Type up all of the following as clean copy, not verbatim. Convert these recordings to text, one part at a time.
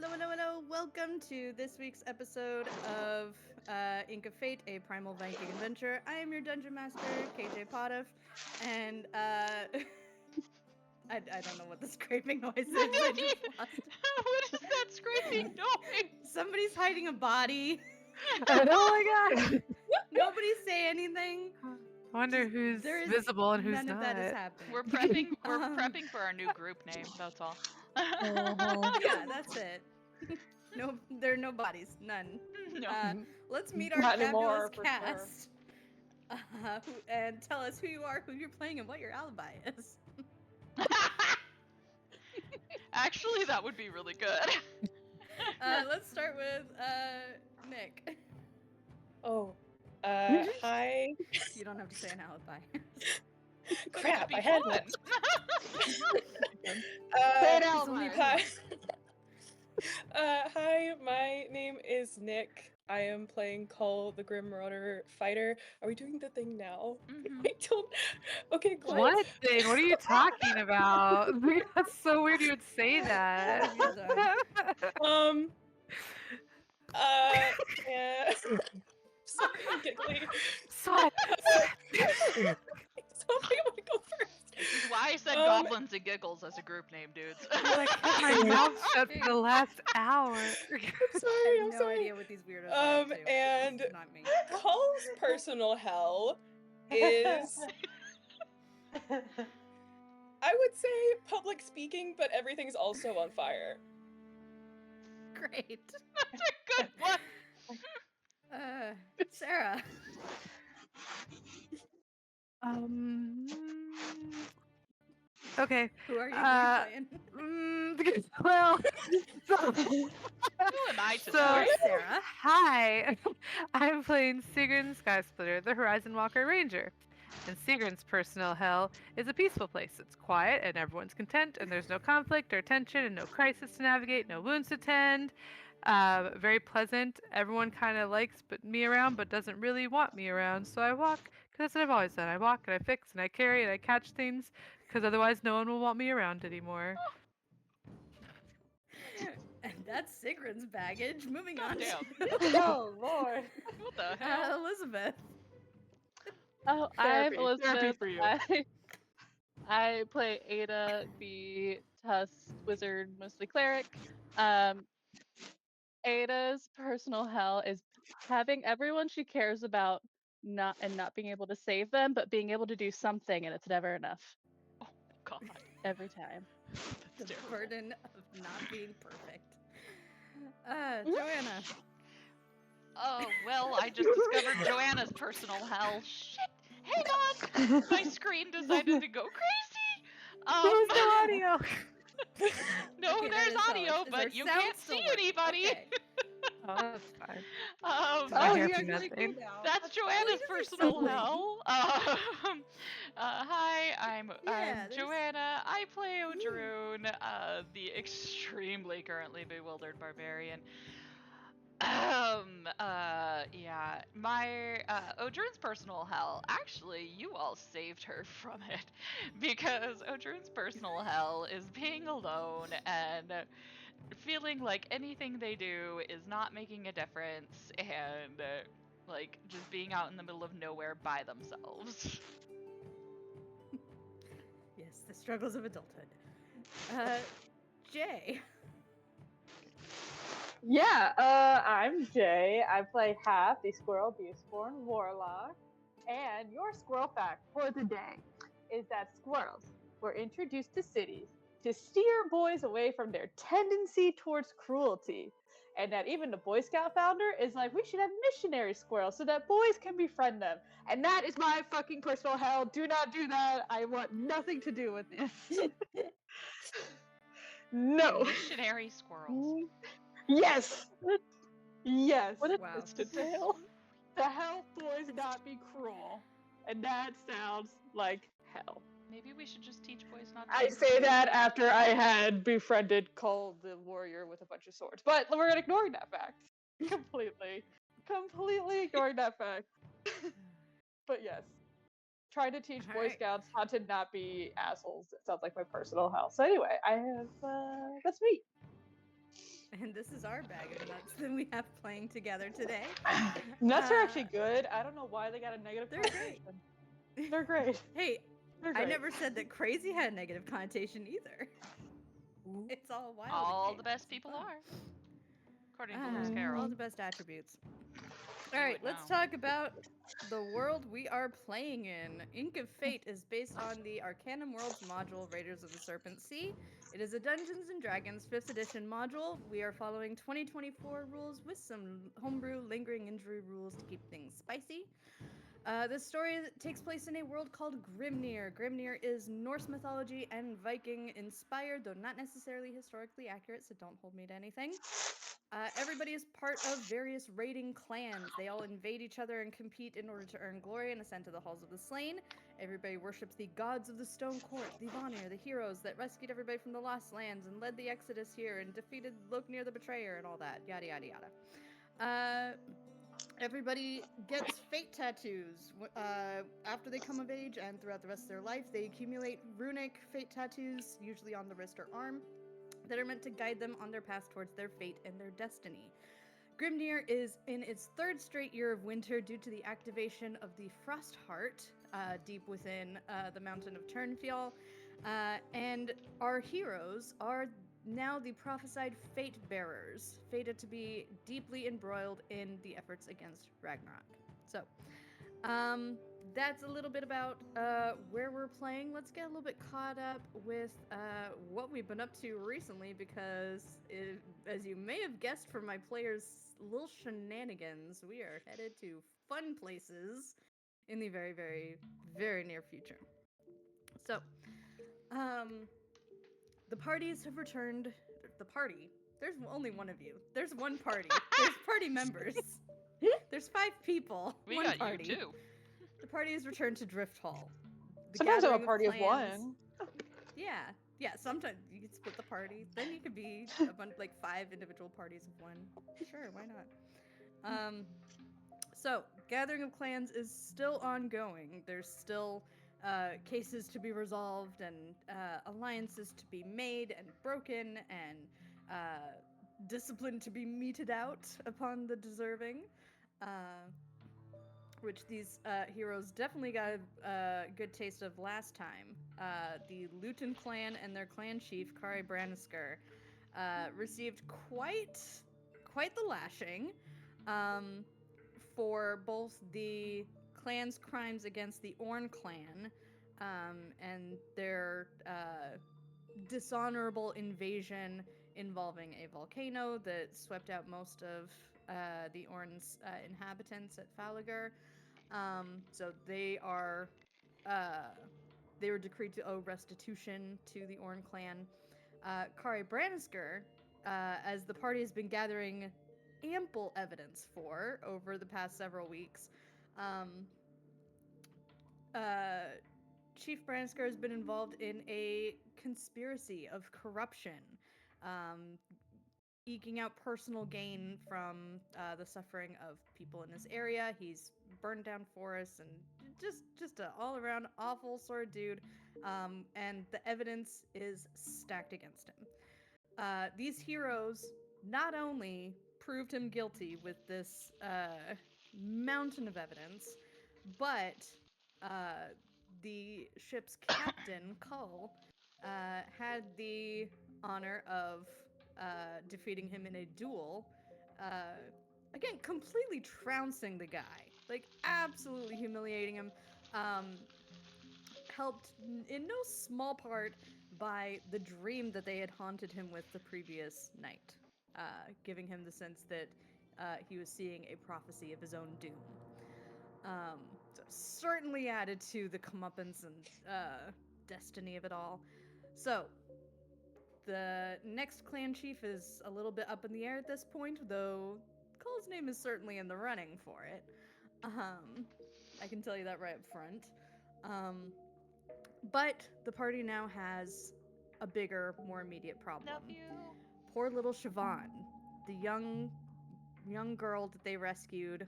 Hello. Welcome to this week's episode of Ink of Fate, a primal Viking adventure. I am your dungeon master, KJ Potoff, and I don't know what the scraping noise is. I just lost. What is that scraping noise? Somebody's hiding a body. Oh my god! Nobody say anything. I wonder who's There is visible and who's none not. of that is happening. We're prepping. We're prepping for our new group name. That's all. Yeah, that's it. No, there are no bodies, none. No. Let's meet our Not fabulous anymore, for cast. And tell us who you are, who you're playing, and what your alibi is. Actually, that would be really good. Let's start with Nick. Oh, hi. You don't have to say an alibi. Crap, Be I had fun. one. Say it out loud. Hi. Hi, my name is Nick. I am playing Cull, the Grim Marauder fighter. Are we doing the thing now? Mhm. I don't. Okay, great. What thing? What are you talking about? That's so weird you would say that. Yeah. Sorry, I'm giggling. Stop. So I want to go first. This is why I said goblins and giggles as a group name, dudes. I kept my mouth shut for the last hour. Sorry, I I'm have no sorry. idea what these weirdos are up to. And It's not me. Cull's personal hell is, I would say, public speaking, but everything's also on fire. Great. That's a good one. Sarah. Okay. Who are you playing? Well, Who am I to So- know? Sarah. hi. I'm playing Sigrun Skysplitter, the Horizon Walker Ranger. And Sigrun's personal hell is a peaceful place. It's quiet and everyone's content, and there's no conflict or tension and no crisis to navigate, no wounds to tend. Very pleasant. Everyone kind of likes me around, but doesn't really want me around. So I walk, because that's what I've always done. I walk and I fix and I carry and I catch things, because otherwise no one will want me around anymore. And that's Sigrun's baggage. Moving on. Damn. Oh, Lord. What the hell? Elizabeth. Oh, I'm Therapy. Elizabeth. Therapy for you. I play Ada, the Tusk Wizard, mostly cleric. Ada's personal hell is having everyone she cares about not being able to save them, but being able to do something, and it's never enough. Oh God. Every time. The That's terrible. burden of not being perfect. Joanna. Oh well, I just discovered Joanna's personal hell. Shit. Hang on. My screen decided to go crazy. There's no audio. No, Okay, that there's is solid. audio, Is but our you sound can't still see work? anybody. Okay. Oh, that's fine. Um, I hear from nothing. That's Joanna's personal silly. hell. Hi, I'm Yeah, there's- Joanna. I play Odrune, the extremely currently bewildered barbarian. Yeah, my Odrune's personal hell. Actually, you all saved her from it because Odrune's personal hell is being alone and feeling like anything they do is not making a difference and like just being out in the middle of nowhere by themselves. Yes, the struggles of adulthood. Jay. Yeah, I'm Jay. I play Half, the Squirrel Beastborn Warlock. And your squirrel fact for the day is that squirrels were introduced to cities to steer boys away from their tendency towards cruelty. And that even the Boy Scout founder is like, we should have missionary squirrels so that boys can befriend them. And that is my fucking personal hell. Do not do that. I want nothing to do with this. No. Missionary squirrels. Yes. Yes. What a Wow. twisted tale. To help boys not be cruel. And that sounds like hell. Maybe we should just teach boys not to I be say cruel. that after I had befriended Cull the warrior with a bunch of swords. But we're ignoring that fact. Completely ignoring that fact. But yes. Trying to teach Boy Alright. Scouts how to not be assholes. It sounds like my personal hell. So anyway, I have that's me. And this is our bag of nuts that we have playing together today. Nuts are actually good. I don't know why they got a negative They're great. connotation. They're great. Hey, They're I great. never said that crazy had a negative connotation either. It's all wild. and All the chaos best and people fun. are, according to Lewis All Carroll. the best attributes. You All right, would let's know. talk about the world we are playing in. Ink of Fate is based on the Arcanum Worlds module Raiders of the Serpent Sea. It is a Dungeons and Dragons 5th edition module. We are following 2024 rules with some homebrew lingering injury rules to keep things spicy. This story takes place in a world called Grimnir. Grimnir is Norse mythology and Viking inspired, though not necessarily historically accurate, so don't hold me to anything. Everybody is part of various raiding clans. They all invade each other and compete in order to earn glory and ascend to the halls of the slain. Everybody worships the gods of the Stone Court, the Vanir, the heroes that rescued everybody from the Lost Lands and led the Exodus here and defeated Loknir the Betrayer and all that. Yada yada yada. Everybody gets fate tattoos after they come of age and throughout the rest of their life. They accumulate runic fate tattoos, usually on the wrist or arm, that are meant to guide them on their path towards their fate and their destiny. Grimnir is in its third straight year of winter due to the activation of the Frost Heart deep within the mountain of Turnfjall, and our heroes are now the prophesied fate bearers, fated to be deeply embroiled in the efforts against Ragnarok. So, that's a little bit about where we're playing. Let's get a little bit caught up with what we've been up to recently, because as you may have guessed from my players' little shenanigans, we are headed to fun places in the very, very, very near future. So, the parties have returned. The party. There's only one of you. There's one party. There's party members. There's 5 people. We one got party. you too. The party has returned to Drift Hall. The Sometimes I'm a gathering party of clans- one. Yeah, yeah. Sometimes you can split the party. Then you could be a bunch, like 5 individual parties of one. Sure, why not? So gathering of clans is still ongoing. There's still cases to be resolved and alliances to be made and broken and discipline to be meted out upon the deserving. Which these heroes definitely got a good taste of last time. The Luton clan and their clan chief, Kari Branisker, received quite the lashing for both the clan's crimes against the Orn clan and their dishonorable invasion involving a volcano that swept out most of the Orn's inhabitants at Falagur. So they were decreed to owe restitution to the Orn clan. Kari Branisker, as the party has been gathering ample evidence for over the past several weeks, Chief Branisker has been involved in a conspiracy of corruption, eking out personal gain from the suffering of people in his area. He's burned down forests and just an all-around awful sort of dude, and the evidence is stacked against him. These heroes not only proved him guilty with this mountain of evidence, but the ship's captain, Cull, had the honor of defeating him in a duel. Again, completely trouncing the guy. Like, absolutely humiliating him. Helped in no small part by the dream that they had haunted him with the previous night, giving him the sense that he was seeing a prophecy of his own doom. So certainly added to the comeuppance and destiny of it all. So, the next clan chief is a little bit up in the air at this point, though Cole's name is certainly in the running for it. I can tell you that right up front. But the party now has a bigger, more immediate problem. Love you. Poor little Siobhan, the young girl that they rescued.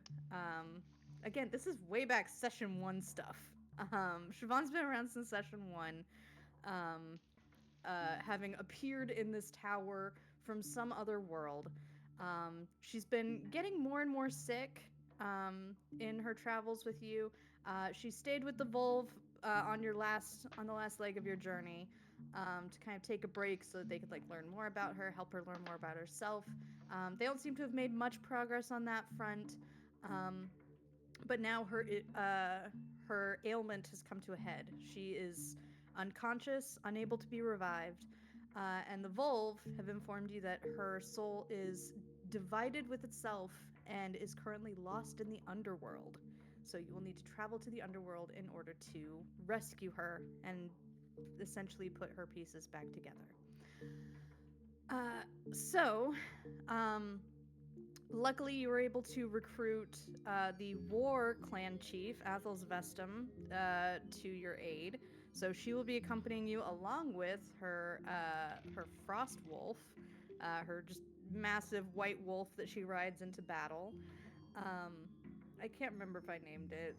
Again, this is way back session 1 stuff. Siobhan's been around since session 1, having appeared in this tower from some other world. She's been getting more and more sick in her travels with you. She stayed with the Volve on the last leg of your journey to kind of take a break so that they could like learn more about her, help her learn more about herself. They don't seem to have made much progress on that front. But now her ailment has come to a head. She is unconscious, unable to be revived, and the Volve have informed you that her soul is divided with itself and is currently lost in the underworld. So you will need to travel to the underworld in order to rescue her and essentially put her pieces back together. Uh, so, um, Luckily, you were able to recruit the war clan chief, Athels Vestum, to your aid. So she will be accompanying you along with her frost wolf, her just massive white wolf that she rides into battle. I can't remember if I named it.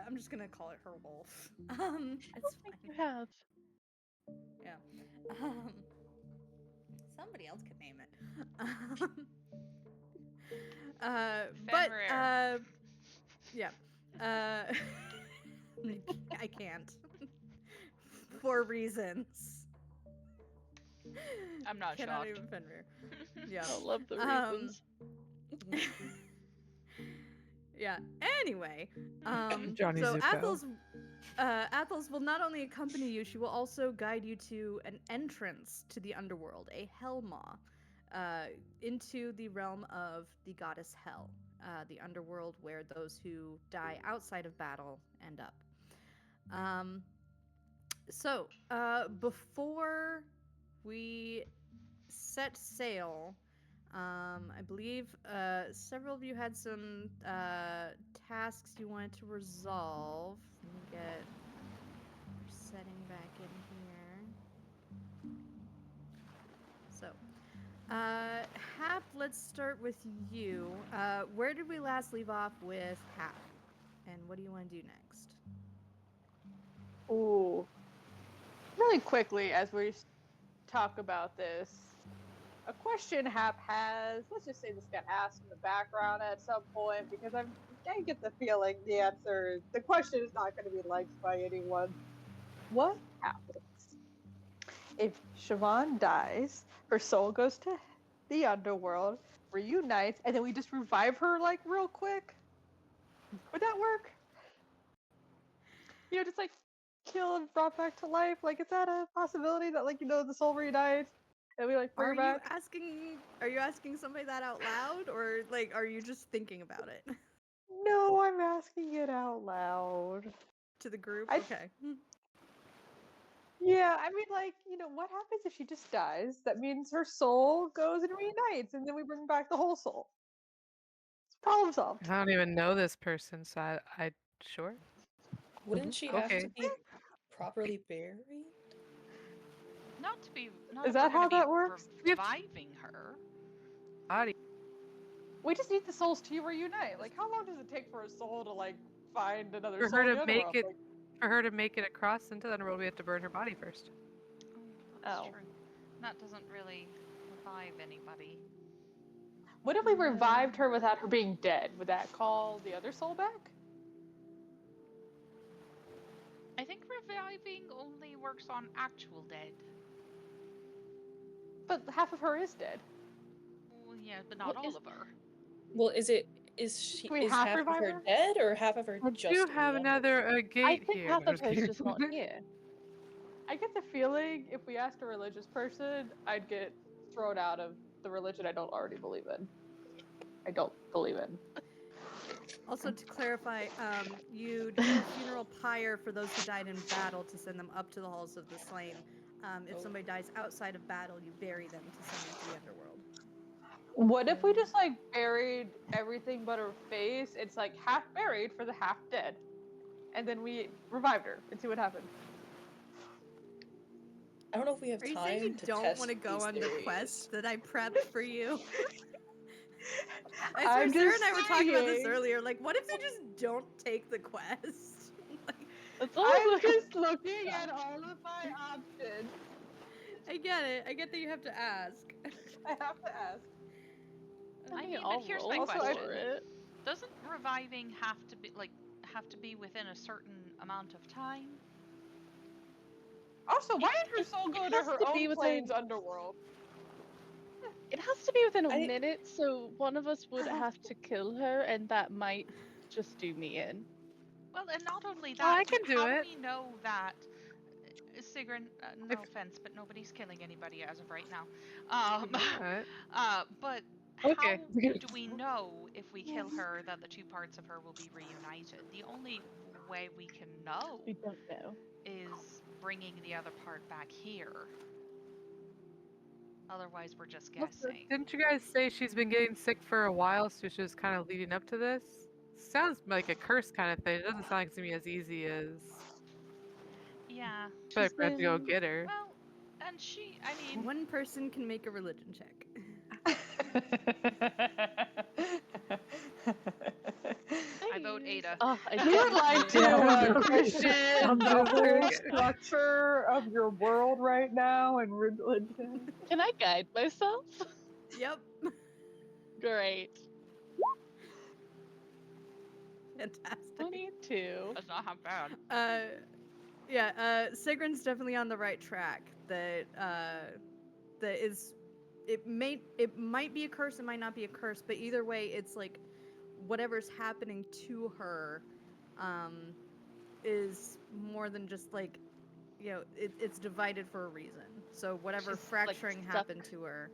I'm just gonna call it her wolf. It's I think fine. you have. Yeah. Um, Somebody else could name it. Um, but Fenrir. yeah. Uh, I can't for reasons. I'm not Cannot shocked. even Fenrir. Yeah. I love the Um, reasons. yeah. Anyway, Johnny so Zuko. Athels will not only accompany you, she will also guide you to an entrance to the underworld, a Helmaw, into the realm of the goddess Hel, the underworld where those who die outside of battle end up. Um, before we set sail, I believe several of you had some tasks you wanted to resolve. Let me get your setting back in here. So, Hap, let's start with you. Where did we last leave off with Hap? And what do you want to do next? Ooh. Really quickly, as we talk about this, a question Hap has, let's just say this got asked in the background at some point, because I get the feeling the question is not going to be liked by anyone. What happens if Siobhan dies, her soul goes to the underworld, reunites, and then we just revive her like real quick? Would that work? Just like kill and brought back to life? Like, is that a possibility that the soul reunites and we like bring Are her you back? asking somebody that out loud, or like are you just thinking about it? No, I'm asking it out loud. To the group? I Okay. Yeah, I mean, what happens if she just dies? That means her soul goes and reunites, and then we bring back the whole soul. It's problem solved. I don't even know this person, so I sure. Wouldn't she have Okay. to be properly buried? Not to be. Not Is if we're that going how to be that works? reviving her. Body. We just need the souls to reunite. Like, how long does it take for a soul to find another For soul her in to the make underworld? it, for her to make it across into the underworld, we have to burn her body first. Oh, that's Oh. true. That doesn't really revive anybody. What if we revived her without her being dead? Would that call the other soul back? I think reviving only works on actual dead. But half of her is dead. Well, yeah, but not all of her. Well, is Can we half half of revive her her? dead or half of her I just do in have the another underworld? gate I think here. half No, of her is just not here. I get the feeling if we asked a religious person, I'd get thrown out of the religion I don't already believe in. I don't believe in. Also, to clarify, you do funeral pyre for those who died in battle to send them up to the halls of the slain. If Oh. somebody dies outside of battle, you bury them to send them to the underworld. What if we just buried everything but her face? It's half buried for the half dead. And then we revived her and see what happened. I don't know if we have Are you saying time you to don't want to test go these on the theories. quest that I prepped for you? I swear, I'm Sarah just and I were talking about this saying. earlier. Like, what if they just don't take the quest? That's I'm also just looking at all of my options. I get it. I get that you have to ask. I have to ask. I mean, mean, I'll but here's roll my Also, question: for it. doesn't reviving have to be within a certain amount of time? Also, why did her soul It go to has her to be own within- plane's underworld? It has to be within a I- minute, so one of us would have to kill her, and that might just do me in. Well, and not only Oh, I that, can but do how it. do we know that? Sigrun, no If- offense, but nobody's killing anybody as of right now. Alright. But Okay. how do we know if we kill her that the two parts of her will be reunited? The only way we can know We don't know. is bringing the other part back here. Otherwise, we're just Also, guessing. didn't you guys say she's been getting sick for a while, so she was kind of leading up to this? Sounds like a curse kind of thing. It doesn't sound like it's gonna be as easy as. Yeah. I feel like we have to go get her. Well, and she, I mean, One person can make a religion check. I vote Ada. Oh, I We would like to Yeah. question the I'm whole good. structure of your world right now and religion. Can I guide myself? Yep. Great. Fantastic. 22. That's not half bad. Sigrun's definitely on the right track. That is, it might be a curse, it might not be a curse, but either way, it's like whatever's happening to her, is more than just like, it's divided for a reason. So whatever She's, like, fracturing stuck. happened to her,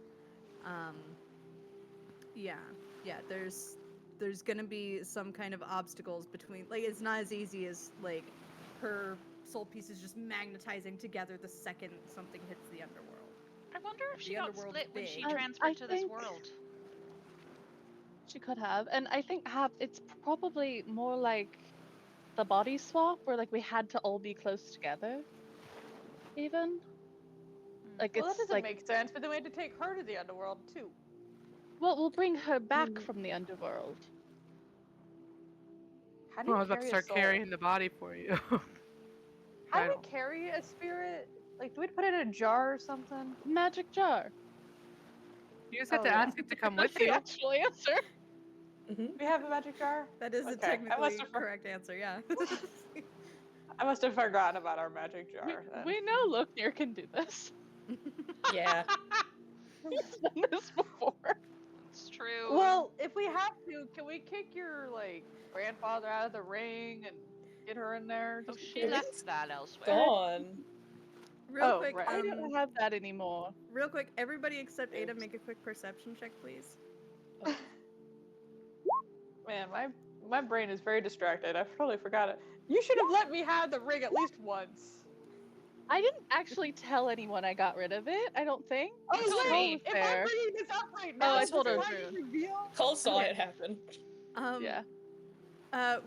there's gonna be some kind of obstacles between, like, it's not as easy as like her soul pieces just magnetizing together the second something hits the underworld. I wonder if The she got underworld's split when she big. transferred I to this think- world. She could have. And I think it's probably more like the body swap, where like we had to all be close together. Even. Like Well, that it's doesn't like, make sense, but then we had to take her to the underworld too. well, we'll bring her back from the underworld. How do Oh, you I was about to carry a start soul? carrying the body for you. How I do we don't- carry a spirit? Like, do we put it in a jar or something? Magic jar. You just have Oh, to yeah. ask it to come with That's the you. actual answer. We have a magic jar? That is Okay, a I technically must have correct answer, yeah. I must have forgotten about our magic jar then. We know Loknir can do this. Yeah. He's done this before. It's true. Well, if we have to, can we kick your, like, grandfather out of the ring and get her in there? Oh, Just she in case? left that elsewhere. Gone. Real Oh, quick, right. I don't have that anymore. real quick, everybody except Ada, make a quick perception check, please. Man, my brain is very distracted. I totally forgot it. You should have let me have the ring at least once. I didn't actually tell anyone I got rid of it, I don't think. Oh, You told wait! me. If Fair. I'm bringing this up right Oh, now, I told her before Drew. you reveal, Cole saw Okay. it happen. Yeah.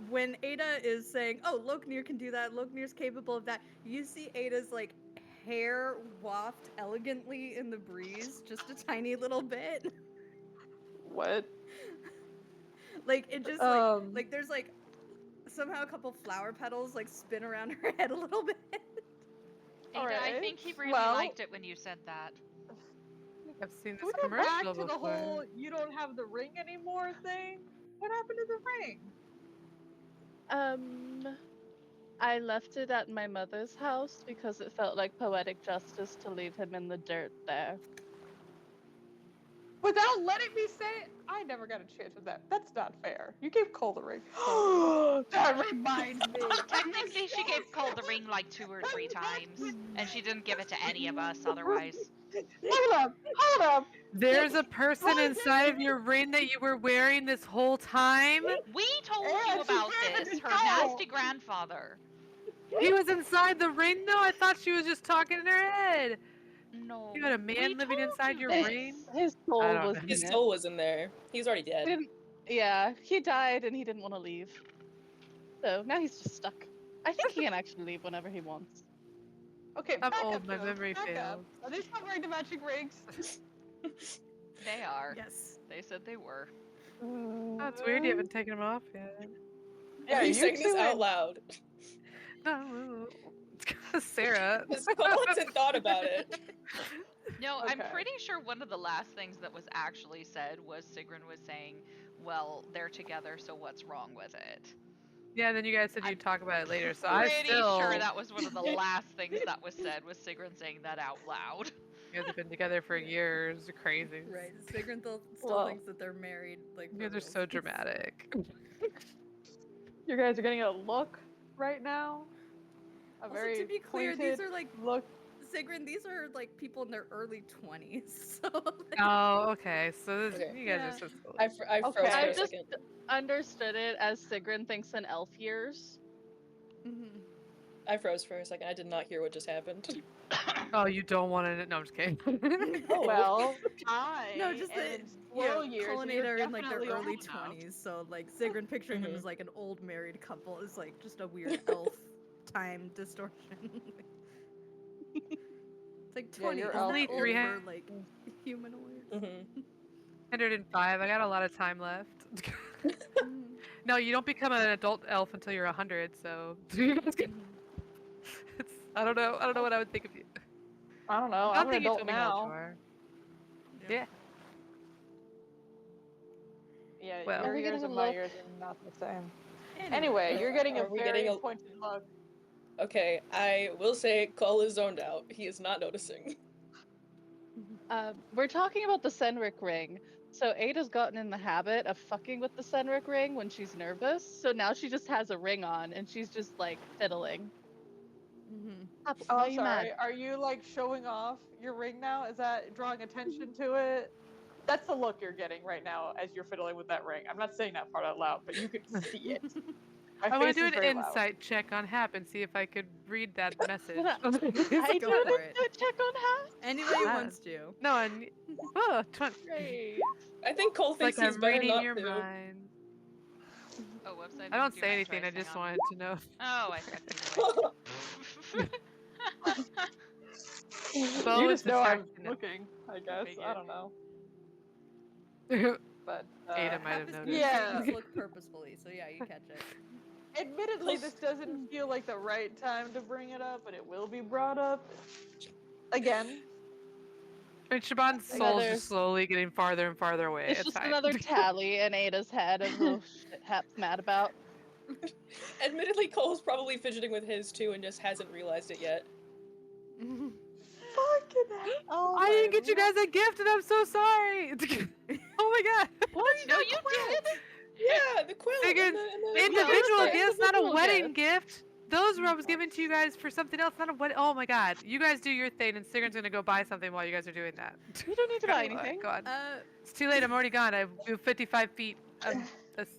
When Ada is saying, "Oh, Loknir can do that. Loknir's capable of that," you see Ada's like hair waft elegantly in the breeze, just a tiny little bit. what? Like it just like there's like somehow a couple flower petals like spin around her head a little bit. Ada, I Alright, think he really well- liked it when you said that. I've seen Can we this go back commercial to the before. whole "you don't have the ring anymore" thing? What happened to the ring? I left it at my mother's house because it felt like poetic justice to leave him in the dirt there. Without letting me say it, I never got a chance with that. That's not fair. You gave Cole the ring. That reminds me. Technically, she gave Cole the ring like 2 or 3 times, and she didn't give it to any of us otherwise. Hold up. There's a person Why inside did of your ring that you were wearing this whole time. We told Yeah, you she about gave it this, to her Cole. nasty grandfather. He was inside the ring though? I thought she was just talking in her head. No. You had a man we living told inside you your this. ring? His I soul don't was know. in His it. soul was in there. He's already dead. Yeah, he died and he didn't want to leave. So now he's just stuck. I think he can actually leave whenever he wants. Okay, I'm back old, up, my Joe. memory Back up. failed. Are they still wearing the magic rings? They are. Yes. They said they were. Oh, it's weird you haven't taken him off yet. Yeah, Are you you saying this two out and- loud? No, it's 'cause Sarah. Because Cole hasn't thought about it. No, I'm Okay. pretty sure one of the last things that was actually said was Sigrun was saying, well, they're together, so what's wrong with it? Yeah, and then you guys said I'm you'd talk about it later, so I pretty still. sure that was one of the last things that was said, was Sigrun saying that out loud. You guys have been together for years. You're crazy. Right. Sigrun still Whoa. thinks that they're married. Like You for guys are so realsies. dramatic. You guys are getting a look right now. A Also, very to be clear, pointed these are like look. Sigrun. These are like people in their early 20s. So like, Oh, okay. So this, Okay. you guys Yeah. are so silly. I froze Okay. for I a just second. understood it as Sigrun thinks in elf years. mhm. I froze for a second. I did not hear what just happened. Oh, you don't want to? No, I'm just kidding. Oh. Well, I No, just am that in you know, squirrel years, and you're Culinate are in like their definitely early old enough. 20s. So like Sigrun picturing them Mhm. as like an old married couple is like just a weird elf time distortion. It's like Yeah, 20. you're Isn't Only that old 300 for like humanoids? Mhm. 105. I got a lot of time left. Mhm. No, you don't become an adult elf until you're 100. So Mhm. it's, I don't know. I don't know what I would think of you. I don't know. I I'm don't an think you adult told me how old you now. are. Yep. Yeah. Yeah, Well. your Are we years getting and a my look? years are not the same. Anyway, Anyway, you're getting a Are we very getting a- pointed look. Okay, I will say Cole is zoned out. He is not noticing. We're talking about the Senric ring. So Ada's gotten in the habit of fucking with the Senric ring when she's nervous. So now she just has a ring on and she's just like fiddling. Mhm. Hap, Oh, why are I'm you sorry. mad? Are you like showing off your ring now? Is that drawing attention to it? That's the look you're getting right now as you're fiddling with that ring. I'm not saying that part out loud, but you can see it. My I want face to do is an very loud. insight check on Hap and see if I could read that message. But I Go do for an it. insight check on Hap. Anybody Ah, wants to. No, and oh, 20. Great. I think Cole It's like thinks he's I'm better reading not your to. mind. Oh, whoops, I I don't didn't do say my anything. I choice. Hang just on. wanted to know. Oh, I fucked it away. Bo You is just know I'm distracting. looking, I guess. I Figured. don't know. Ada But might Hap have is noticed. Yeah. making this look purposefully, so yeah, you catch it. admittedly, this doesn't feel like the right time to bring it up, but it will be brought up again. And Siobhan's soul's Another- just slowly getting farther and farther away. It's It's just fine. another tally in Ada's head of oh shit Hap's mad about. Admittedly, Cole's probably fidgeting with his too and just hasn't realized it yet. Fucking hell. I didn't get you guys a gift, and I'm so sorry. Oh my god. What? No, you did. Yeah, the quilt. Figured and the Individual quilt. gifts, not a individual wedding gift. gift. Those robes given to you guys for something else, not a wedding. Oh my god. You guys do your thing, and Sigrun's gonna go buy something while you guys are doing that. You don't need to buy Oh my anything. god. Uh, It's too late. I'm already gone. I move 55 feet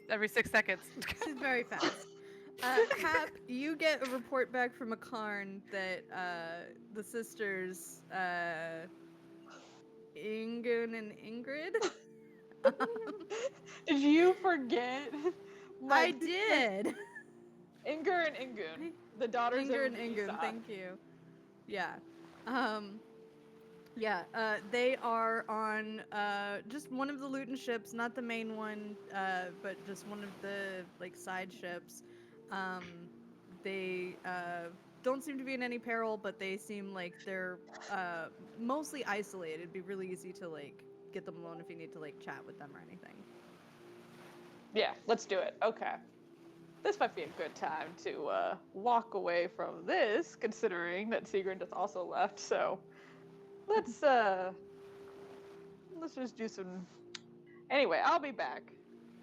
every 6 seconds. she's very fast. Hap, you get a report back from a Karn that the sisters, Ingun and Ingrid. Did you forget? I did. Inger and Ingun, the daughters Inger of and Ingun, Isa. thank you. Yeah. They are on just one of the Luton ships, not the main one, but just one of the like side ships. They don't seem to be in any peril, but they seem like they're mostly isolated. It'd be really easy to like get them alone if you need to like chat with them or anything. Yeah, let's do it. Okay. This might be a good time to walk away from this, considering that Sigrun has also left. So let's just do some. Anyway, I'll be back.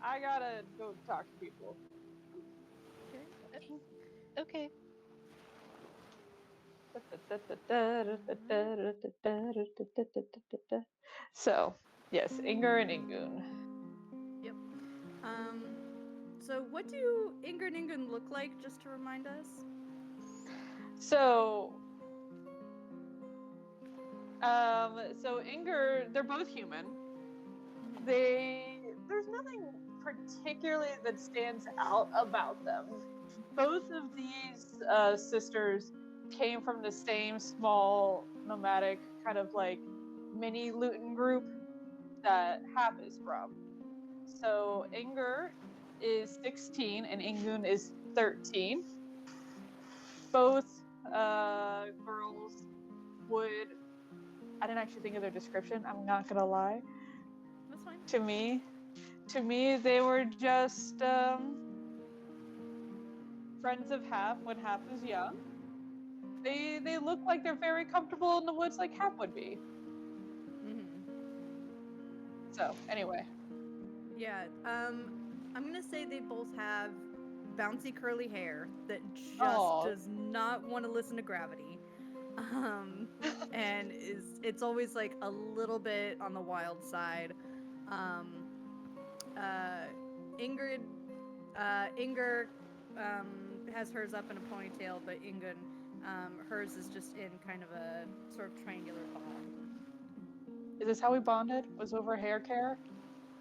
I gotta go talk to people. Okay. So, yes, Inger and Ingun. Yep. So what do Inger and Ingun look like, just to remind us? So Inger, they're both human. There's nothing particularly that stands out about them. Both of these sisters came from the same small nomadic kind of like mini Luton group that Hap is from. So Inger is 16 and Ingun is 13. Both girls would I didn't actually think of their description. I'm not gonna lie. That's fine. To me, they were just friends of Hap when Hap was young. They look like they're very comfortable in the woods, like Hap would be. So anyway, Yeah. I'm gonna say they both have bouncy curly hair that just Aw. does not want to listen to gravity. And it's always like a little bit on the wild side. Ingrid, Inger, has hers up in a ponytail, but Ingun, hers is just in kind of a sort of triangular bob. is this how we bonded? Was over hair care?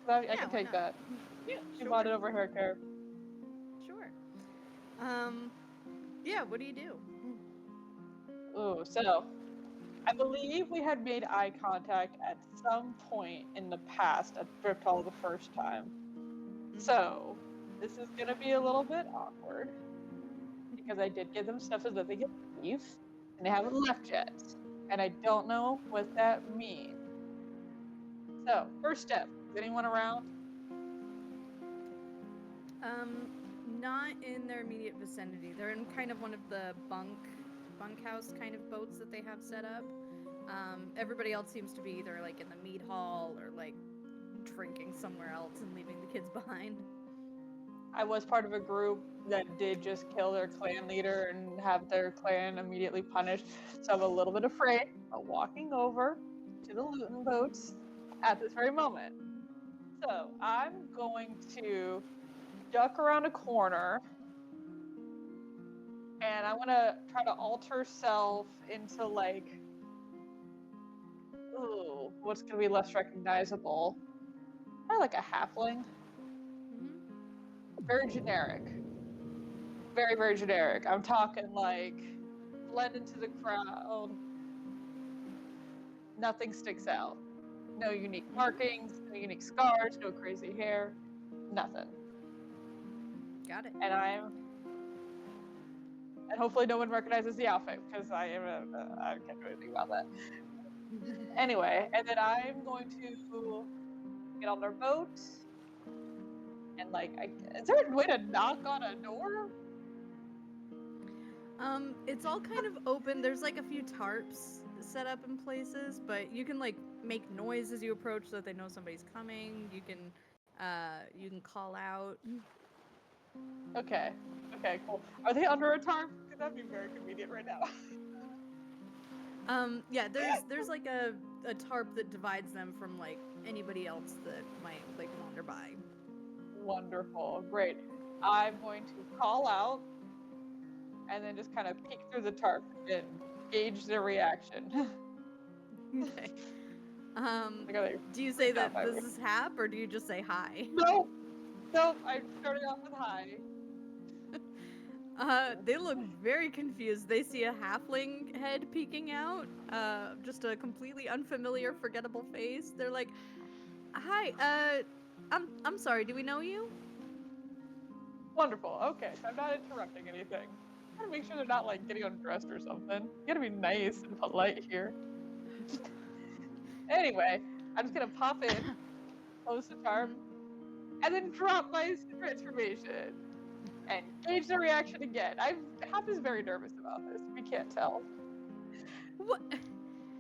I Yeah, can why take not? that. Yeah, We bonded over hair care. Sure. Yeah. What do you do? Ooh, so I believe we had made eye contact at some point in the past at Thrift Hall the first time. So this is gonna be a little bit awkward because I did give them stuff so that they can leave, and they haven't left yet, and I don't know what that means. So first step: is anyone around? Not in their immediate vicinity. They're in kind of one of the bunkhouse kind of boats that they have set up. Everybody else seems to be either like in the meat hall or like drinking somewhere else and leaving the kids behind. I was part of a group that did just kill their clan leader and have their clan immediately punished, so I'm a little bit afraid of walking over to the looting boats at this very moment. So I'm going to duck around a corner, and I want to try to alter self into like, ooh, what's gonna be less recognizable? Probably like a halfling. Very generic. Very, very generic. I'm talking like blend into the crowd. Nothing sticks out. No unique markings, no unique scars, no crazy hair, nothing. Got it. And hopefully no one recognizes the outfit because I can't do anything about that. Anyway, and then I'm going to get on their boat and like, is there a way to knock on a door? It's all kind of open. There's like a few tarps set up in places, but you can like make noise as you approach so that they know somebody's coming. You can call out. Okay, cool. Are they under a tarp? Because that'd be very convenient right now. Yeah, there's like a tarp that divides them from like anybody else that might like wander by. Wonderful, great. I'm going to call out and then just kind of peek through the tarp and gauge their reaction. Okay. Do you say freaked that out by this me. is Hap, or do you just say hi? Nope, I'm starting off with hi. They look very confused. They see a halfling head peeking out, just a completely unfamiliar, forgettable face. They're like, "Hi, I'm sorry. Do we know you?" Wonderful, okay, so I'm not interrupting anything. I gotta make sure they're not like getting undressed or something. You gotta be nice and polite here. Anyway, I'm just gonna pop in, close the tarp, and then drop my transformation and gauge the reaction again. Hap is very nervous about this. We can't tell. What?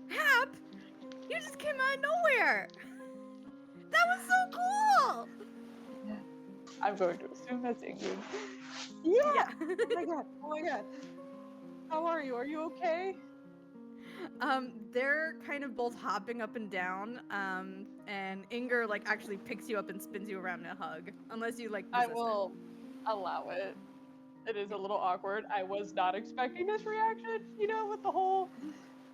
Hap? You just came out of nowhere. That was so cool. I'm going to assume that's Ingrid. Yeah. Oh my god. How are you? Are you okay? They're kind of both hopping up and down, and Inger like actually picks you up and spins you around in a hug, unless you like resist I will allow it. It is a little awkward. I was not expecting this reaction, with the whole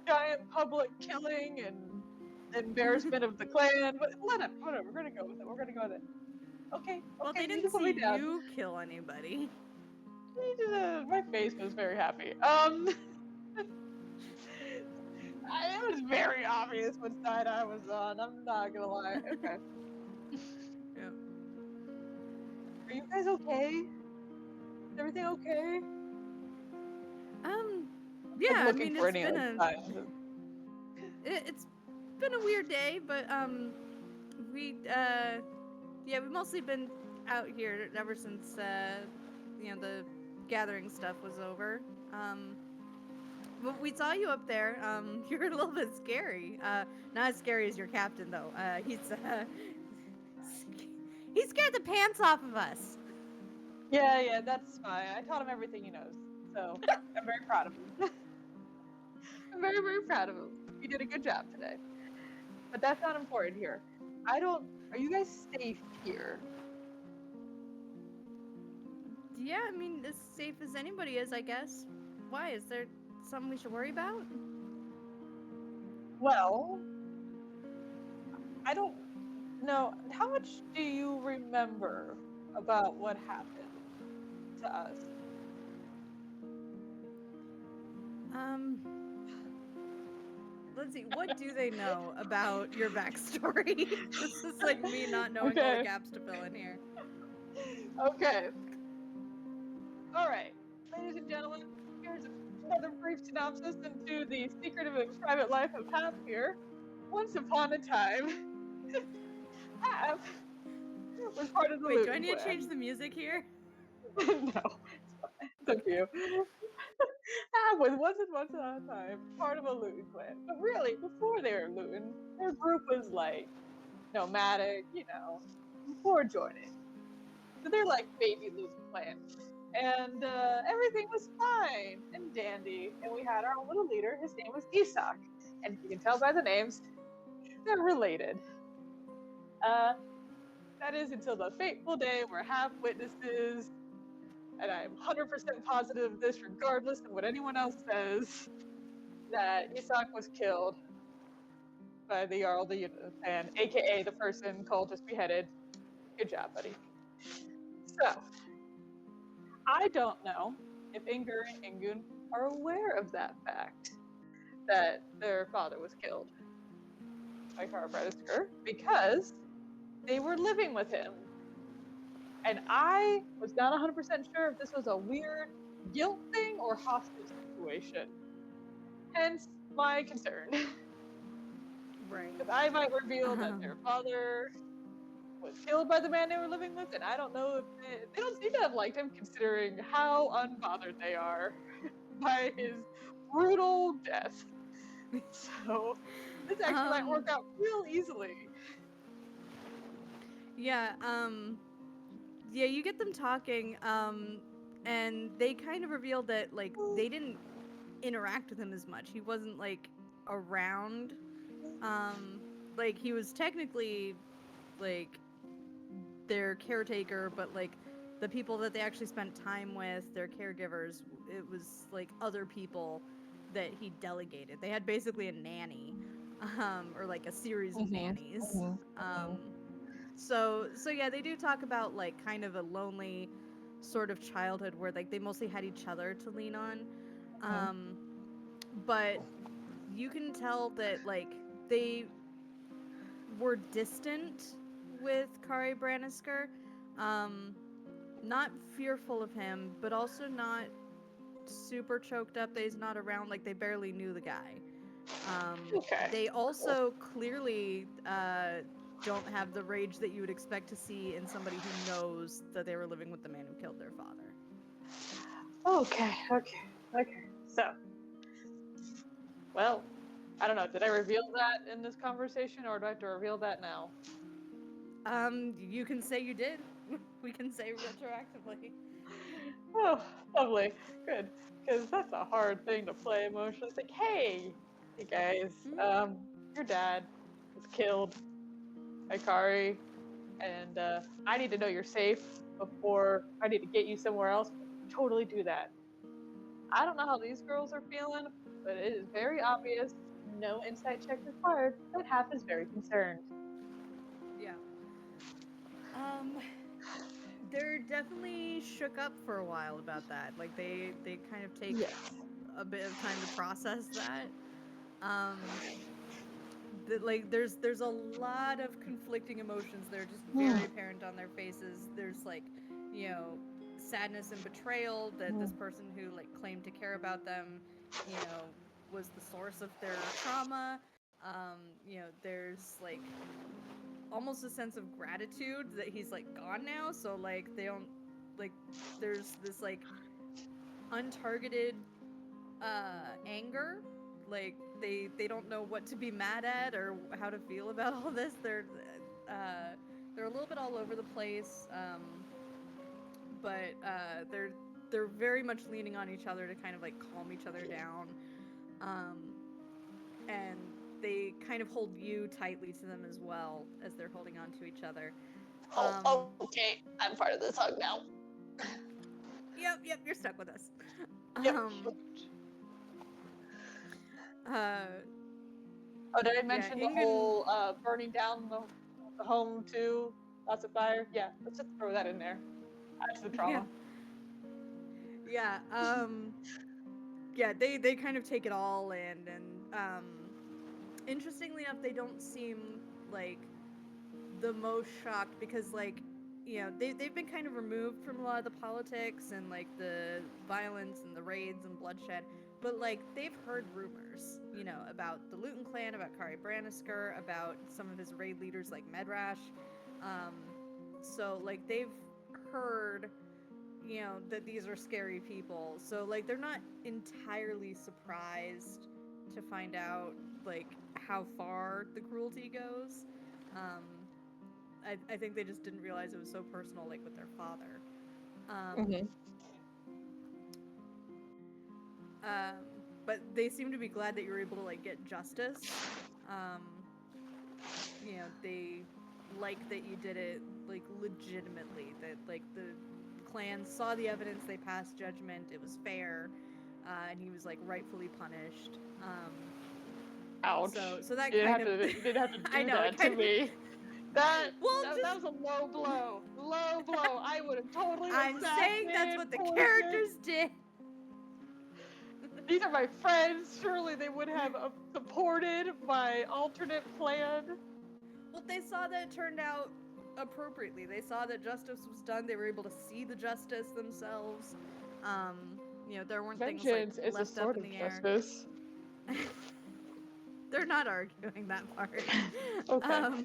giant public killing and embarrassment of the clan. But whatever, we're gonna go with it. Okay. Well, they you didn't can put me see down. you kill anybody. My face was very happy. It was very obvious what side I was on. I'm not gonna lie. Okay. Yeah. Are you guys okay? Is everything okay? Yeah. I Looking mean, for it's any been signs of... it's been a weird day, but we we've mostly been out here ever since the gathering stuff was over. But we saw you up there. You're a little bit scary. Not as scary as your captain though. He scared the pants off of us. Yeah, that's fine. I taught him everything he knows, so I'm very proud of him. I'm very, very proud of him. He did a good job today. But that's not important here. Are you guys safe here? Yeah, I mean, as safe as anybody is, I guess. Why? Is there something we should worry about? Well, I don't know. How much do you remember about what happened to us? Let's see. What do they know about your backstory? This is like me not knowing all the Okay. gaps to fill in here. Okay. All right, ladies and gentlemen, here's another brief synopsis into the secretive and private life of Hap here. Once upon a time, Hap was part of the Wait, do I looting need to clan. change the music here? No, it's up to you. Hap was once upon a time part of a looting clan. But really, before they were looting, their group was like nomadic, before joining. So they're like baby looting clan. And everything was fine and dandy. And we had our own little leader. His name was Isak. And you can tell by the names, they're related. That is until the fateful day where Hap witnesses, and I'm 100% positive of this regardless of what anyone else says, that Isak was killed by the Jarl of the Unicorn, aka the person Cole just beheaded. Good job, buddy. So, I don't know if Inger and Ingun are aware of that fact, that their father was killed by Carl because they were living with him. And I was not 100% sure if this was a weird guilt thing or hostage situation. Hence my concern. Right. Because I might reveal that their father was killed by the man they were living with, and I don't know if they don't seem to have liked him considering how unbothered they are by his brutal death. So this actually might work out real easily. Yeah, you get them talking, and they kind of revealed that, like, they didn't interact with him as much. He wasn't, like, around. Like, he was technically, like, their caretaker, but, like, the people that they actually spent time with, their caregivers, it was, like, other people that he delegated. They had basically a nanny, or, like, a series of nannies. So yeah, they do talk about, like, kind of a lonely sort of childhood where, like, they mostly had each other to lean on. But you can tell that, like, they were distant with Kari Brannisker. Not fearful of him, but also not super choked up that he's not around. Like, they barely knew the guy. Okay. They also clearly don't have the rage that you would expect to see in somebody who knows that they were living with the man who killed their father. Okay. So, well, I don't know. Did I reveal that in this conversation, or do I have to reveal that now? You can say you did. We can say retroactively. Oh, lovely. Good. Because that's a hard thing to play emotionally. It's like, hey guys, your dad was killed by Kari, and I need to know you're safe before I need to get you somewhere else. Totally do that. I don't know how these girls are feeling, but it is very obvious, no insight check required, that Half is very concerned. Yeah. They're definitely shook up for a while about that. Like, they kind of take a bit of time to process that. Like, there's a lot of conflicting emotions. They're just very apparent on their faces. There's, like, sadness and betrayal that this person who, like, claimed to care about them, was the source of their trauma. There's like almost a sense of gratitude that he's like gone now, so like they don't like there's this like untargeted anger. Like they don't know what to be mad at or how to feel about all this. They're a little bit all over the place, but they're very much leaning on each other to kind of like calm each other down, and they kind of hold you tightly to them as well as they're holding on to each other. Okay. I'm part of this hug now. Yep, you're stuck with us. Yep. Oh, did I mention the Ingen- whole burning down the home too? Lots of fire. Yeah, let's just throw that in there. Add to the trauma. Yeah. They kind of take it all in, and interestingly enough, they don't seem like the most shocked because like they've been kind of removed from a lot of the politics and like the violence and the raids and bloodshed, but like they've heard rumors about the Luton clan, about Kari Brannisker, about some of his raid leaders like Medrash, so like they've heard that these are scary people, so like they're not entirely surprised to find out like how far the cruelty goes. I think they just didn't realize it was so personal, like with their father. But they seem to be glad that you were able to like get justice. They like that you did it like legitimately. That like the clan saw the evidence, they passed judgment, it was fair, and he was like rightfully punished. Ouch. So that you kind of didn't have to do I know, that to me. That just- was a low blow. Low blow. I would have totally. I'm saying that's what the assassinated characters did. These are my friends. Surely they would have supported my alternate plan. Well, they saw that it turned out appropriately. They saw that justice was done. They were able to see the justice themselves. There weren't Vengeance things like is a left sort up in of the air. justice. They're not arguing that part. Okay.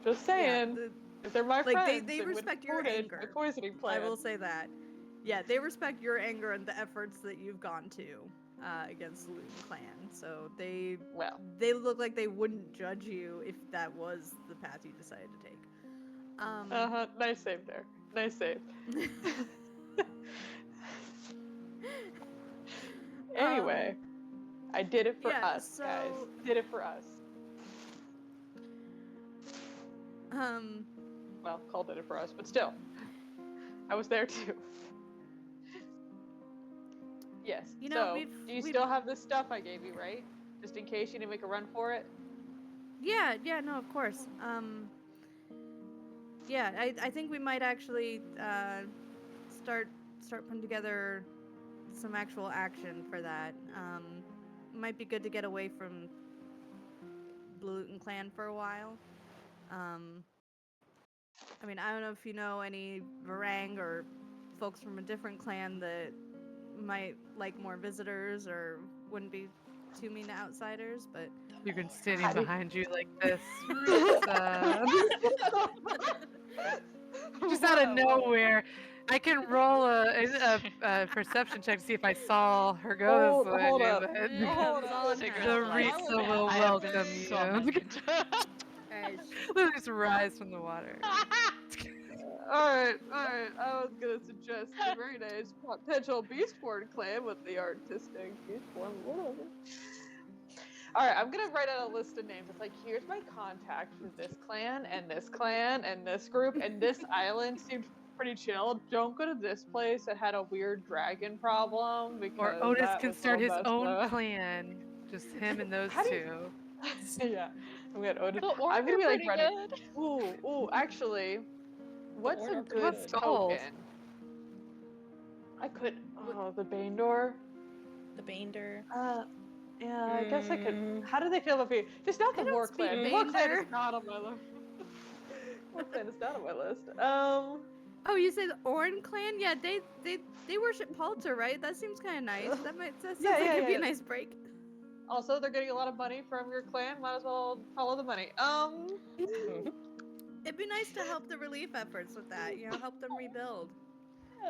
Just saying. If they're my like friends, they respect your supported anger. my poisoning plan. I will say that. Yeah, they respect your anger and the efforts that you've gone to against the Luton clan. So they look like they wouldn't judge you if that was the path you decided to take. Nice save there. Nice save. Anyway, I did it for us, guys. Did it for us. Well, Cole did it for us, but still, I was there too. Yes. Do you still have this stuff I gave you, right? Just in case you didn't make a run for it? Yeah, no, of course. I think we might actually start putting together some actual action for that. Might be good to get away from the Luton clan for a while. I don't know if you know any Varang or folks from a different clan that might like more visitors or wouldn't be too mean to outsiders, but You've been standing behind you like this. Just out of nowhere. I can roll a perception check to see if I saw her go this way. Hold up. Teresa will welcome you. Just rise from the water. Alright. I was gonna suggest a very nice potential Beastborn clan with the artistic Beastborn, whatever. Alright, I'm gonna write out a list of names. It's like, here's my contact for this clan, and this clan, and this group, and this island seemed pretty chill. Don't go to this place that had a weird dragon problem, because or Otis can start his own up. clan. Just him and those two. Yeah. I'm gonna Otis. The I'm gonna be like pretty running. Ooh, actually, what's a good What's gold? token? I could. Oh, the Bane door. The Bander. Yeah, I guess I could. How do they feel about me? Just not the War Clan. The War Clan is not on my list. War Clan is not on my list. Oh, you say the Orin clan? Yeah, they worship Palter, right? That seems kind of nice. That sounds like it'd be a nice break. Also, they're getting a lot of money from your clan. Might as well follow the money. It'd be nice to help the relief efforts with that. You know, help them rebuild.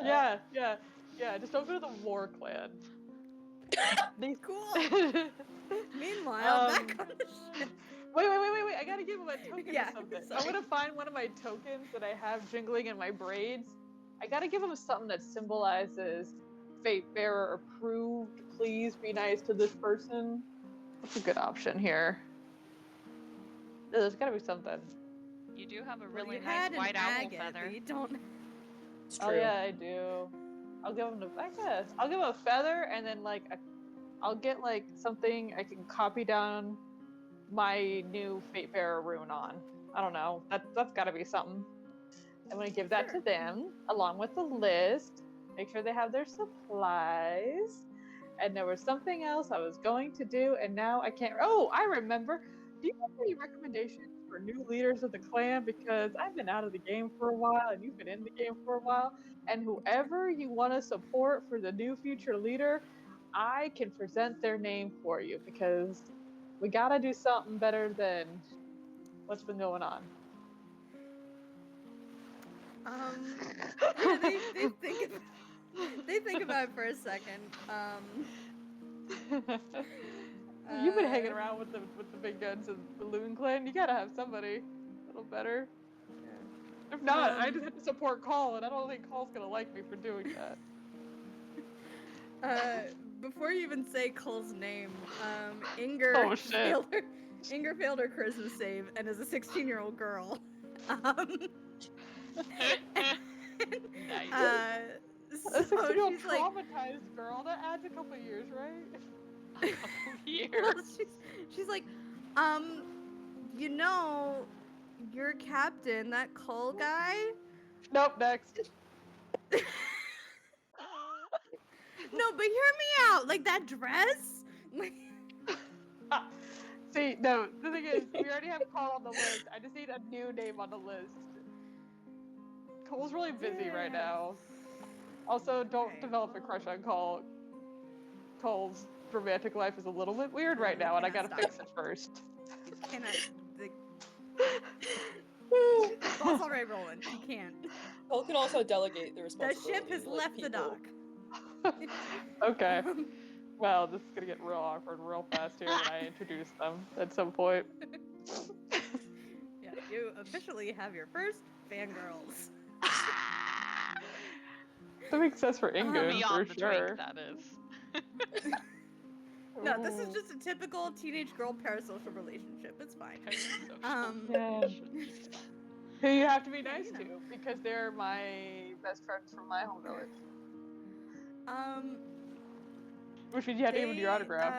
Yeah. Just don't go to the war clan. Cool. Meanwhile, back on the ship. Wait! I gotta give him a token Yeah, of something. sorry. I'm gonna find one of my tokens that I have jingling in my braids. I gotta give him something that symbolizes fate bearer approved. Please be nice to this person. What's a good option here? There's gotta be something. You do have a Well, really you nice had an white owl agate, feather. but you don't. It's true. Oh yeah, I do. I'll give him I'll give him a feather, and then like I'll get like something I can copy down my new fate bearer rune on. I don't know. That's got to be something. I'm gonna give that to them along with the list. Make sure they have their supplies. And there was something else I was going to do, and now I can't. Oh, I remember. Do you have any recommendations for new leaders of the clan? Because I've been out of the game for a while, and you've been in the game for a while. And whoever you want to support for the new future leader, I can present their name for you because we gotta do something better than what's been going on. Yeah, they think about it for a second. You've been hanging around with the big guns and the Loon Clan. You gotta have somebody a little better. If not, I just have to support Call, and I don't think Call's gonna like me for doing that. Before you even say Cole's name, Inger Oh, shit. Inger failed her charisma save and is a 16-year-old girl. Nice. A 16-year-old she's like, traumatized girl. That adds a couple years, right? Years. well, she's like, you know, your captain, that Cole guy. Nope, next. No, but hear me out. Like that dress. See, no, the thing is, we already have Call on the list. I just need a new name on the list. Cole's really busy right now. Also, don't develop a crush on Cole. Cole's romantic life is a little bit weird right now, and I gotta fix it first. You cannot. Ball's already rolling. You can't. Cole can also delegate the The responsibility. ship has to, left the people. dock. Okay. Well, this is gonna get real awkward real fast here when I introduce them at some point. Yeah, you officially have your first fangirls. That makes sense for Inga, Beyond for the sure. drink, that is. No, this is just a typical teenage girl parasocial relationship. It's fine. Yeah. Who you have to be nice you know. to, because they're my best friends from my home village. Which means you have to give them your autograph.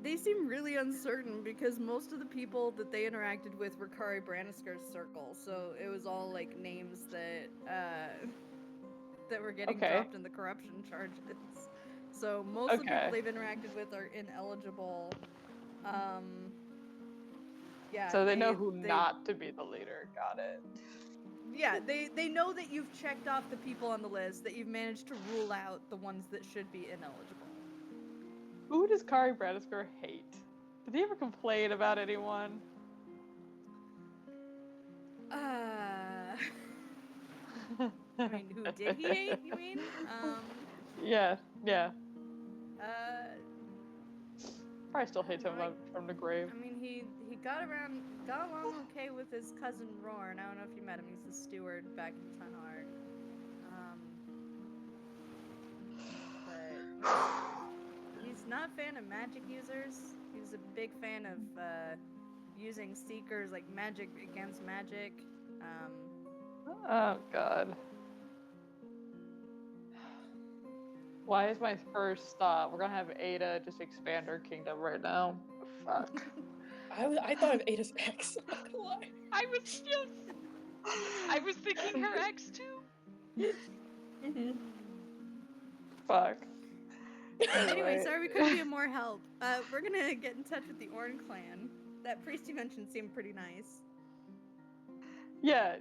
They seem really uncertain because most of the people that they interacted with were Kari Brannisker's circle, so it was all like names that were getting dropped in the corruption charges. So most of the people they've interacted with are ineligible. Yeah. So they know who not to be the leader. Got it. Yeah, they know that you've checked off the people on the list, that you've managed to rule out the ones that should be ineligible. Who does Kari Brannisker hate? Did he ever complain about anyone? I mean, who did he hate, you mean? Yeah. Probably still hates him from the grave. I mean, he got along okay with his cousin Rorn. I don't know if you met him. He's the steward back in Tunarg. But he's not a fan of magic users. He's a big fan of using seekers, like magic against magic. Oh god. Why is my first thought we're gonna have Ada just expand her kingdom right now? Fuck. I thought of Ada's ex. I'm not gonna lie. I was thinking her ex too. Fuck. Anyway, sorry we couldn't be of more help. We're gonna get in touch with the Orn clan. That priest you mentioned seemed pretty nice. Yeah,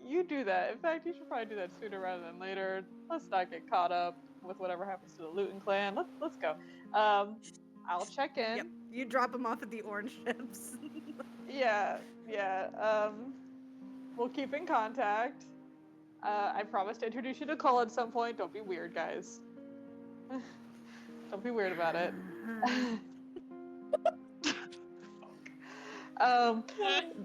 you do that. In fact, you should probably do that sooner rather than later. Let's not get caught up. with whatever happens to the Luton clan. Let's go. I'll check in. Yep. You drop them off at the orange ships. Yeah. We'll keep in contact. I promise to introduce you to Cole at some point. Don't be weird, guys. Don't be weird about it.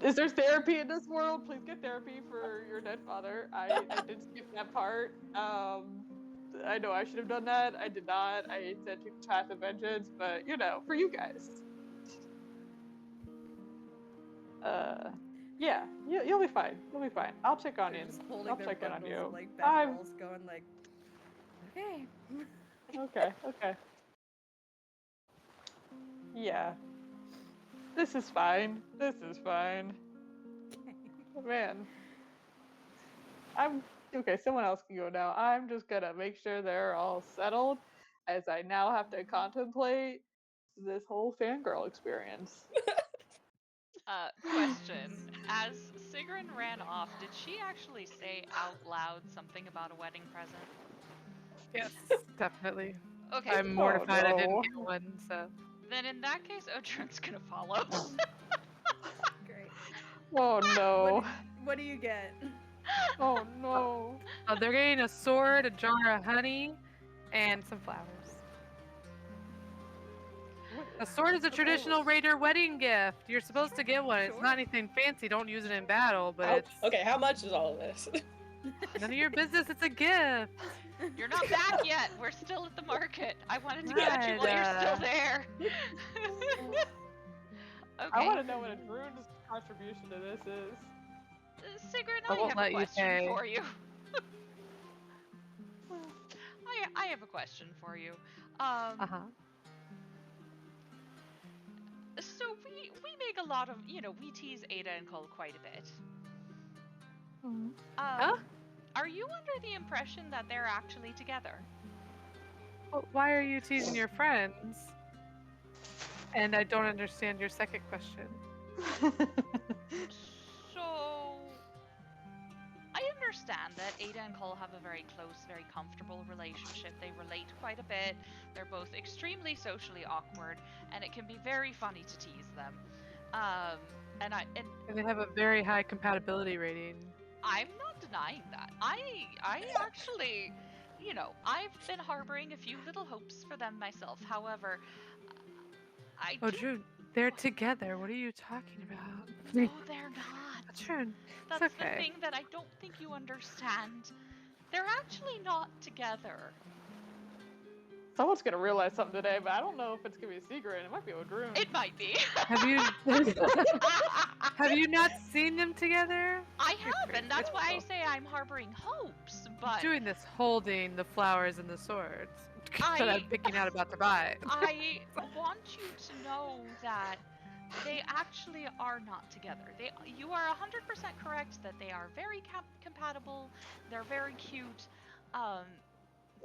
Is there therapy in this world? Please get therapy for your dead father. I did skip that part. I know I should have done that. I did not. I said took the path of vengeance, but you know, for you guys. Yeah, you'll be fine. You'll be fine. I'll check on you. Just holding I'll their check in on bundles you. like I'm- bedrolls, going like, okay. Okay. Yeah. This is fine. Man. Okay, someone else can go now. I'm just gonna make sure they're all settled as I now have to contemplate this whole fangirl experience. Question. As Sigrun ran off, did she actually say out loud something about a wedding present? Yes, definitely. Okay, I'm mortified I no. didn't get one, so. then in that case, Odrin's gonna follow. Great. Oh no. What do you get? Oh no. Oh, they're getting a sword, a jar of honey, and some flowers. A sword is a traditional raider wedding gift. You're supposed to get one. It's Sure. not anything fancy. Don't use it in battle, but How- it's okay, how much is all of this? none of your business. It's a gift. You're not back yet. We're still at the market. I wanted to catch you while you're Right, still there. Okay. I want to know what a druid's contribution to this is. Sigrun, I I won't have a let you question pay. for you. I have a question for you. Uh-huh. So we make a lot of, we tease Ada and Cole quite a bit. Are you under the impression that they're actually together? Well, why are you teasing your friends? And I don't understand your second question. So I understand that Ada and Cole have a very close, very comfortable relationship. They relate quite a bit. They're both extremely socially awkward, and it can be very funny to tease them. And And they have a very high compatibility rating. I'm not denying that. I actually, I've been harboring a few little hopes for them myself. However, I Oh, do. Drew, they're together. What are you talking about? No, they're not. Drew, That's it's the okay. thing that I don't think you understand. They're actually not together. Someone's gonna realize something today, but I don't know if it's gonna be a secret. It might be Odrun. It might be. Have you have you not seen them together? I have, and that's why I say I'm harboring hopes. But Doing this holding the flowers and the swords that I'm picking out about to buy. I want you to know that they actually are not together. You are 100% correct that they are very compatible. They're very cute.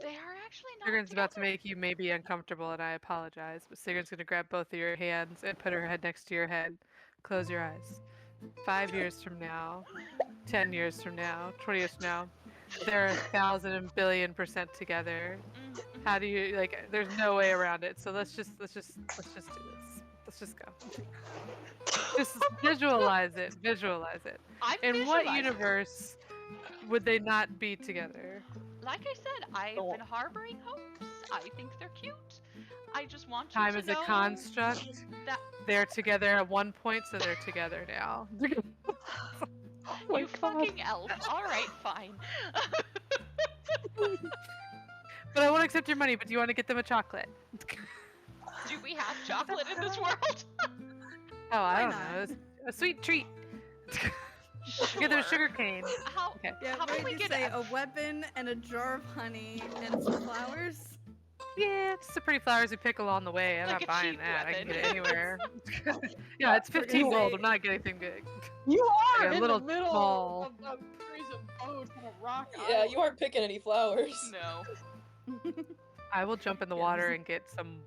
They are actually not Sigrun's about to together. make you maybe uncomfortable, and I apologize. But Sigrun's gonna grab both of your hands and put her head next to your head. Close your eyes. 5 years from now, 10 years from now, 20 years from now, they're 1,000 billion% together. How do you there's no way around it. So let's just do this. Let's just go. Just visualize it. I'm In what visualizing. universe would they not be together? Like I said, I've been harboring hopes. I think they're cute. I just want you Time to is know a construct. that They're together at one point, so they're together now. you fucking elf. All right, fine. But I won't accept your money. But do you want to get them a chocolate? Do we have chocolate in this world? Oh, I Why don't not? know. It's a sweet treat. Get them a sugar cane. How? Okay. Yeah, How what about did we you get say? A weapon and a jar of honey and some flowers? Yeah, it's the pretty flowers we pick along the way. I'm Like not a buying cheap that. I can get it weapon. anywhere. Yeah, it's We're gonna 15 gold. say- I'm not getting anything big. You are Like a in little the middle small. of trees and boats on a rock Yeah, island. you aren't picking any flowers. No. I will jump in the Yes. water and get some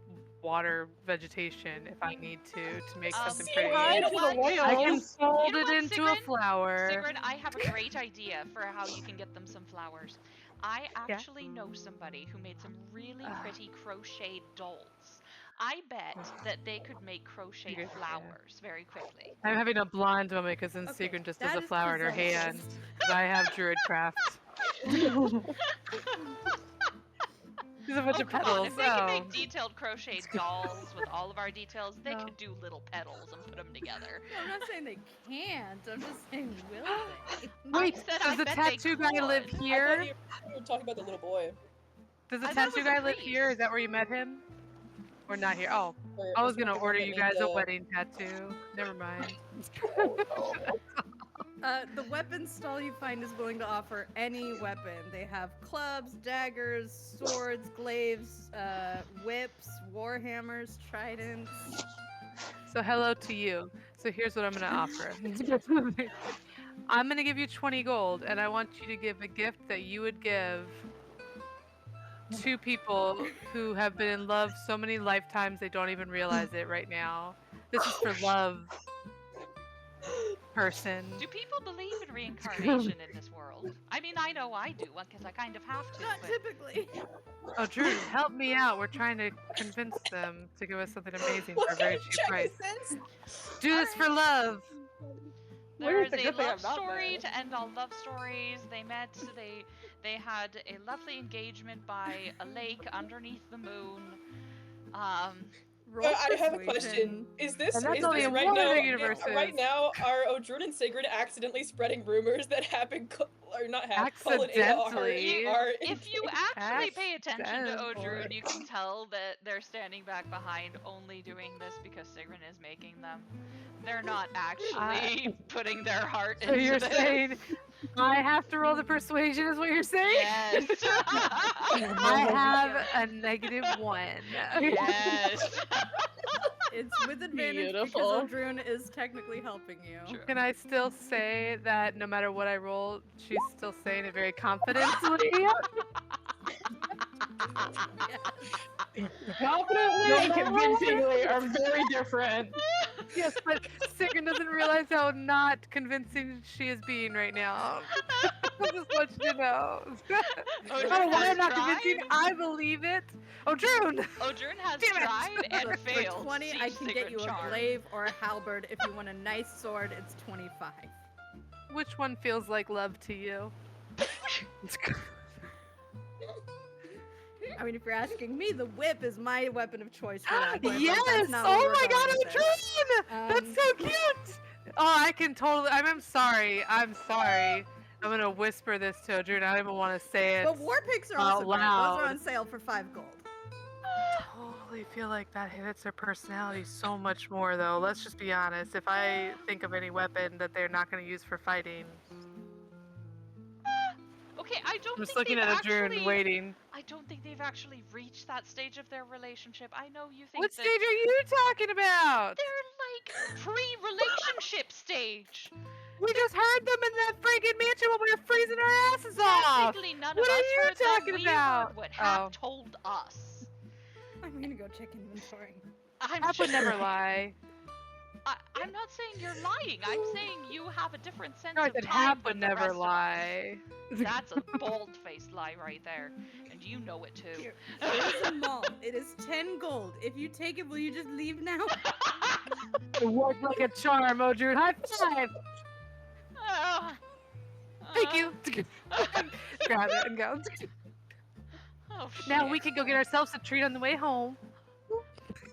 water vegetation if I need to make something See, pretty. hi Hi to to the the whales. I can whales. fold know it what, into a Sigrun? flower. Sigrun, I have a great idea for how you can get them some flowers. I actually know somebody who made some really pretty crocheted dolls. I bet that they could make crocheted Good, yeah. flowers very quickly. I'm having a blonde moment because then Okay, Sigrun just does that a is flower in her hand. presumptuous. 'Cause I have druid craft. There's a bunch Oh, of come on. petals. If they can Oh. make detailed crocheted dolls with all of our details, they No. could do little petals and put them together. No, I'm not saying they can't. I'm just saying, will they? Wait, said does I the bet they tattoo guy live could. I here? thought you were talking about the little boy. Does the I thought it tattoo was a guy live here? Is that priest. where you met him? Or not here? Oh, Or I was wasn't it gonna the one order that you made guys a the- wedding tattoo. Never mind. The weapon stall you find is willing to offer any weapon. They have clubs, daggers, swords, glaives, whips, warhammers, tridents. So hello to you. So here's what I'm gonna offer. I'm gonna give you 20 gold, and I want you to give a gift that you would give to people who have been in love so many lifetimes they don't even realize it right now. This is for love, person. Do people believe in reincarnation in this world? I mean, I know I do, because I kind of have to. Not But typically. Oh, Drew, help me out. We're trying to convince them to give us something amazing for What a very kind of cheap check price. is this? Do this for love. there Where's is the a good thing love about story that? to end all love stories. They met. They had a lovely engagement by a lake underneath the moon. Roll I have a persuasion. question. Is this And that's is only this in right one of now? the universes. Right now, are Odrun and Sigrid accidentally spreading rumors that happen, or not happen? Cole and Ada Accidentally. are If you actually pay attention to Accidentally. Odrun, you can tell that they're standing back behind, only doing this because Sigrun is making them. They're not actually putting their heart So into you're this. saying I have to roll the persuasion is what you're saying? Yes. I have a -1. Yes. It's with advantage Beautiful. because Odrun is technically helping you. True. Can I still say that no matter what I roll, she's still saying it very confidently? Confidently and convincingly are very different. Yes, but Sigrun doesn't realize how not convincing she is being right now. I just want you to know. Odrun Oh, why has not tried. convincing? I believe it. Oh, June! Odrun has Damn it. tried and For failed. 20, to I teach can get Sigrun you a charm. glaive or a halberd. If you want a nice sword, it's 25. Which one feels like love to you? I mean, if you're asking me, the whip is my weapon of choice for that. but Yes! that's not where Oh we're my god, going with this. Odrun! That's so cute! Oh, I can totally. I'm sorry. I'm sorry. I'm gonna whisper this to Odrun. I don't even want to say it. But war picks are out also great. Those loud. are on sale for 5 gold. Totally feel like that hits her personality so much more, though. Let's just be honest. If I think of any weapon that they're not gonna use for fighting, Okay, I don't I'm just think looking they've at Odrun actually. waiting. I don't think they've actually reached that stage of their relationship. I know you think What that stage are you talking about? they're like pre-relationship stage. We just heard them in that friggin' mansion when we were freezing our asses off. Technically, none What of are us you heard them. talking We about? heard what Hap Oh. told us. I'm gonna go check inventory. I'm Hap would just- never lie. I'm not saying you're lying. I'm saying you have a different sense No, I of said time Hap would than the never rest of us. lie. That's a bold-faced lie right there, and you know it too. Here, it is a mall. It is 10 gold. If you take it, will you just leave now? It worked like a charm, Odrun. High five! Thank you. Grab it and go. Oh, Now shit. we can go get ourselves a treat on the way home.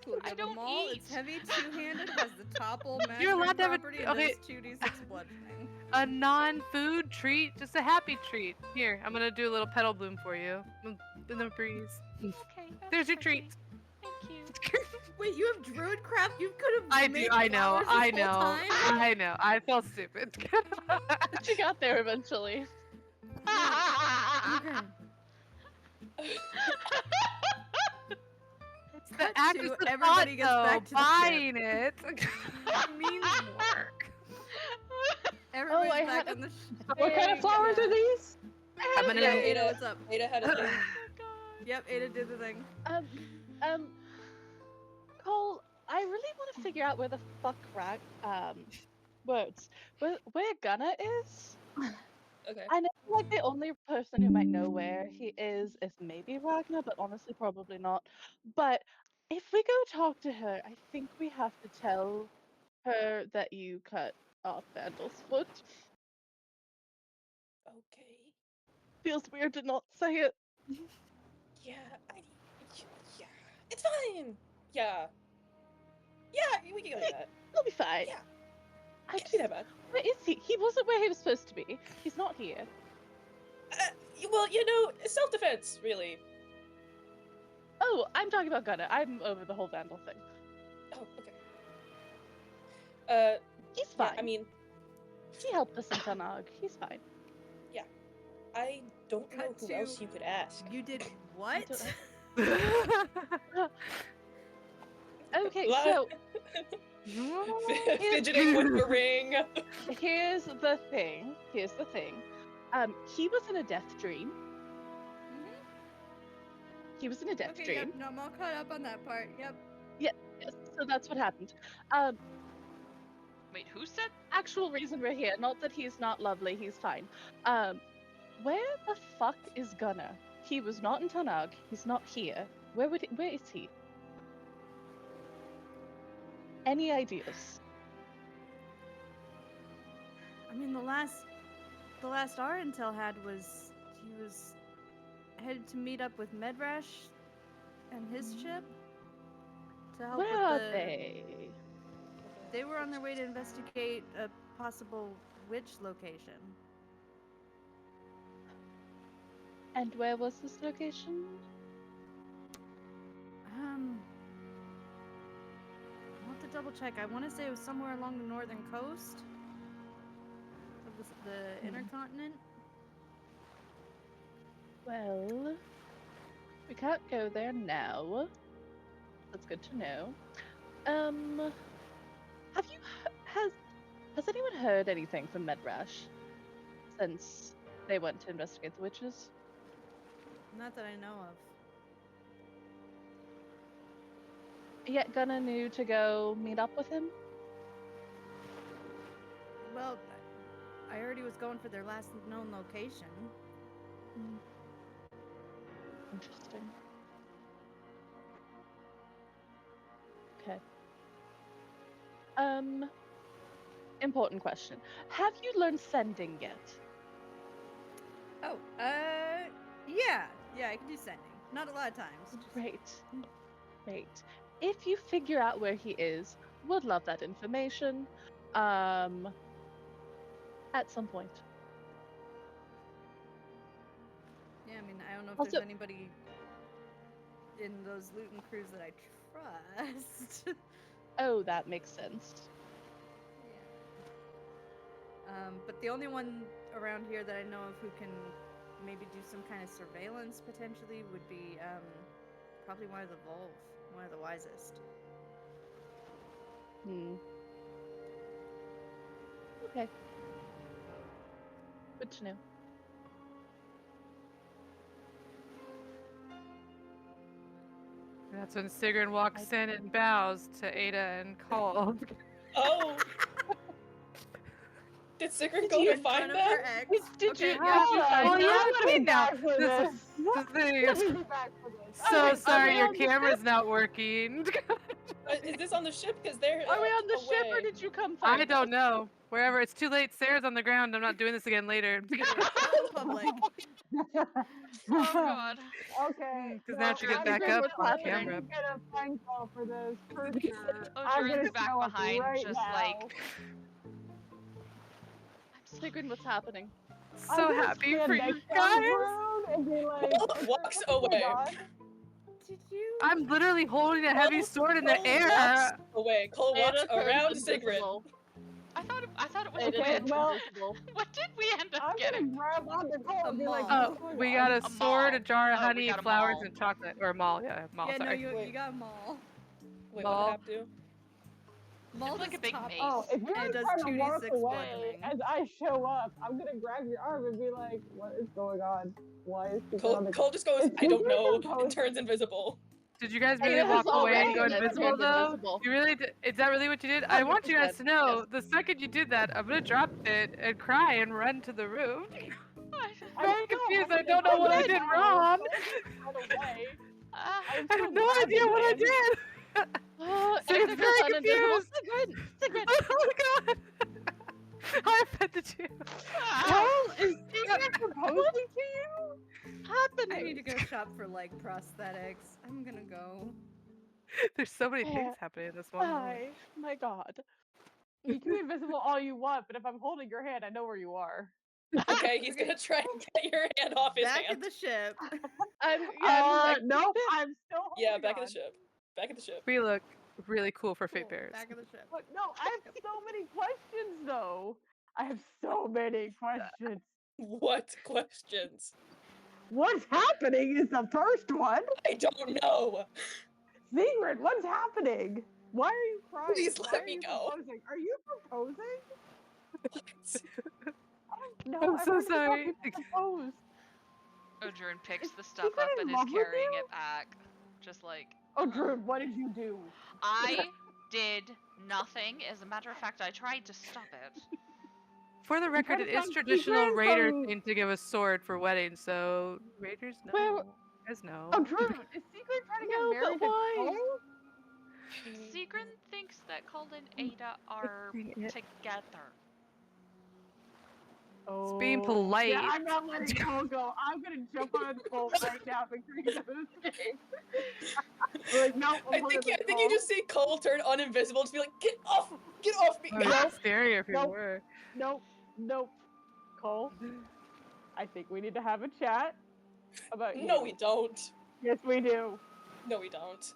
Cool, I you have a don't maul. eat. It's heavy, two-handed, has the topple, You're allowed to have a- property, and okay. does 2d6 bludgeoning. A non-food treat, just a happy treat. Here, I'm gonna do a little petal bloom for you. In the breeze. Okay, that's There's your pretty. treat. Thank you. Wait, you have druid craft? You could have I do. made I know. flowers this I whole know. time? I know. I felt stupid. She got there eventually. Okay. It's the Cut act to is the everybody gets thought, back to though. the ship. Buying it means more. Everybody's I back had on the ship. What kind of flowers are these? I'm gonna. Yeah, Ada- Ada, what's up? Ada had a thing. Yep, Ada did the thing. Cole, I really want to figure out where the fuck words. Where Gunna is? Okay. I know, like, the only person who might know where he is maybe Ragnar, but honestly, probably not. But if we go talk to her, I think we have to tell her that you cut off Vandal's foot. Okay. Feels weird to not say it. Yeah, yeah. It's fine. Yeah. Yeah, we can go do that. It'll be fine. Yeah. I Can't be just, that bad. where is he? He wasn't where he was supposed to be. He's not here. Well, self-defense, really. Oh, I'm talking about Gunnar. I'm over the whole Vandal thing. Oh, okay. He's Yeah, fine. I mean, He helped us in Tanag. He's fine. I don't know Cut who to- else you could ask. You did what? Okay, Blah. so Fidgeting with the ring. here's the thing. Here's the thing. He was in a death dream. He was in a death Okay, dream. yep, no, I'm all caught up on that part. Yep. Yes, so that's what happened. Wait, who said? Actual reason we're here. Not that he's not lovely. He's fine. Where the fuck is Gunnar? He was not in Tanag. He's not here. Where is he? Any ideas? I mean, the last our intel had was he was headed to meet up with Medrash and his ship to help Where with are the. they? They were on their way to investigate a possible witch location. And where was this location? I'll have to double check. I want to say it was somewhere along the northern coast of the intercontinent. Well, we can't go there now. That's good to know. Have you has anyone heard anything from Medrash since they went to investigate the witches? Not that I know of. Yet Gunnar knew to go meet up with him? Well, I heard he was going for their last known location. Interesting. Okay. Important question. Have you learned sending yet? Oh, yeah, I can do sending. Not a lot of times. Great. If you figure out where he is, would love that information. At some point. Yeah, I mean, I don't know if Also- there's anybody in those Luton crews that I trust. Oh, that makes sense. But the only one around here that I know of who can maybe do some kind of surveillance potentially would be probably one of the Volv, one of the wisest. Okay. Good to know. That's when Sigrun walks in and bows to Ada and Cole. Oh. Did Sigrun go In to front find of them? her ex. Did Okay, you? yeah. Did you Oh, find well, them? you I'm have gonna to be be now. back for This this. is the thing. I'm gonna be back for this. So Alright, sorry, are we your on the ship? camera's not working. Is this on the ship? Because they're Are we on the ship or away. did you come find I don't us? know. Wherever it's too late, Sarah's on the ground. I'm not doing this again later. Yeah, not in public. Oh god. Okay. Because now she gets I'm back gonna up on definitely camera. Get a phone call for this for sure. Oh, I'm Jordan's gonna back show up behind, right just now. like. Sigrun, what's happening? I'm So gonna happy stand for next you to him guys. around and be like, Cole walks "What's going away. on?" Did you? I'm literally holding a heavy sword in the Cole air. walks away. Cole walks Ada turns around Sigrun. invisible. I thought it was Ada a Okay, witch. well, invisible. What did we end up I'm getting? gonna grab onto Cole and be like, mall. "What's going We on?" got a A sword, mall. a jar of Oh, we honey, got a flowers, mall. and chocolate. Or mall, yeah, mall, Yeah, no, sorry. you got Maul. Wait, Mall. what hap do? Maul like a does big top- mace. Oh, if you're And it does trying to 2d6 walk away bludgeoning. as I show up, I'm gonna grab your arm and be like, "What is going on? Why is he on the?" Cole just goes, Is I don't Sigrun know, and supposed- turns invisible. Did you guys really Ada has walk away and already go turned invisible though? invisible. You really did? Is that really what you did? I want you guys 100%, to know, yes. the second you did that, I'm gonna drop it and cry and run to the room. I'm Very still confused. I holding don't know on what I right did now. wrong. Don't run away. I'm I still have no idea grabbing what I him. did. Oh, So Ada it's goes very uninvisible. confused. Sigrid! Sigrid! Oh god! I offended you. Cole, is Secret proposing to you? Happening? I need to go shop for like prosthetics. I'm gonna go. There's so many things Yeah. happening in this one moment. Hi. My god. You can be invisible all you want, but if I'm holding your hand, I know where you are. Okay, he's gonna try and get your hand off his Back hand. in the ship. I'm like, Nope, I'm still holding Yeah, back in on. the ship. Back in the ship. We look really cool for fate Cool, bears. back in the ship. But no, I have so many questions though. I have so many questions. What questions? What's happening is the first one. I don't know. Secret, what's happening? Why are you crying? Please Why let are me you go. proposing? Are you proposing? No, I'm I've so heard about sorry. people propose. Odrin picks Is the stuff Secret up in and is love with carrying you? it back. Just like, Oh, Drew, what did you do? I did nothing. As a matter of fact, I tried to stop it. For the record, tried it to is find traditional secrets raider from- thing to give a sword for weddings, so raiders know. Where- You guys know. Oh, Drew, is Secret trying to No, get but married to why? Cole? Sigrun thinks that Cole and Ada are together. Oh, being polite. Yeah, I'm not letting Cole go. I'm gonna jump on Cole right now and create another thing. Like, no, I think you just see Cole turn uninvisible, just be like, get off me! I mean, Nope. it's scary if you Nope. were. Nope. Cole, I think we need to have a chat about you. No, we don't. Yes, we do. No, we don't.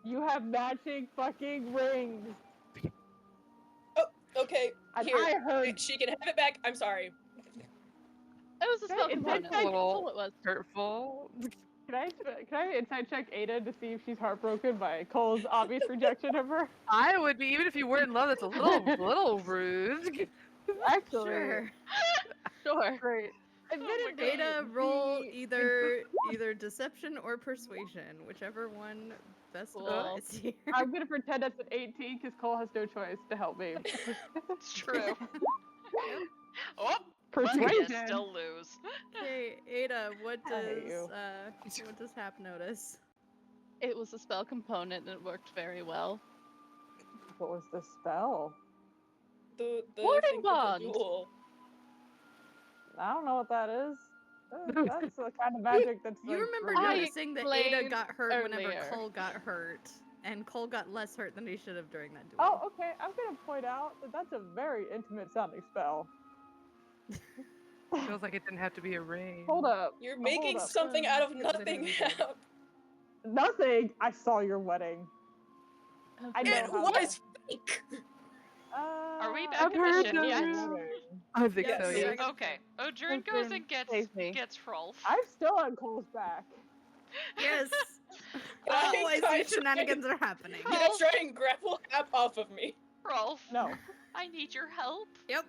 You have matching fucking rings. Okay, And here. I heard. She can have it back. I'm sorry. It was a spell Okay, component. it's a little- That's all it was. Hurtful. Can I insight check Ada to see if she's heartbroken by Cole's obvious rejection of her? I would be, even if you weren't in love, that's a little rude. Actually, Sure. Sure. great. Admittedly, Ada, roll the either deception or persuasion, whichever one best Cool. applies here. I'm gonna pretend that's an 18 because Cole has no choice to help me. It's true. Oh, Persuasion. you still lose. Okay, Ada, what I hate you. does Hap notice? It was a spell component and it worked very well. What was the spell? the Warding thing for the bond. duel. I don't know what that is. That's the kind of magic that's. You like, remember really- I noticing that Ada explained got hurt whenever earlier. Cole got hurt, and Cole got less hurt than he should have during that duel. Oh, okay. I'm gonna point out that that's a very intimate sounding spell. Feels like it didn't have to be a ring. Hold up. You're hold making up. something out of It would've nothing. been good. Hap. Nothing. I saw your wedding. I know It how was fake. Are we Uh, back I've in the heard ship that. yet? I think Yes, so, yeah. yeah. Back in the Okay. ship. Odrin goes and Save me. gets Hrolf. I'm still on Cole's back. Yes. I Always try- these shenanigans are happening. Yeah, try and grapple Hap off of me. Hrolf, No. I need your help. Yep.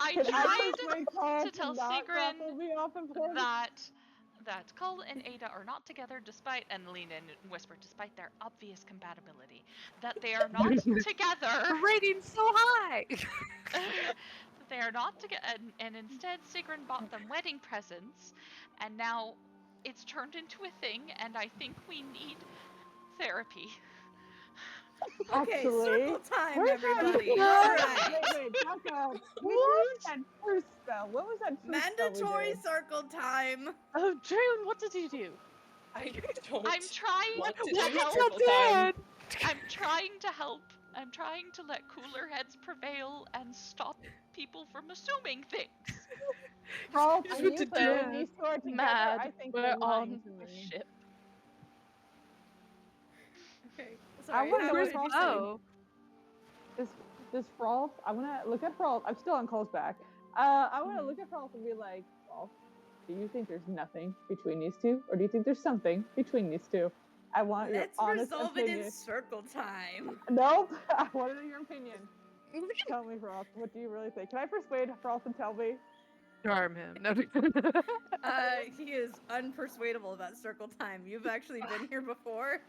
I Can I tried persuade Cole to tell not Sigrun grapple me off of him? that Cole and Ada are not together despite, and lean in and whisper, despite their obvious compatibility, that they are not together. The rating's so high! that they are not together, and instead Sigrun bought them wedding presents, and now it's turned into a thing, and I think we need therapy. Okay, Actually, circle time, where's that- everybody. Wait, Alright. wait, back up. What was that first spell? What was that first spell we Mandatory did? circle time. Oh, June, what did you do? I don't I'm trying want to to do help. circle time. I'm trying to help. I'm trying to let cooler heads prevail and stop people from assuming things. Rolf, Just are what you to do. putting these two are together? Mad. I think We're you're lying on to the me. ship. Okay. I Sorry, wanna how know did where's you Rolf say? Oh. This Rolf, I wanna look at Rolf. I'm still on Cole's back. I wanna Mhm. look at Rolf and be like, Rolf, do you think there's nothing between these two, or do you think there's something between these two? I want your Let's honest resolve opinion. it in circle time. Nope. I want to know your opinion. Tell me, Rolf. What do you really think? Can I persuade Rolf and tell me? Charm him. No. He is unpersuadable about circle time. You've actually been here before.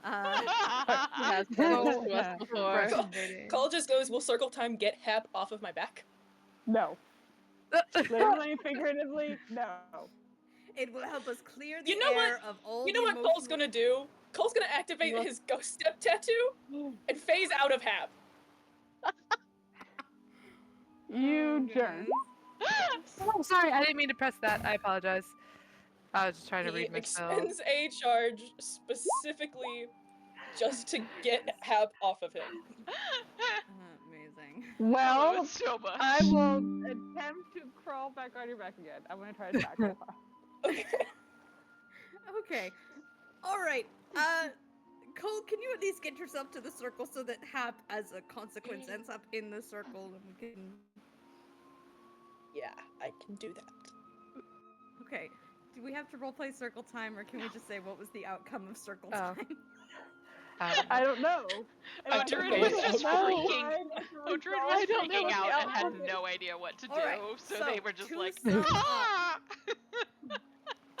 He has done this to us before. Frustrating. Cole just goes, will circle time get Hap off of my back? No. Literally, figuratively, no. It will help us clear the You know what? air of all You the know what Cole's emotional- gonna do? Cole's gonna activate What? his ghost step tattoo and phase out of Hap. You Oh, jerk. goodness. Oh, sorry, I didn't mean to press that. I apologize. I was just trying to He read my spell. expends a charge specifically just to get Hap off of him. Amazing. Well, Love it so much. I will attempt to crawl back on your back again. I'm gonna try to tackle. Okay. Okay. All right. Cole, can you at least get yourself to the circle so that Hap, as a consequence, ends up in the circle and we can. Yeah, I can do that. Okay. Do we have to roleplay circle time, or can we just say what was the outcome of circle Oh. time? I don't know. Oh, And Druid I was don't just know. freaking- Oh, Druid was I don't know freaking what the out and had outcome is. no idea what to do, Alright, so so they were just to like, sum up- ah!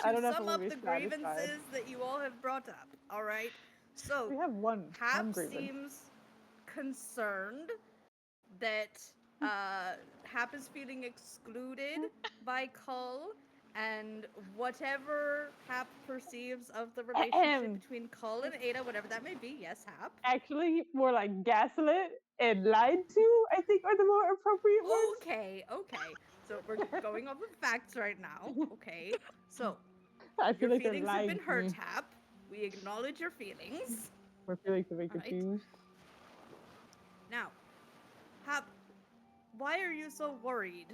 I don't To know if sum I'm up gonna the be satisfied. grievances that you all have brought up, all right? So, We have one Hap grievance. seems concerned that Hap is feeling excluded by Cull, and whatever Hap perceives of the relationship Ahem. between Cull and Ada, whatever that may be, yes, Hap. Actually, more like gaslit and lied to, I think, are the more appropriate words. Okay. So we're going over facts right now. Okay. So I feel your like they're feelings have lying been to hurt, me. Hap. We acknowledge your feelings. My feelings have been Alright. confused. Now, Hap, why are you so worried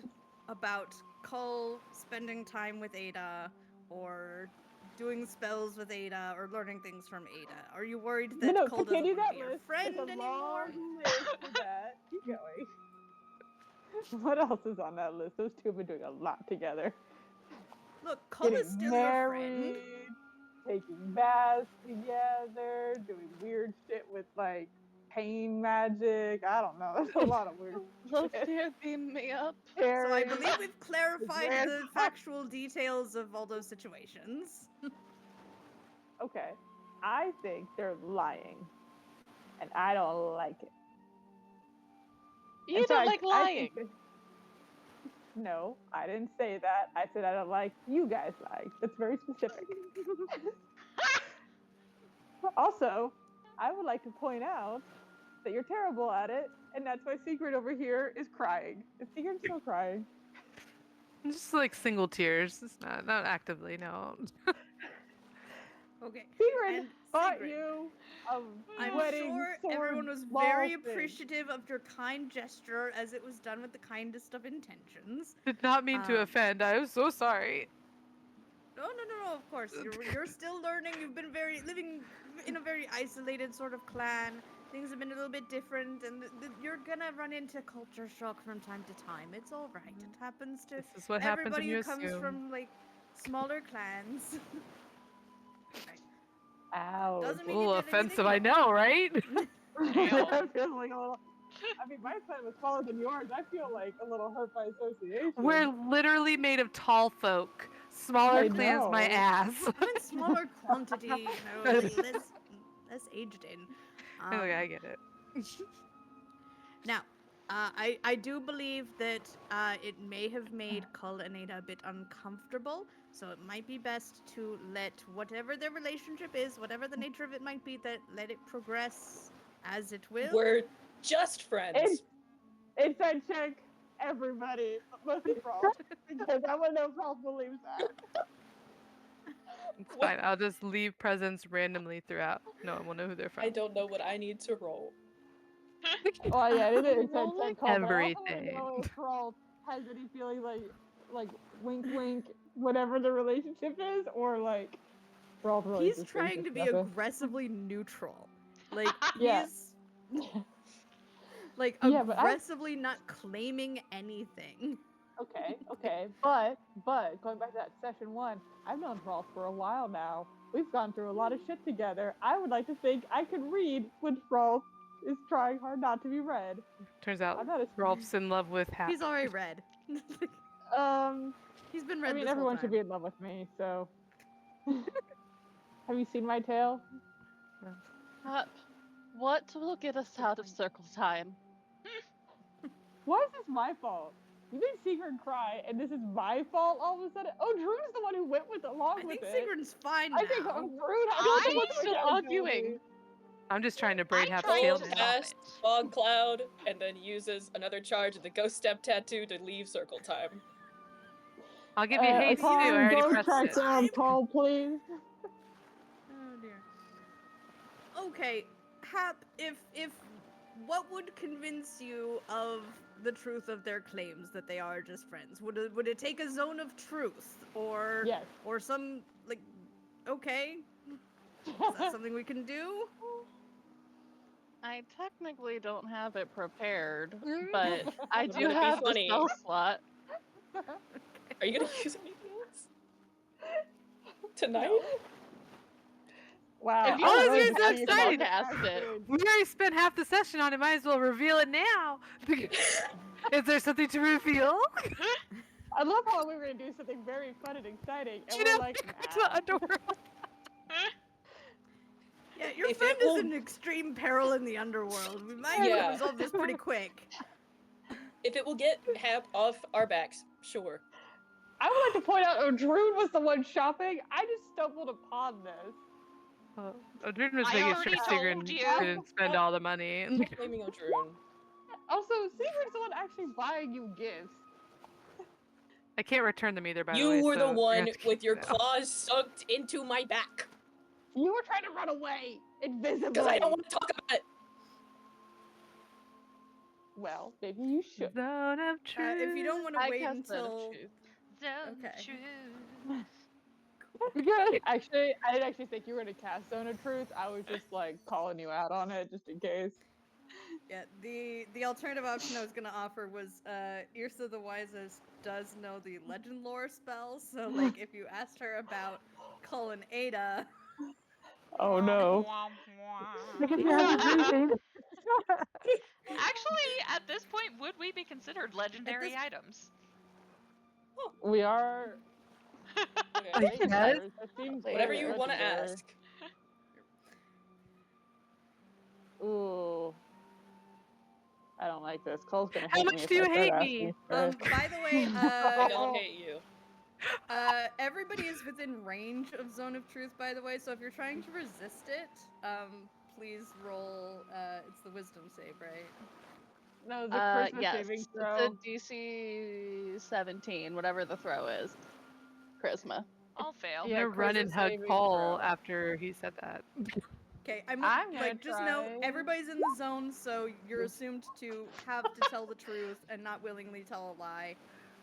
about Cull spending time with Ada, or doing spells with Ada, or learning things from Ada? Are you worried that No, Cull doesn't continue want to that be your list. friend It's a anymore? long list for that. Keep going. What else is on that list? Those two have been doing a lot together. Look, Cull is Getting still married, your friend. taking baths together, doing weird shit with like pain magic. I don't know. There's a lot of weird shit. Lothier, beam me up. So I Sharing. believe we've clarified the grandpa. factual details of all those situations. Okay, I think they're lying, and I don't like it. You In don't fact, like I lying. think no, I didn't say that. I said I don't like you guys lying. That's very specific. Also, I would like to point out that you're terrible at it, and that's why Secret over here is crying. Is Secret still crying? Just like single tears. It's not actively, no. Okay. Secret And bought Sigrid, you a I'm wedding sure sword everyone was ball very thing. appreciative of your kind gesture, as it was done with the kindest of intentions. Did not mean to Um, offend. I was so sorry. No, of course. You're still learning. You've been living in a very isolated sort of clan. Things have been a little bit different, and you're gonna run into culture shock from time to time. It's all right. It happens to This is what happens when everybody you who comes assume. from like smaller clans. Ow. Doesn't A mean you little did anything offensive, I wrong. know, right? That feels like a little. I mean, my plan was smaller than yours. I feel like a little hurt by association. We're literally made of tall folk. Smaller I clans, my know. ass. In smaller quantity, less aged in. Okay, I get it. Now, I do believe that it may have made Cull and Ada a bit uncomfortable, so it might be best to let whatever their relationship is, whatever the nature of it might be, that let it progress as it will. We're just friends. Inside check, everybody, mostly Frost, because I want to know if Frost believes that. It's What? fine. I'll just leave presents randomly throughout. No one will know who they're from. I don't know what I need to roll. Oh yeah, it is inside Well, check like call, but I also want everything. to know if Frost has any feeling like wink wink, whatever the relationship is, or like Frost really He's just thinks trying it's to be nothing. aggressively neutral. Like, Yeah. he's like Yeah, but aggressively not claiming anything. Okay, but going back to that session 1, I've known Frost for a while now. We've gone through a lot of shit together. I would like to think I can read when Frost is trying hard not to be read. Turns out I'm not a Rolf's in love with Hap. He's already read. He's been read I mean, this whole everyone time. should be in love with me, so. Have you seen my tail? Hap, what will get us out of circle time? Why is this my fault? You made Sigurd cry, and this is my fault all of a sudden? Oh, Drew's the one who went I with think it. Sigrun's fine I think now. Drew has I to think take we're still accountability. arguing. I'm just trying to braid I'm Hap's trying tail to now. stop Cast it. fog cloud and then uses another charge of the ghost step tattoo to leave circle time. I'll give you haste too. I already Ghost pressed it. down, Paul, please. Oh dear. Okay, Hap, if what would convince you of the truth of their claims that they are just friends? Would it take a zone of truth or Yes. or some like okay? Is that something we can do? I technically don't have it prepared, but I It's do gonna be have the funny. spell slot. Are you gonna use anything else? Tonight? Wow. If you Oh, want this to is so cast it, I'll exciting. cast it. We already spent half the session on it. Might as well reveal it now. Is there something to reveal? I love how we were gonna do something very fun and exciting, and You we're know, like, to nah. underworld. Yeah, your If friend it will- is in extreme peril in the underworld. We might Yeah. resolve this pretty quick. If it will get Hap off our backs, sure. I would like to point out, Odrune was the one shopping. I just stumbled upon this. Odrin was I making already sure told Sigurd you. didn't spend all the money. Blaming Odrune. Also, Sigurd's the one actually buying you gifts. I can't return them either, by the You way. were so the you one have to keep with your them now. claws sunk into my back. You were trying to run away, invisibly. Because I don't want to talk about it. Well, maybe you should. Zone of truth. If you don't want to I wait cast Zone of until Truth. Zone of Okay. truth. Good. Actually, I didn't actually think you were gonna cast Zone of Truth. I was just like calling you out on it just in case. Yeah, the alternative option I was gonna offer was Yrsa the Wisest does know the legend lore spells, so like if you asked her about Cullen Ada, Oh no. Actually, at this point, would we be considered legendary this- items? We are. Okay. Yes. That seems Whatever very you want to legendary. ask. Ooh. I don't like this. Cole's gonna How hate much me. do if you I start hate asking me? first. by the way, I don't hate you. everybody is within range of Zone of Truth, by the way. So if you're trying to resist it, please roll. It's the Wisdom save, right? No, the charisma Yes, saving it's throw. a DC 17, whatever the throw is. Charisma. I'll fail. I'm Yeah, gonna run and charisma hug saving Paul throw. after he said that. Okay, I'm gonna like just know try. everybody's in the zone, so you're assumed to have to tell the truth and not willingly tell a lie.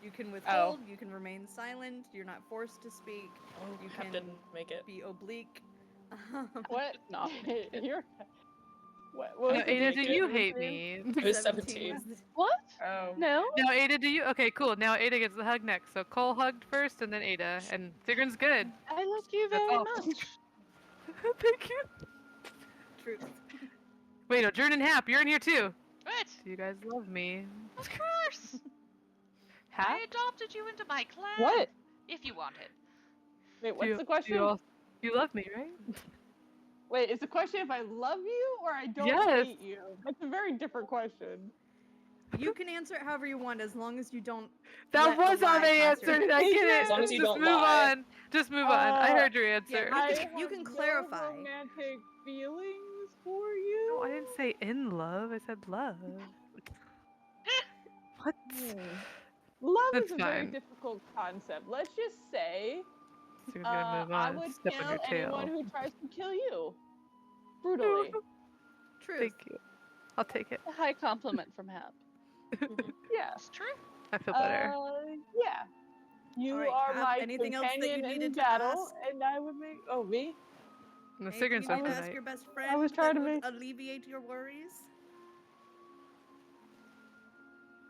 You can withhold, you can remain silent, you're not forced to speak, Oh, you Hap can didn't make it. be oblique. What? Not You're. What No, was Make the Ada, it. do DC you of hate this me? It was 17. was the- What? Oh. No? No, Ada, do you? Okay, cool. Now Ada gets the hug next. So Cole hugged first, and then Ada, and Sigrun's good. I love you That's very all. much. Thank you. truth. Wait, no, Jordan Hap, you're in here too. What? Do you guys love me? Of course. Hap? I adopted you into my clan. What? If you wanted. Wait, Do what's you- the do question? you love me, right? Wait, is the question if I love you or I don't Yes. hate you? That's a very different question. You can answer it however you want, as long as you don't. That let a was on lie the cross your answer. lips. I get it. As long as you Just don't move lie. on. Just move on. I heard your answer. yeah, I You can have clarify. No romantic feelings for you. No, I didn't say in love. I said love. What? Love That's is a very fine. difficult concept. Let's just say Sigurd's gonna move I on. would Step on kill your anyone tail. who tries to kill you. Brutally. Truth. Thank you. I'll take it. A high compliment from Hap. Yeah. It's true. I feel better. Yeah. You Alright, are Hap, my anything else that you companion in needed to battle, ask? and I would make. Oh, me? The Anything Sigrun you says need to ask tonight. your best friend was trying that to would make- alleviate your worries?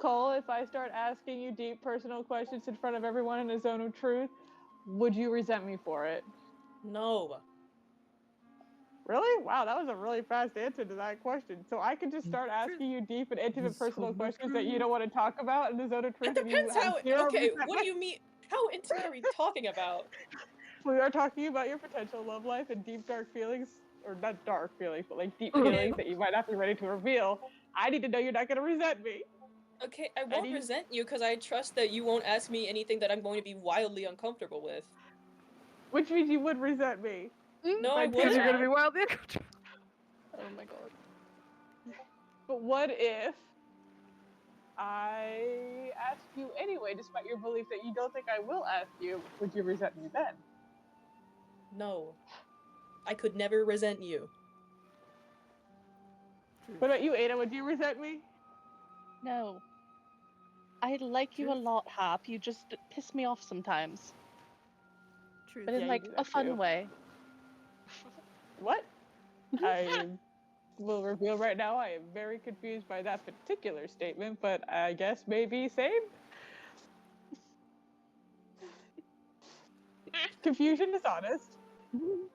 Cole, if I start asking you deep personal questions in front of everyone in a zone of truth, would you resent me for it? No. Really? Wow, that was a really fast answer to that question. So I could just start asking you deep and intimate personal questions that you don't want to talk about in the zone of truth. It and you depends have how. zero Okay, what resentment? do you mean? How intimate are we talking about? We are talking about your potential love life and deep dark feelings or not dark feelings, but like deep Okay. feelings that you might not be ready to reveal, I need to know you're not gonna resent me. Okay, I won't resent you because I trust that you won't ask me anything that I'm going to be wildly uncomfortable with. Which means you would resent me. No, By I Because you're wouldn't. gonna be wildly uncomfortable. Oh my god. But what if I ask you anyway, despite your belief that you don't think I will ask you? Would you resent me then? No. I could never resent you. What about you, Ada? Would you resent me? No. I like you a Truth. lot, Hap. You just piss me off sometimes. Truth. But in Yeah, you like do a that fun too. way. What? I will reveal right now I am very confused by that particular statement, but I guess maybe same? Confusion is honest. Mhm.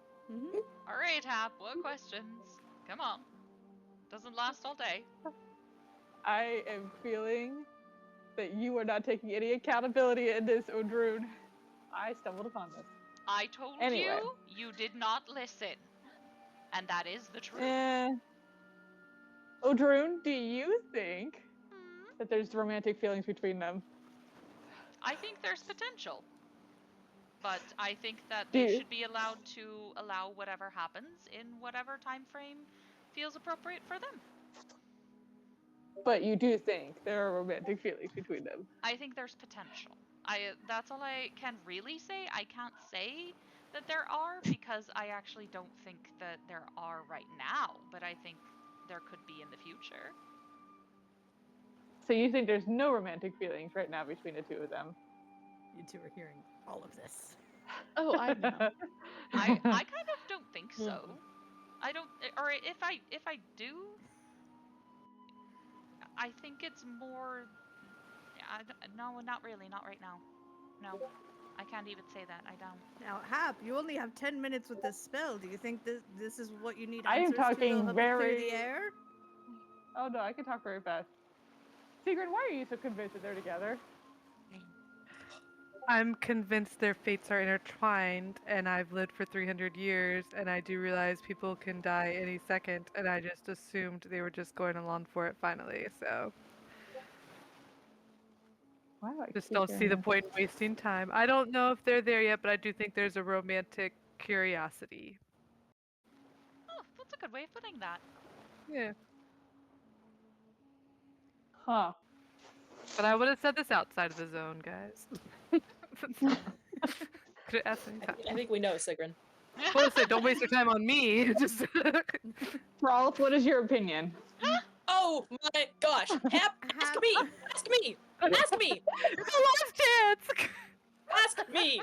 All right, Hap. What questions? Come on. Doesn't last all day. I am feeling that you are not taking any accountability in this, Odrune. I stumbled upon this. I told Anyway. you did not listen. And that is the truth. Odrune, do you think Hmm. that there's romantic feelings between them? I think there's potential. But I think that Do they you- should be allowed to allow whatever happens in whatever time frame feels appropriate for them. But you do think there are romantic feelings between them? I think there's potential. That's all I can really say. I can't say that there are because I actually don't think that there are right now, but I think there could be in the future. So you think there's no romantic feelings right now between the two of them? You two are hearing all of this. Oh, I know. I kind of don't think so. I don't, or if I do, I think it's more. No, not really, not right now. No, I can't even say that. I don't. Now, Hap, you only have 10 minutes with this spell. Do you think this is what you need I am answers talking to, to very- clear the air? Oh no, I can talk very fast. Sigrid, why are you so convinced that they're together? I'm convinced their fates are intertwined, and I've lived for 300 years, and I do realize people can die any second, and I just assumed they were just going along for it finally, so Why do I just keep don't see the hearing point in wasting time. I don't know if they're there yet, but I do think there's a romantic curiosity. Oh, that's a good way of putting that. Yeah. Huh. But I would have said this outside of the zone, guys. Could have asked any time. I think we know, Sigrun. I would have said, don't waste your time on me. Just Rolf, what is your opinion? Oh my gosh! Hap, ask me! Ask me! Ask me! it's a last chance. Ask me!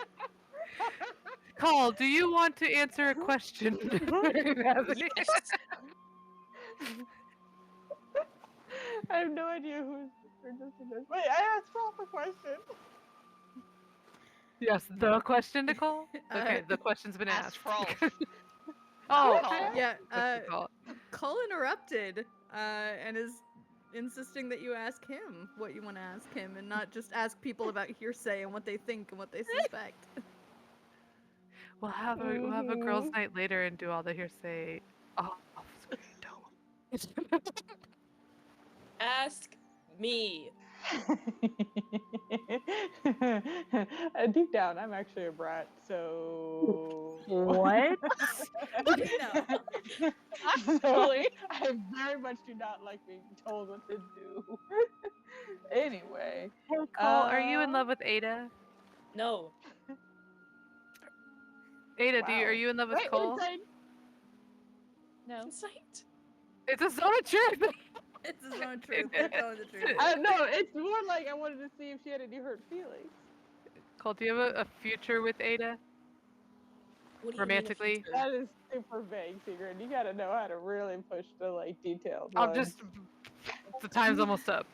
Call, do you want to answer a question? Yes! I have no idea who's resisting this. Wait, I asked Rolf a question. Yes, the question, Nicole? Okay, the question's been Ask asked. Rolf. Oh, Call. Yeah, what's it called? Cole interrupted and is insisting that you ask him what you want to ask him and not just ask people about hearsay and what they think and what they suspect. We'll have a girls' night later and do all the hearsay off screen. Don't. Ask me! Deep down, I'm actually a brat, so. What? No. So, I very much do not like being told what to do. Anyway. Hey, Cole, are you in love with Ada? No. Ada, Wow. are you in love with Wait, Cole? inside. No. Insight? It's a zone of truth. It's his own truth. They're telling the truth. No, it's more like I wanted to see if she had any hurt feelings. Cole, do you have a future with Ada? What do you Romantically? mean a future? That is super vague, Sigrid. You gotta know how to really push the like detailed I'll ones. just. The time's almost up.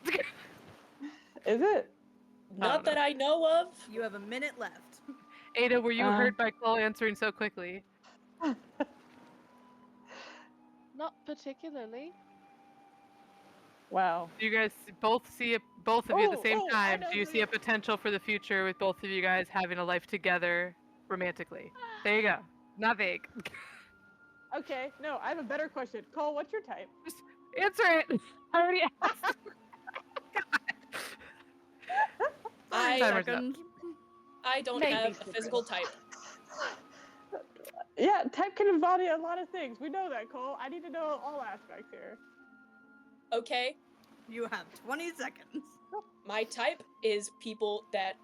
Is it? Not that I know of. You have a minute left. Ada, were you hurt by Cole answering so quickly? Not particularly. Wow. Do you guys both see both of you at the same I time? know Do you who see a potential for the future with both of you guys having a life together romantically? There you go. Not vague. Okay, no, I have a better question. Cole, what's your type? Just answer it. I already asked. I Timer's up. Second. I don't Maybe have a secret. physical type. Yeah, type can embody a lot of things. We know that, Cole. I need to know all aspects here. Okay, You have 20 seconds. my type is people that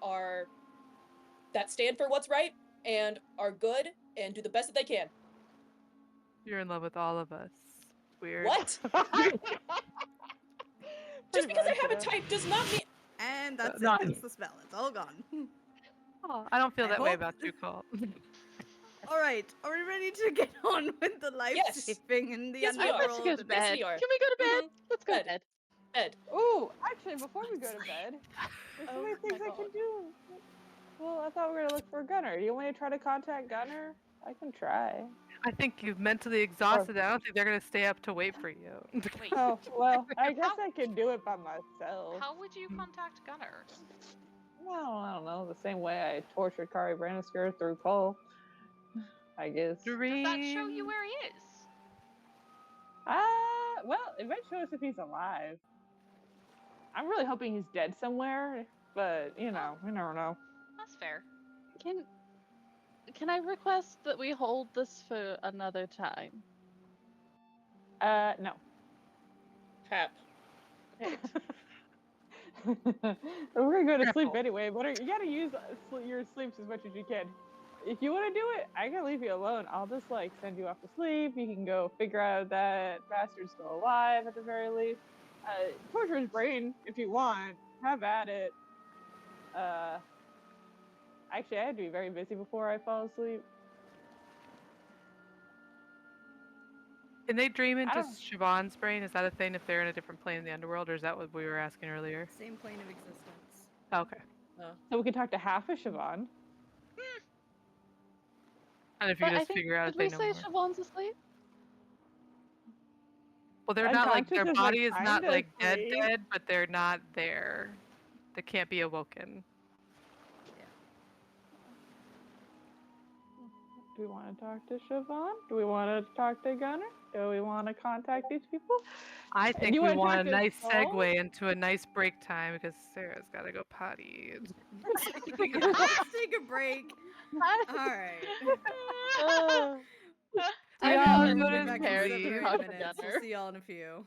stand for what's right and are good and do the best that they can. You're in love with all of us. Weird. What? Pretty Just because I much, have a yeah. type does not mean. And that's No. it. That's the spell. It's all gone. Oh, I don't feel I that way hope- about you, Cole. All right. Are we ready to get on with the life Yes. saving in the Yes, we are. Let's underworld? go to Yes, bed. we are. Can we go to bed? Mhm. Let's go to Bed. bed. Ed. Ooh, actually, before we go to Sleep. bed, there's so Oh many things my I can God. do. Well, I thought we were gonna look for Gunner. Do you want me to try to contact Gunner? I can try. I think you've mentally exhausted. I don't think they're gonna stay up to wait for you. Wait, Oh, well, I guess How- I can do it by myself. how would you contact Gunner? Well, I don't know. The same way I tortured Kari Brannisker through Cole, I guess. Does that show you where he is? Well, it might show us if he's alive. I'm really hoping he's dead somewhere, but you know, we never know. That's fair. Can I request that we hold this for another time? No. Hap. We're gonna go to sleep Careful. anyway, but you gotta use your sleeps as much as you can. If you want to do it, I can leave you alone. I'll just like send you off to sleep. You can go figure out that bastard's still alive at the very least. Torture his brain if you want. Have at it. Actually, I had to be very busy before I fall asleep. Can they dream into don't- Siobhan's brain? Is that a thing if they're in a different plane in the underworld, or is that what we were asking earlier? Same plane of existence. Okay. So we can talk to half of Siobhan. And if you But I just think, figure out did if they we know say more. Siobhan's asleep? Well, they're not like Unconscious their is, like, body is not kinda like dead asleep. dead, but they're not there. They can't be awoken. Do we want to talk to Siobhan? Do we want to talk to Gunner? Do we want to contact these people? I think you we wanna want talk a to nice Saul? segue into a nice break time because Sarah's got to go potty. Let's take a break. All right. I Yeah, know I'm that gonna it's Back in prepared sleep. to 30 talk to minutes. We'll Gunner. see y'all in a few.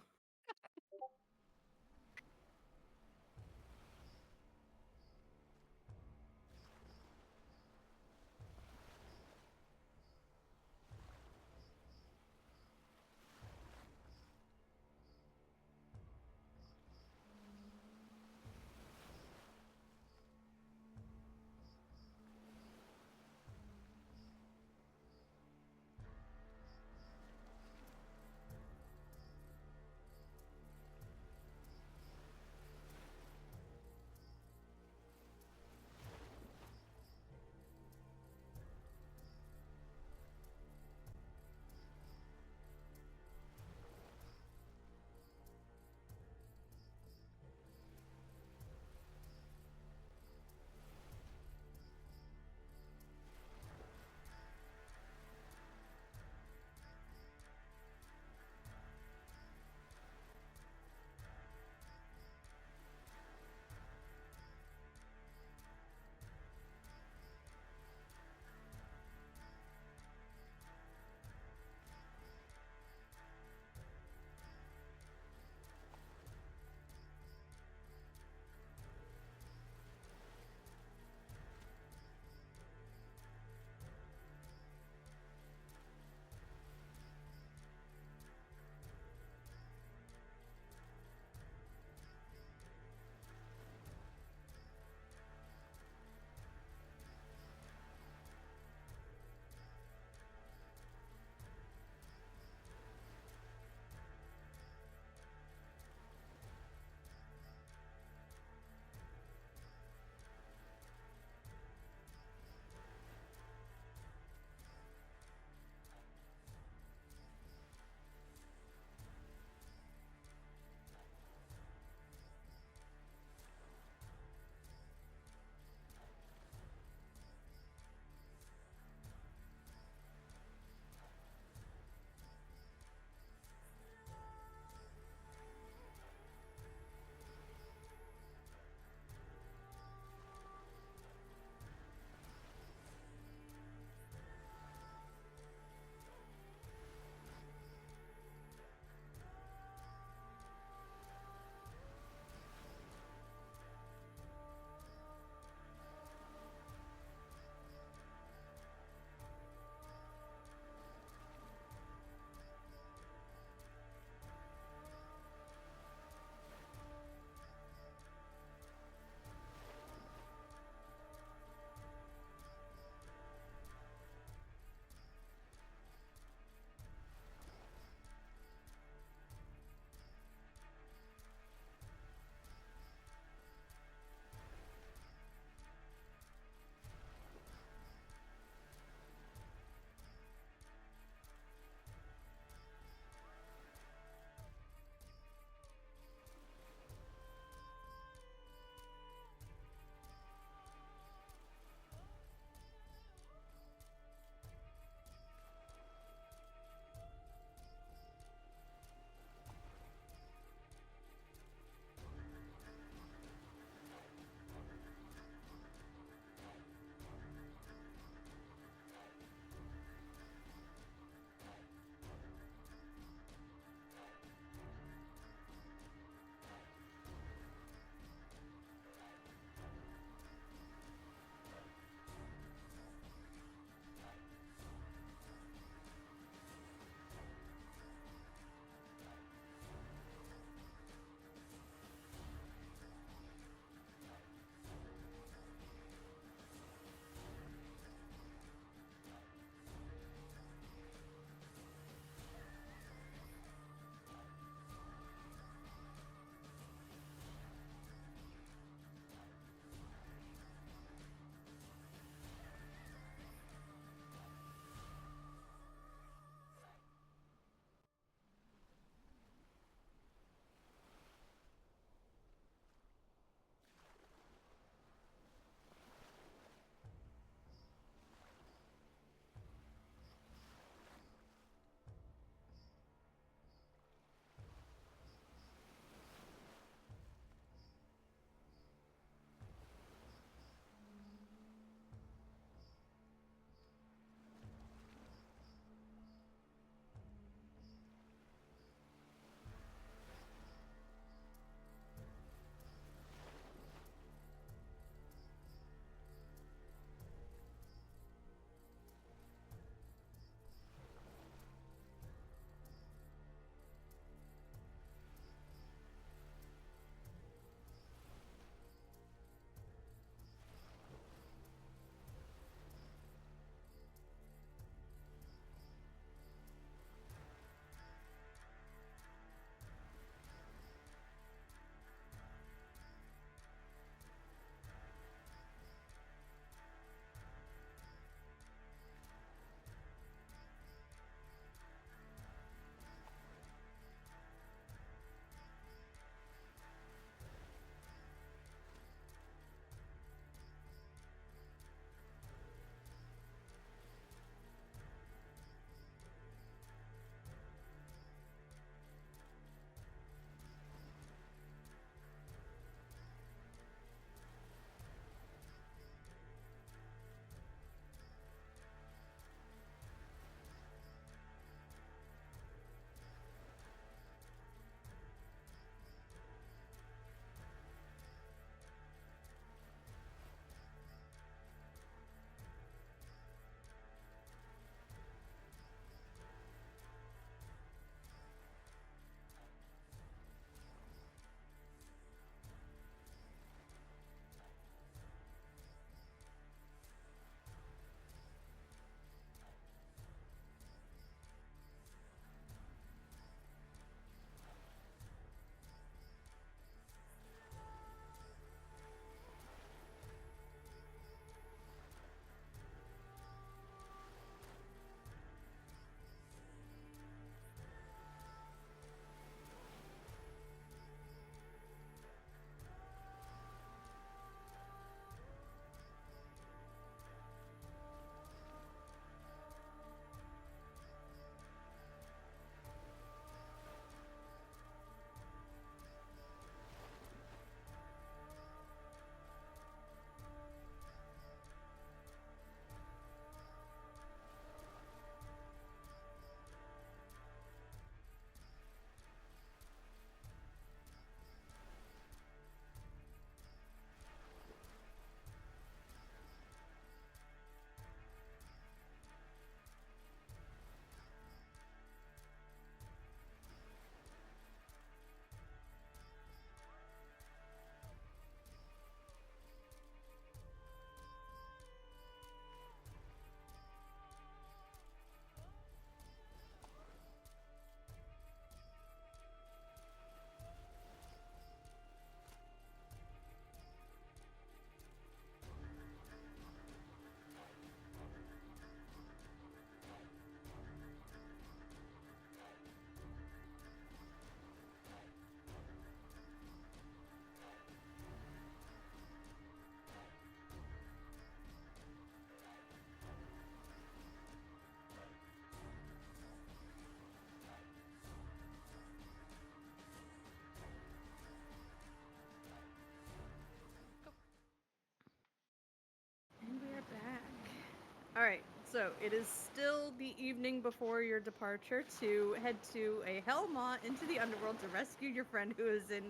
All right, so it is still the evening before your departure to head to a Helmaw into the underworld to rescue your friend who is in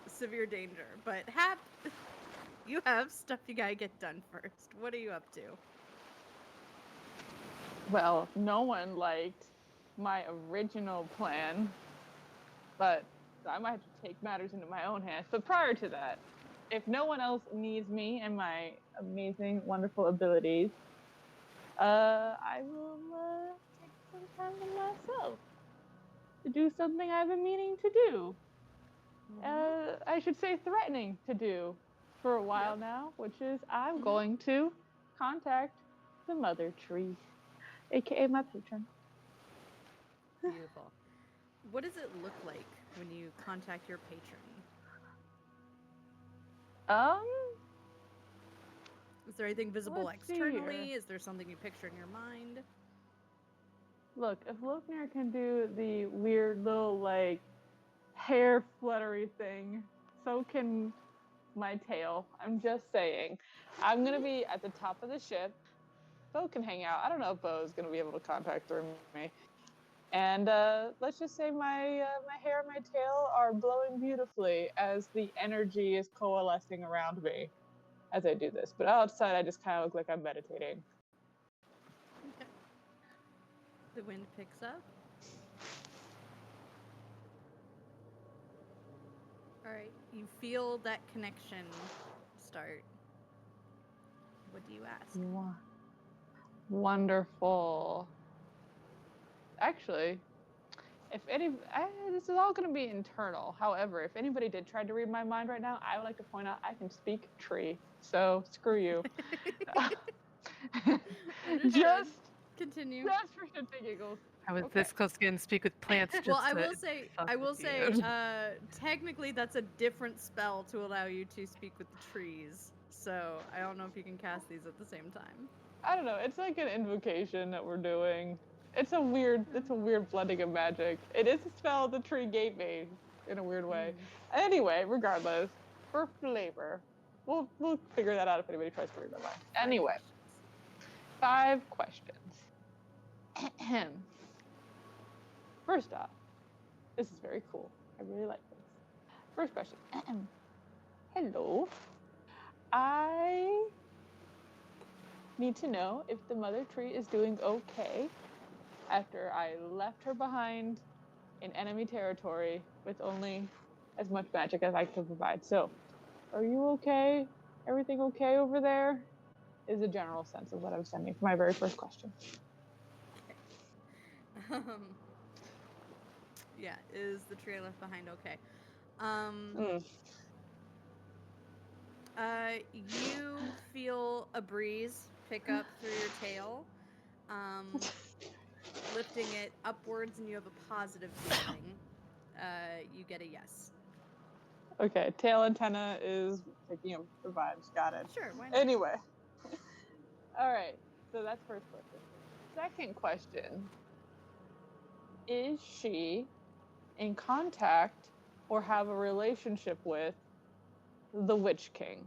severe danger. But Hap, you have stuff you gotta get done first. What are you up to? Well, no one liked my original plan, but I might have to take matters into my own hands. But prior to that, if no one else needs me and my amazing, wonderful abilities, I will take some time to myself to do something I've been meaning to do. I should say threatening to do for a while now, which is I'm going to contact the mother tree, aka my patron. Beautiful. What does it look like when you contact your patron? Um, Is there anything visible Let's see externally? here. Is there something you picture in your mind? Look, if Lokner can do the weird little like hair fluttery thing, so can my tail. I'm just saying. I'm gonna be at the top of the ship. Bo can hang out. I don't know if Bo's gonna be able to contact through me. And let's just say my hair and my tail are blowing beautifully as the energy is coalescing around me as I do this. But outside, I just kind of look like I'm meditating. Okay. The wind picks up. All right. You feel that connection start. What do you ask? Wonderful. Actually, if any, this is all going to be internal. However, if anybody did try to read my mind right now, I would like to point out I can speak tree. So screw you. Understood. Continue. Just for shits and giggles. I was Okay. this close to getting speak with plants. Just Well, I to will say, fuck with you. technically that's a different spell to allow you to speak with the trees. So I don't know if you can cast these at the same time. I don't know. It's like an invocation that we're doing. It's a weird blending of magic. It is a spell the tree gave me in a weird way. Anyway, regardless, for flavor, we'll figure that out if anybody tries to read my mind. Anyway, 5 questions. First off, this is very cool. I really like this. First question. Hello. I need to know if the mother tree is doing okay after I left her behind in enemy territory with only as much magic as I could provide. So, are you okay? Everything okay over there? Is a general sense of what I was sending for my very first question. Yeah, is the tree I left behind okay? You feel a breeze pick up through your tail, lifting it upwards, and you have a positive feeling. You get a yes. Okay, tail antenna is picking up the vibes. Got it. Sure, why not? Anyway. All right, so that's first question. Second question. Is she in contact or have a relationship with the Witch King?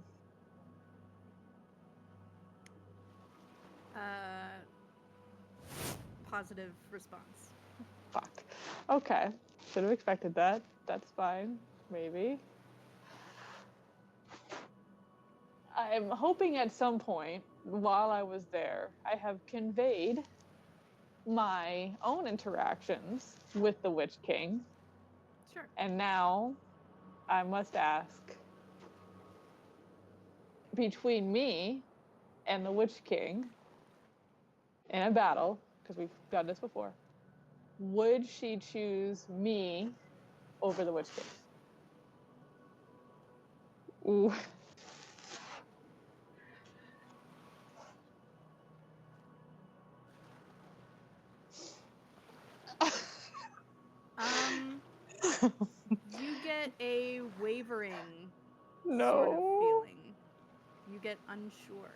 Positive response. Fuck. Okay. Should have expected that. That's fine. Maybe. I'm hoping at some point while I was there, I have conveyed my own interactions with the Witch King. Sure. And now I must ask, between me and the Witch King in a battle, because we've done this before, would she choose me over the Witch King? Ooh. You get a wavering No. sort of feeling. You get unsure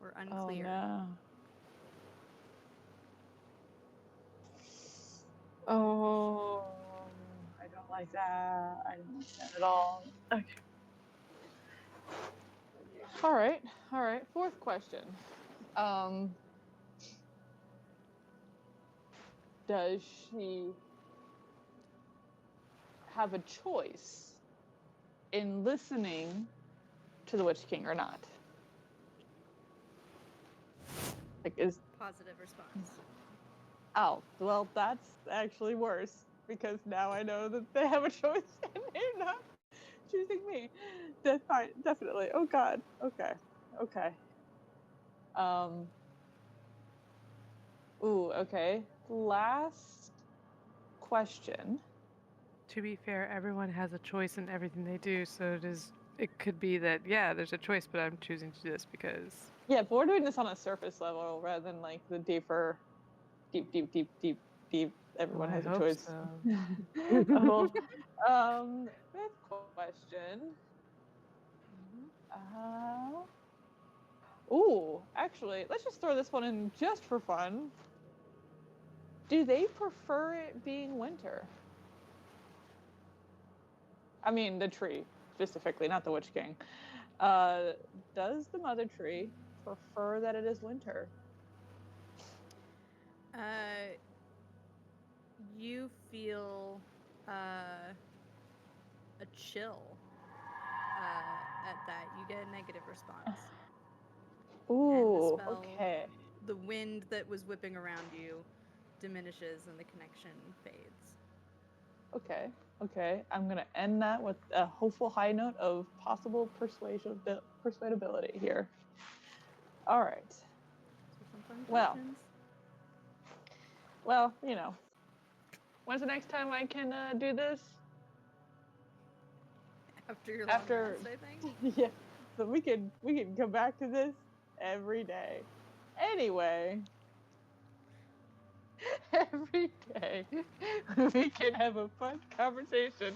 or unclear. Oh, no. Oh, I don't like that. I don't like that at all. Okay. All right, all right. Fourth question. Um, does she have a choice in listening to the Witch King or not? Like, is Positive response. oh well, that's actually worse because now I know that they have a choice and they're not choosing me. That's fine, definitely. Oh God. Okay. Okay. Um. Ooh. Okay. Last question. To be fair, everyone has a choice in everything they do, so it could be that, yeah, there's a choice, but I'm choosing to do this because Yeah, but we're doing this on a surface level rather than like the deeper, deep. Everyone I has a hope choice. so. Oh, fifth question. Ooh, actually, let's just throw this one in just for fun. Do they prefer it being winter? I mean, the tree specifically, not the Witch King. Does the mother tree prefer that it is winter? You feel a chill at that. You get a negative response. And the Ooh, spell, okay. the wind that was whipping around you diminishes and the connection fades. Okay. Okay. I'm gonna end that with a hopeful high note of possible persuadability here. All right. So some fun Well. questions. Well, you know. When's the next time I can do this? After your long After, rest, I think. yeah. So we can come back to this every day. Anyway, every day we can have a fun conversation.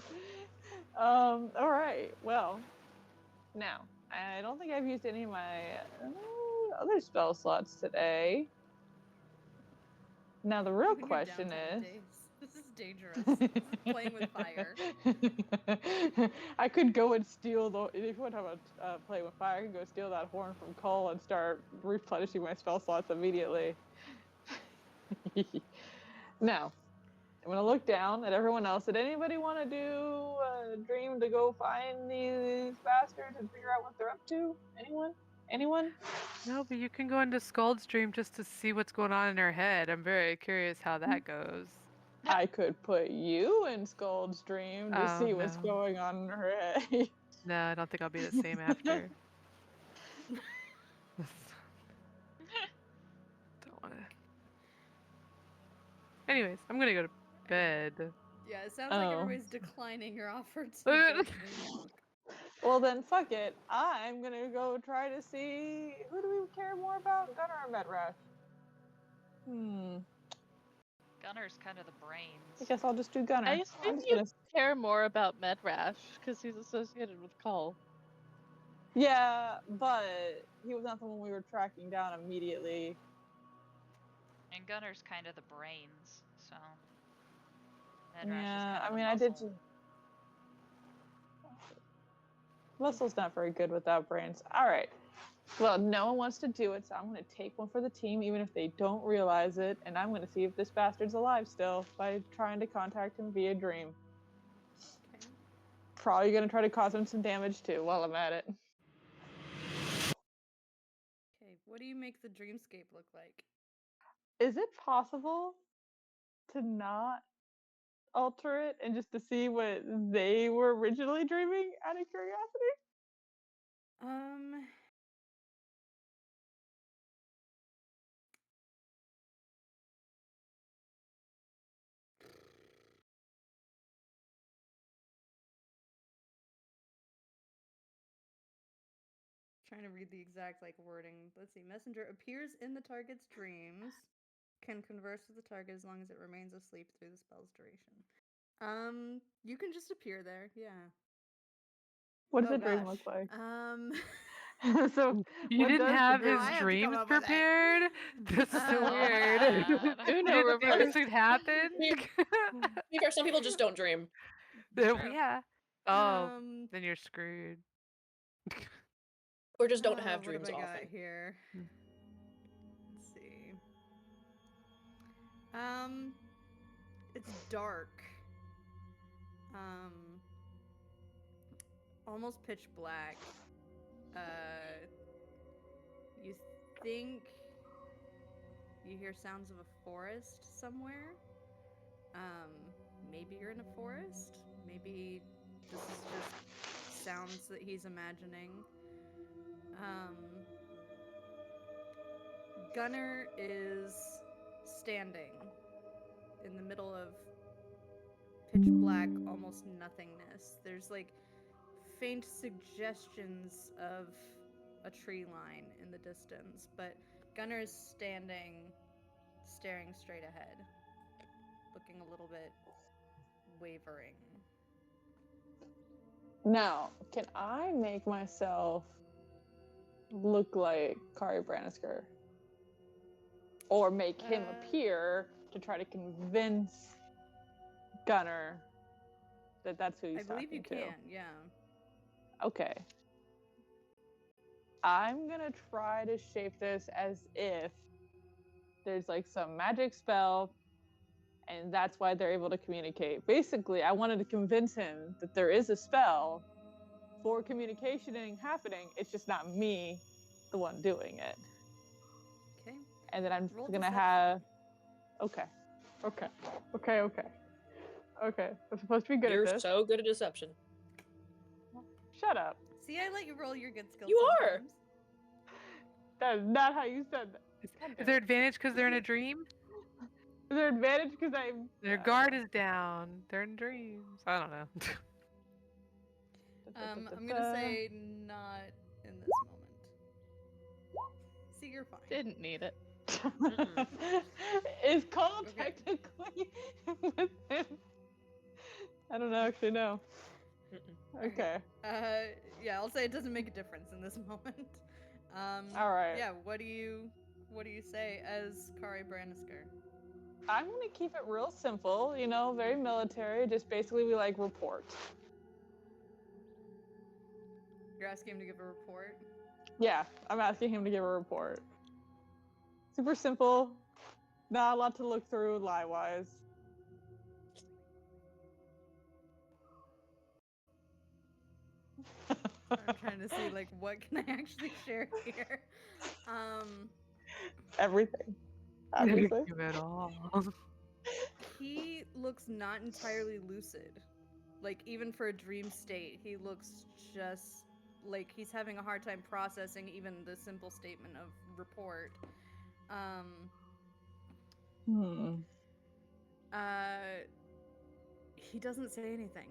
All right. Well, now I don't think I've used any of my other spell slots today. Now the real In your question downtime is. days. This is dangerous. This is playing with fire. I could go and steal the. If you want to talk about play with fire, I could go steal that horn from Cole and start replenishing my spell slots immediately. Now, I'm gonna look down at everyone else. Did anybody want to do a dream to go find these bastards and figure out what they're up to? Anyone? Anyone? No, but you can go into Scold's dream just to see what's going on in her head. I'm very curious how that goes. I could put you in Scold's dream to Oh, see what's no. going on in her head. No, I don't think I'll be the same after. Don't want to. Anyways, I'm gonna go to bed. Yeah, it sounds like everybody's declining your offer to go dream walk. Well, then fuck it. I'm gonna go try to see who do we care more about, Gunner or Metrash? Gunner's kind of the brains. I guess I'll just do Gunner. I assume you care more about Medrash because he's associated with Cull. Yeah, but he was not the one we were tracking down immediately. And Gunner's kind of the brains, so. Yeah, I mean, I did. Muscle's not very good without brains. All right. Well, no one wants to do it, so I'm going to take one for the team, even if they don't realize it, and I'm going to see if this bastard's alive still by trying to contact him via dream. Okay. Probably going to try to cause him some damage too while I'm at it. Okay, what do you make the dreamscape look like? Is it possible to not alter it and just to see what they were originally dreaming out of curiosity? Trying to read the exact wording. Let's see. Messenger appears in the target's dreams, can converse with the target as long as it remains asleep through the spell's duration. You can just appear there, yeah. What does the dream look like? So you didn't have his dreams prepared? That's so weird. Uno Did reverse. this happen? Some people just don't dream. Yeah. Oh, then you're screwed. Or just don't have What dreams have I got often. here? Hmm. Let's see. It's dark. Almost pitch black. You think you hear sounds of a forest somewhere. Maybe you're in a forest. Maybe this is just sounds that he's imagining. Gunnar is standing in the middle of pitch black, almost nothingness. There's like faint suggestions of a tree line in the distance, but Gunnar is standing, staring straight ahead, looking a little bit wavering. Now, can I make myself look like Kari Brannisker? Or make him appear to try to convince Gunnar that that's who he's I believe talking you to? can, yeah. Okay. I'm gonna try to shape this as if there's like some magic spell and that's why they're able to communicate. Basically, I wanted to convince him that there is a spell for communication happening. It's just not me, the one doing it. Okay. And then I'm Roll gonna deception. have. Okay. I'm supposed to be good You're at this. so good at deception. Shut up. See, I let you roll your good skills. You are. sometimes. That is not how you said that. Is there advantage because they're in a dream? Is there advantage because Their guard is down. They're in dreams. I don't know. I'm gonna say not in this moment. See, you're fine. Didn't need it. Is called Okay. technically within. I don't actually know. Okay. Yeah, I'll say it doesn't make a difference in this moment. All right. Yeah, what do you say as Kari Brannisker? I'm gonna keep it real simple, very military. Just basically we like report. You're asking him to give a report? Yeah, I'm asking him to give a report. Super simple. Not a lot to look through lie-wise. I'm trying to see like what can I actually share here. Everything. Obviously. Give it all. He looks not entirely lucid. Like even for a dream state, he looks just like he's having a hard time processing even the simple statement of report. He doesn't say anything.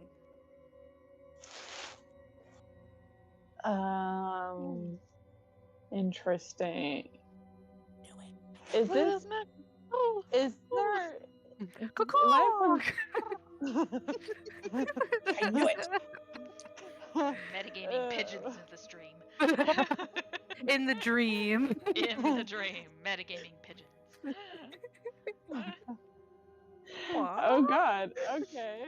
Interesting. Knew it. Is this? Oh, Is there? Caw-caw! I knew it. Metagaming pigeons in the stream. In the dream. In the dream, metagaming pigeons. Oh God. Okay.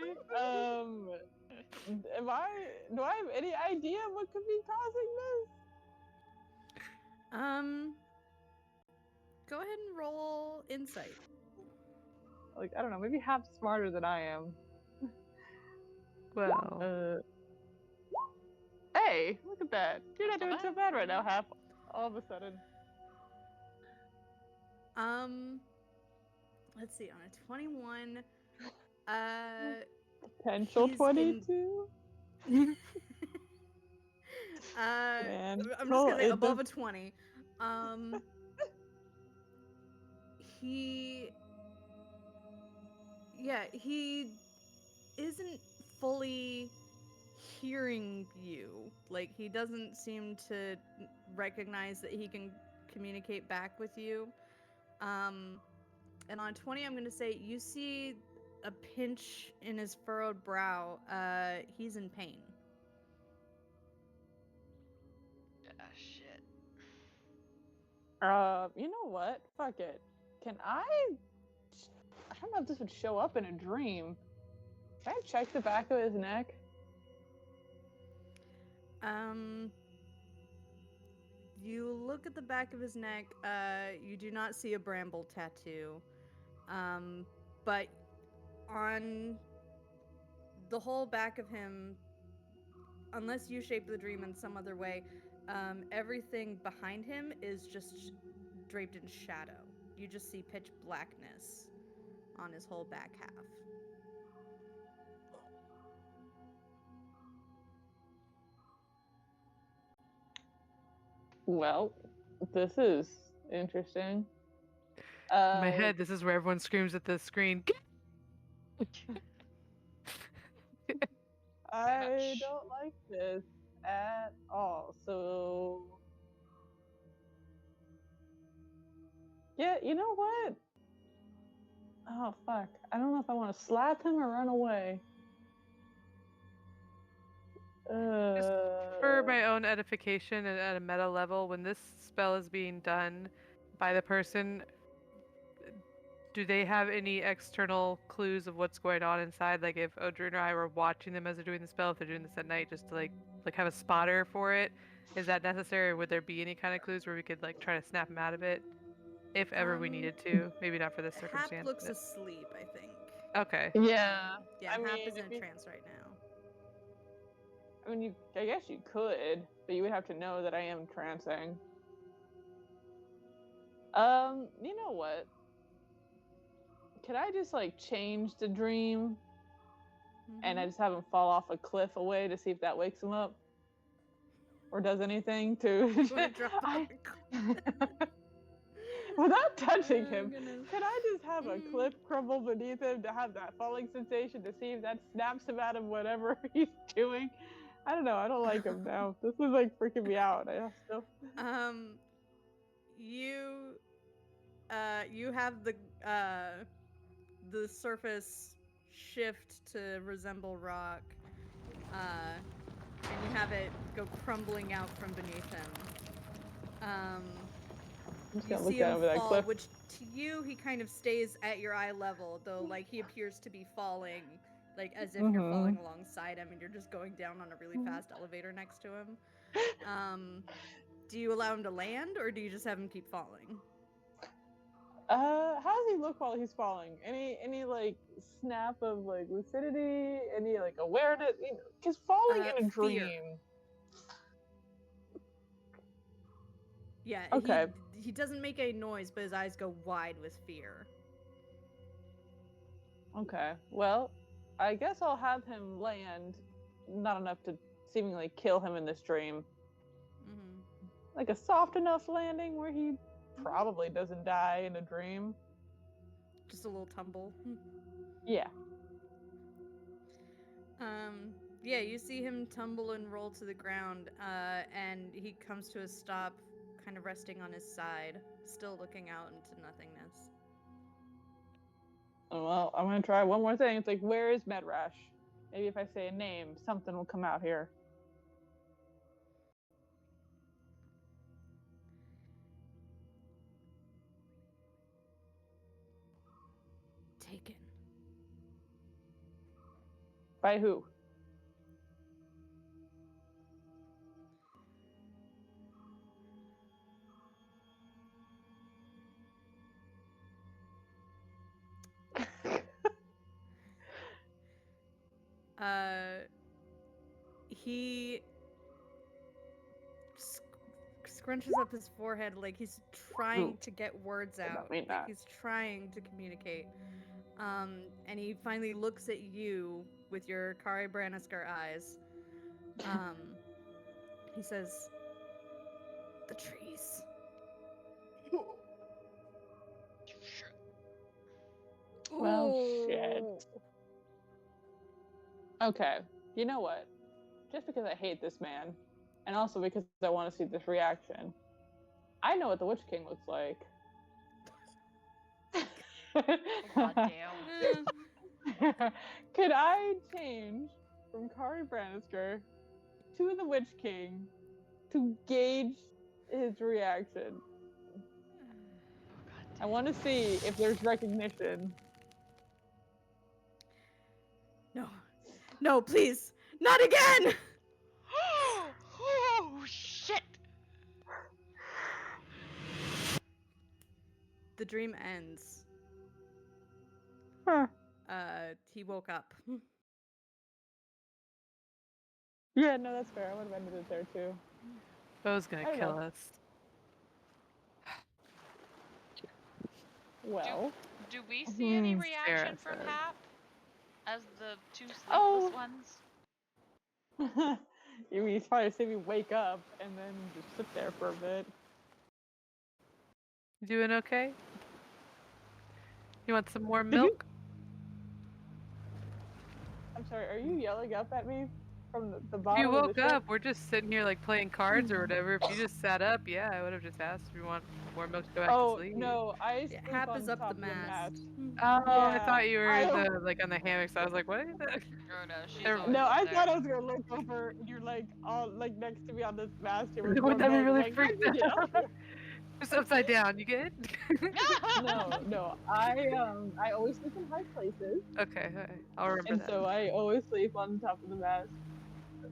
Do I have any idea what could be causing this? Go ahead and roll insight. Like, I don't know, maybe half smarter than I am. Well, Hey, look at that. You're not Not doing so so bad right now, half. All of a sudden. Let's see, on a 21, Potential he's in- 22? Man, I'm just cool, gonna say it above does- a 20. He isn't fully hearing you. Like, he doesn't seem to recognize that he can communicate back with you. And on 20, I'm gonna say you see a pinch in his furrowed brow. He's in pain. Shit. You know what? Fuck it. Can I don't know if this would show up in a dream. Can I check the back of his neck? You look at the back of his neck. You do not see a bramble tattoo. But on the whole back of him, unless you shape the dream in some other way, everything behind him is just draped in shadow. You just see pitch blackness on his whole back half. Well, this is interesting. In my head, this is where everyone screams at the screen. I much. don't like this at all. So, yeah, you know what? Oh, fuck. I don't know if I want to slap him or run away. For my own edification and at a meta level, when this spell is being done by the person, do they have any external clues of what's going on inside? Like if Odrin or I were watching them as they're doing the spell, if they're doing this at night, just to like have a spotter for it, is that necessary? Or would there be any kind of clues where we could like try to snap him out of it, if ever we needed to? Maybe not for this Hap circumstance. looks but- asleep, I think. Okay. Yeah. Yeah, I Hap mean, is in if a you- trance right now. I mean, I guess you could, but you would have to know that I am trancing. You know what? Could I just like change the dream and I just have him fall off a cliff away to see if that wakes him up? Or does anything to Drop off without touching Oh, him? goodness. Could I just have a cliff crumble beneath him to have that falling sensation to see if that snaps him out of whatever he's doing? I don't know. I don't like him now. This is like freaking me out. I still. You have the surface shift to resemble rock, and you have it go crumbling out from beneath him. I'm just You gonna look see down him over that fall, cliff. which to you he kind of stays at your eye level, though like he appears to be falling, like as if you're falling alongside him and you're just going down on a really fast elevator next to him. Do you allow him to land, or do you just have him keep falling? How does he look while he's falling? Any like snap of like lucidity? Any like awareness? You know, because falling in a Fear. dream. Yeah, Okay. he doesn't make a noise, but his eyes go wide with fear. Okay. Well, I guess I'll have him land, not enough to seemingly kill him in this dream. Mm-hmm. Like a soft enough landing where he probably doesn't die in a dream. Just a little tumble. Yeah. Yeah, you see him tumble and roll to the ground, and he comes to a stop, kind of resting on his side, still looking out into nothingness. Well, I'm gonna try one more thing. It's like, where is Medrash? Maybe if I say a name, something will come out here. Taken. By who? He scrunches up his forehead like he's trying to get words out. mean Like that. he's trying to communicate. And he finally looks at you with your Kari Branisker eyes. He says, "The trees." Well, shit. Okay, you know what? Just because I hate this man, and also because I want to see this reaction, I know what the Witch King looks like. God damn. Could I change from Kari Branisker to the Witch King to gauge his reaction? I want to see if there's recognition. No. No, please. Not again! Oh shit! the dream ends. Huh. He woke up. Yeah, no, that's fair. I would have ended it there too. Bo's gonna I don't kill know. us. Well. Do we see any Hmm, reaction Sarah from said. Hap as the two sleepless Oh. ones? He's probably see me wake up and then just sit there for a bit. You doing okay? You want some more Did you- milk? I'm sorry, are you yelling up at me from the If bottom you of the woke ship? up, we're just sitting here like playing cards or whatever. If you just sat up, yeah, I would have just asked if you want more milk to go back to Oh, sleep. no, I Yeah, sleep Hap on is up top the of the mast. mast. Oh, I Yeah, thought you were I- in the like on the hammock, so I was like, what is that? Oh no, she's Never always mind. No, up I there. thought I was gonna look over and you're like all like next to me on this mast here with Would one that be leg. really Like, freaked "How'd you get out? up here?" Just upside down. You good? No, I always sleep in high places, Okay, alright, I'll remember and that. so I always sleep on top of the mast.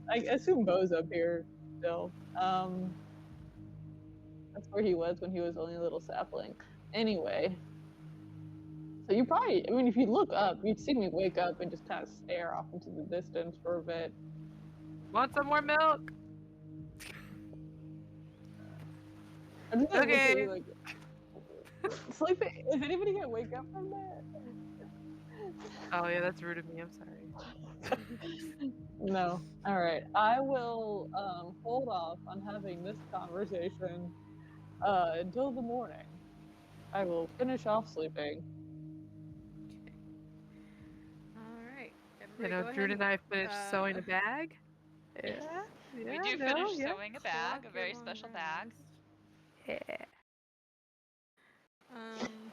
I assume Bo's up here still. That's where he was when he was only a little sapling. Anyway, so you probably, I mean, if you look up, you'd see me wake up and just kind of stare off into the distance for a bit. Want some more milk? I'm just gonna look at Okay. you like, sleeping. Is anybody gonna wake up from that? Oh yeah, that's rude of me. I'm sorry. No. All right. I will hold off on having this conversation until the morning. I will finish off sleeping. All right. You Everybody know, go Drew ahead and I finished sewing a and, bag. Yeah, Yes. yeah, We do no, finish yeah. sewing a bag, clock a your very long special bag. rest. Yeah.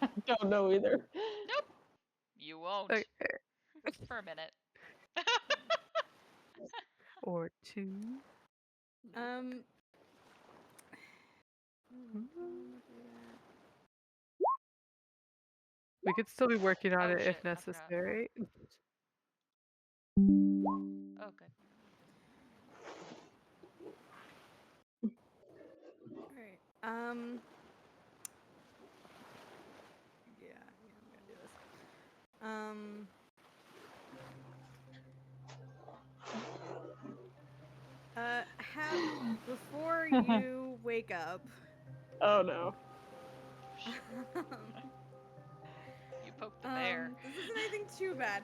I don't know either. Nope. You won't. Okay. For a minute. Or two. Um. We could still be working on Oh, it shit, if I forgot. necessary. Oh, good. All right. Yeah, I'm gonna do this. Hap, before you wake up, Oh no. You poked the bear. this isn't anything too bad.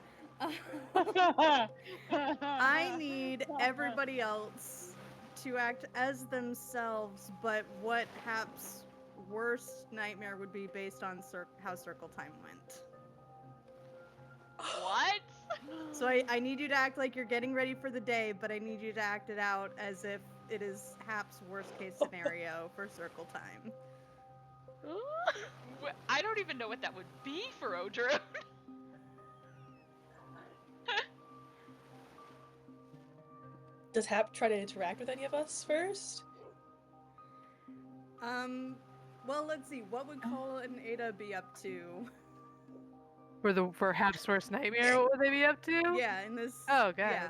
I need everybody else to act as themselves, but what Hap's worst nightmare would be based on how circle time went. What? So I need you to act like you're getting ready for the day, but I need you to act it out as if it is Hap's worst case scenario for circle time. I don't even know what that would be for Odrin. Does Hap try to interact with any of us first? Well, let's see. What would Cole and Ada be up to? For Hap's worst nightmare, what would they be up to? Yeah, in this. Oh, God. Yeah.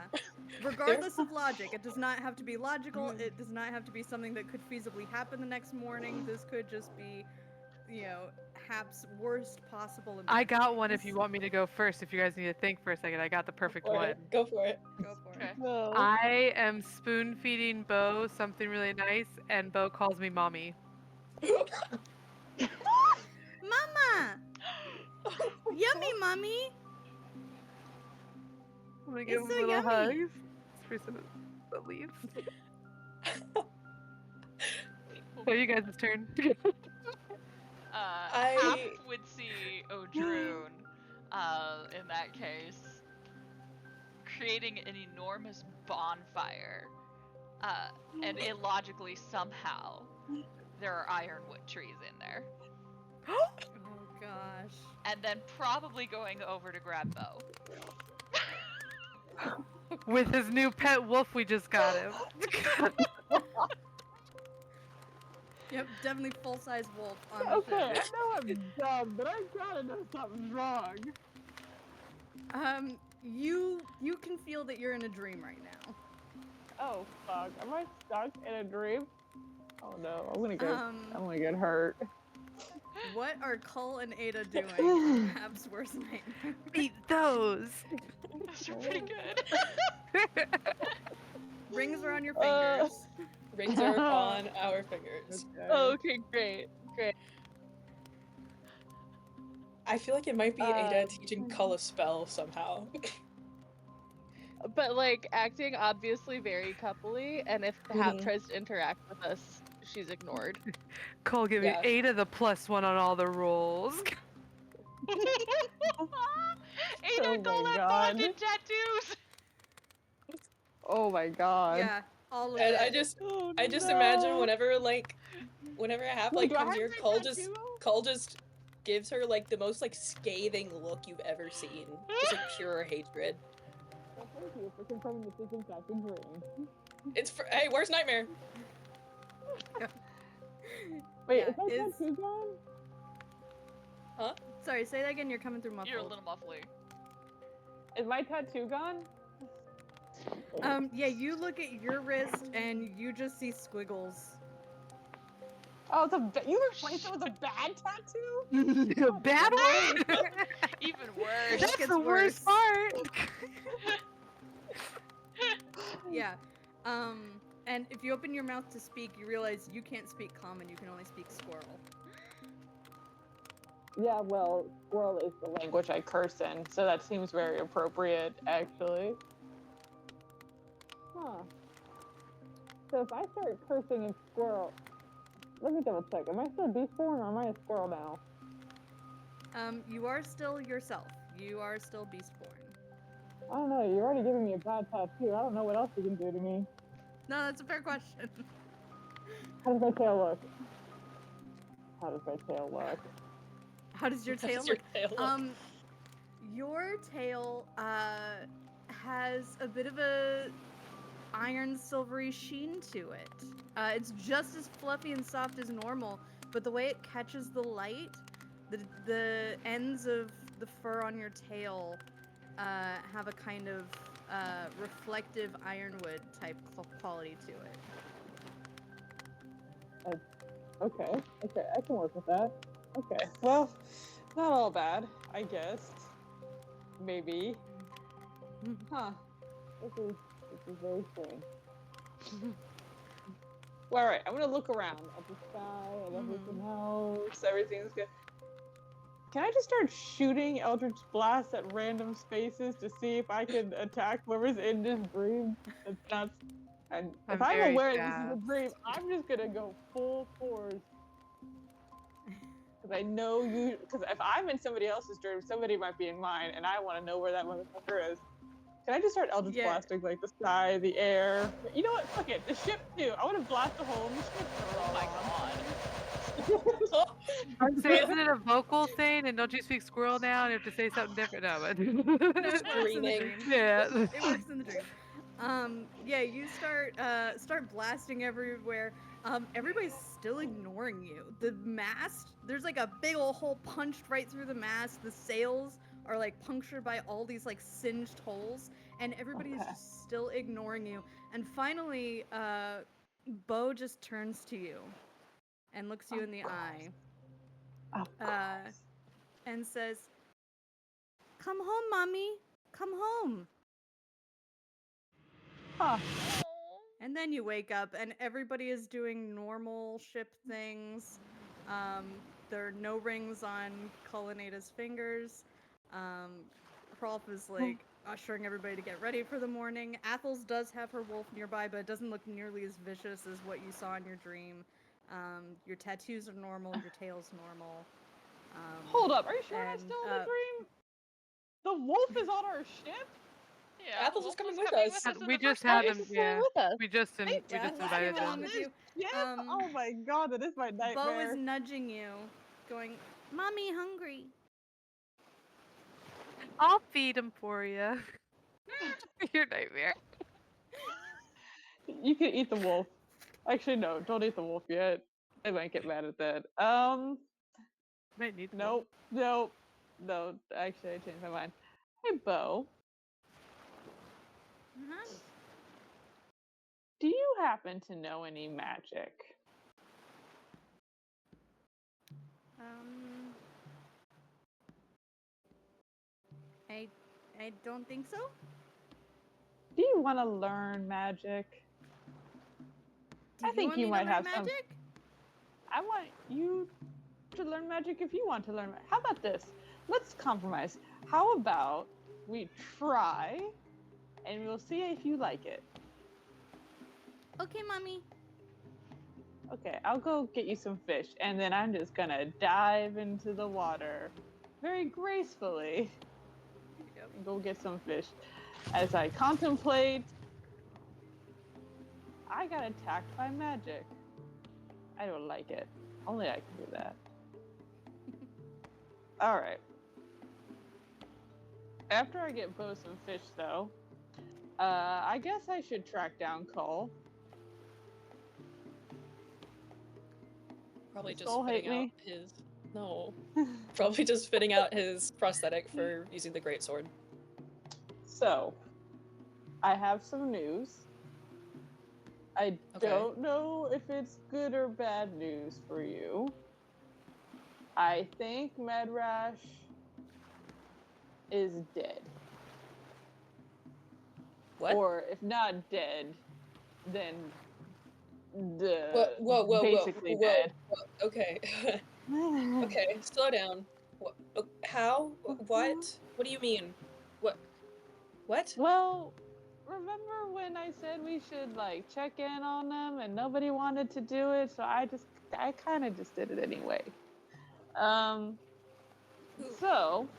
Regardless of logic, it does not have to be logical. It does not have to be something that could feasibly happen the next morning. This could just be, Hap's worst possible. I got one if you want me to go first. If you guys need to think for a second, I got the perfect Go for one. it. Go for it. Go for it. Okay. No. I am spoon feeding Bo something really nice, and Bo calls me mommy. Mama! Yummy, mommy! I'm gonna give It's him so little yummy. hugs. For some the leaves. So you guys' turn. Hap would see Odrune, in that case, creating an enormous bonfire, and illogically somehow there are ironwood trees in there, Oh gosh. and then probably going over to grab Bo. With his new pet wolf we just got him. Yep, definitely full-size wolf on the Okay, I ship. know I'm dumb, but I gotta know something's wrong. You can feel that you're in a dream right now. Oh fuck, am I stuck in a dream? Oh no, I'm gonna get Um, hurt. What are Cull and Ada doing in Hab's worst nightmare? Eat those. Those are pretty good. Rings are on your Uh, fingers. Rings are on our fingers. Okay, great. I feel like it might be Ada teaching Cull a spell somehow. But like acting obviously very coupley, and if Hap Mhm. tries to interact with us, she's ignored. Cole, give me Yeah. 8 of the +1 on all the rolls. Ada Oh Cole my had God. bonded tattoos. Oh my god. Yeah, all of And it. I just imagine whenever Hap Wait, do I comes have here, my tattoo? Cull just gives her like the most like scathing look you've ever seen. Just like pure hatred. Well, thank you for confirming this is in fact a dream. It's for hey, where's Nightmare? Wait, Yeah, is my is- tattoo gone? Sorry, say that again. You're coming through muffled. You're a little muffly. Is my tattoo gone? Yeah, you look at your wrist and you just see squiggles. Oh, you replaced it with a bad tattoo? Bad one? Even worse. That's That's the worst part. Yeah. And if you open your mouth to speak, you realize you can't speak common, you can only speak squirrel. Yeah, well, squirrel is the language I curse in, so that seems very appropriate, actually. Huh. So if I start cursing in squirrel, let me double check. Am I still Beastborn or am I a squirrel now? You are still yourself. You are still Beastborn. I don't know. You're already giving me a bad tattoo. I don't know what else you can do to me. No, that's a fair question. How does my tail look? How does my tail look? How does your How tail does your look? tail look? Your tail has a bit of a iron silvery sheen to it. It's just as fluffy and soft as normal, but the way it catches the light, the ends of the fur on your tail have a kind of reflective ironwood type quality to it. Okay, I can work with that. Okay, well, not all bad, I guess. Maybe. Huh. This is very strange. Well, alright, I'm gonna look around at the sky and everything else. Everything's good. Can I just start shooting Eldritch Blasts at random spaces to see if I can attack whoever's in this dream? And if I'm very aware this is a fast. dream, I'm just gonna go full force. Because I know because if I'm in somebody else's dream, somebody might be in mine, and I want to know where that motherfucker is. Can I just start Eldritch Yeah. blasting like the sky, the air? You know what? Fuck it. The ship too. I want to blast a hole in the ship. Oh my god. So isn't it a vocal thing? And don't you speak squirrel now? And you have to say something different? No, but It works in the Screaming. dream. yeah. It works in the dream. Yeah, you start blasting everywhere. Everybody's still ignoring you. The mast, there's like a big old hole punched right through the mast. The sails are like punctured by all these like singed holes, and everybody is just still ignoring you. And finally, Bo just turns to you and looks you in the eye. And says, "Come home, mommy. Come home." Huh. And then you wake up and everybody is doing normal ship things. There are no rings on Culinata's fingers. Krolf is like ushering everybody to get ready for the morning. Athels does have her wolf nearby, but it doesn't look nearly as vicious as what you saw in your dream. Your tattoos are normal, your tail's normal. Hold up. Are you sure I'm and, still in the dream? The wolf is on our ship? Yeah, Athos is Wolf coming was with coming us. with us in We the just first had place. him. Stay Yeah, with us. we just Yeah, invited he's him. on with you. Ship? Um, Oh my god, that is my Bo nightmare. is nudging you, going, "Mommy, hungry." I'll feed him for you. Your nightmare. You can eat the wolf. Actually, no, don't eat the wolf yet. I might get mad at that. Might need one. Nope. No, actually, I changed my mind. Hey, Bo, Uh-huh. do you happen to know any magic? I don't think so. Do you want to learn magic? Do I you think want you me might to learn have some. magic? I want you to learn magic if you want to learn. How about this? Let's compromise. How about we try, and we'll see if you like it. Okay, mommy. Okay, I'll go get you some fish, and then I'm just gonna dive into the water very gracefully and go get some fish. As I contemplate, I got attacked by magic. I don't like it. Only I can do that. Alright. After I get Bo some fish, though, I guess I should track down Cole. Probably Does just Cole hate fitting out me? his. No. Probably just fitting out his prosthetic for using the greatsword. So, I have some news. I Okay. don't know if it's good or bad news for you. I think Medrash is dead. What? Or if not dead, then Whoa, basically dead. whoa. Okay. Okay, slow down. How? What? What do you mean? What? Well, remember when I said we should like check in on them and nobody wanted to do it, so I kind of just did it anyway. So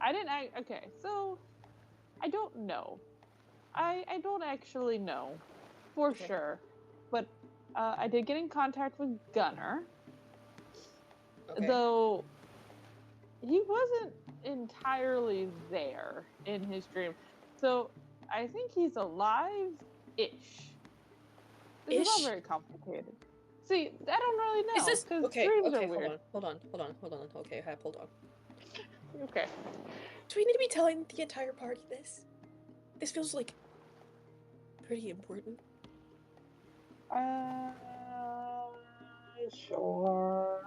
I didn't. Okay, so I don't know. I don't actually know for sure, but I did get in contact with Gunner, though he wasn't entirely there in his dream. So I think he's alive-ish. This is all very complicated. See, I don't really know. Is this because dreams are weird. Hold on. Okay, Hap, hold on. Okay. Do we need to be telling the entire party this? This feels like pretty important. Sure.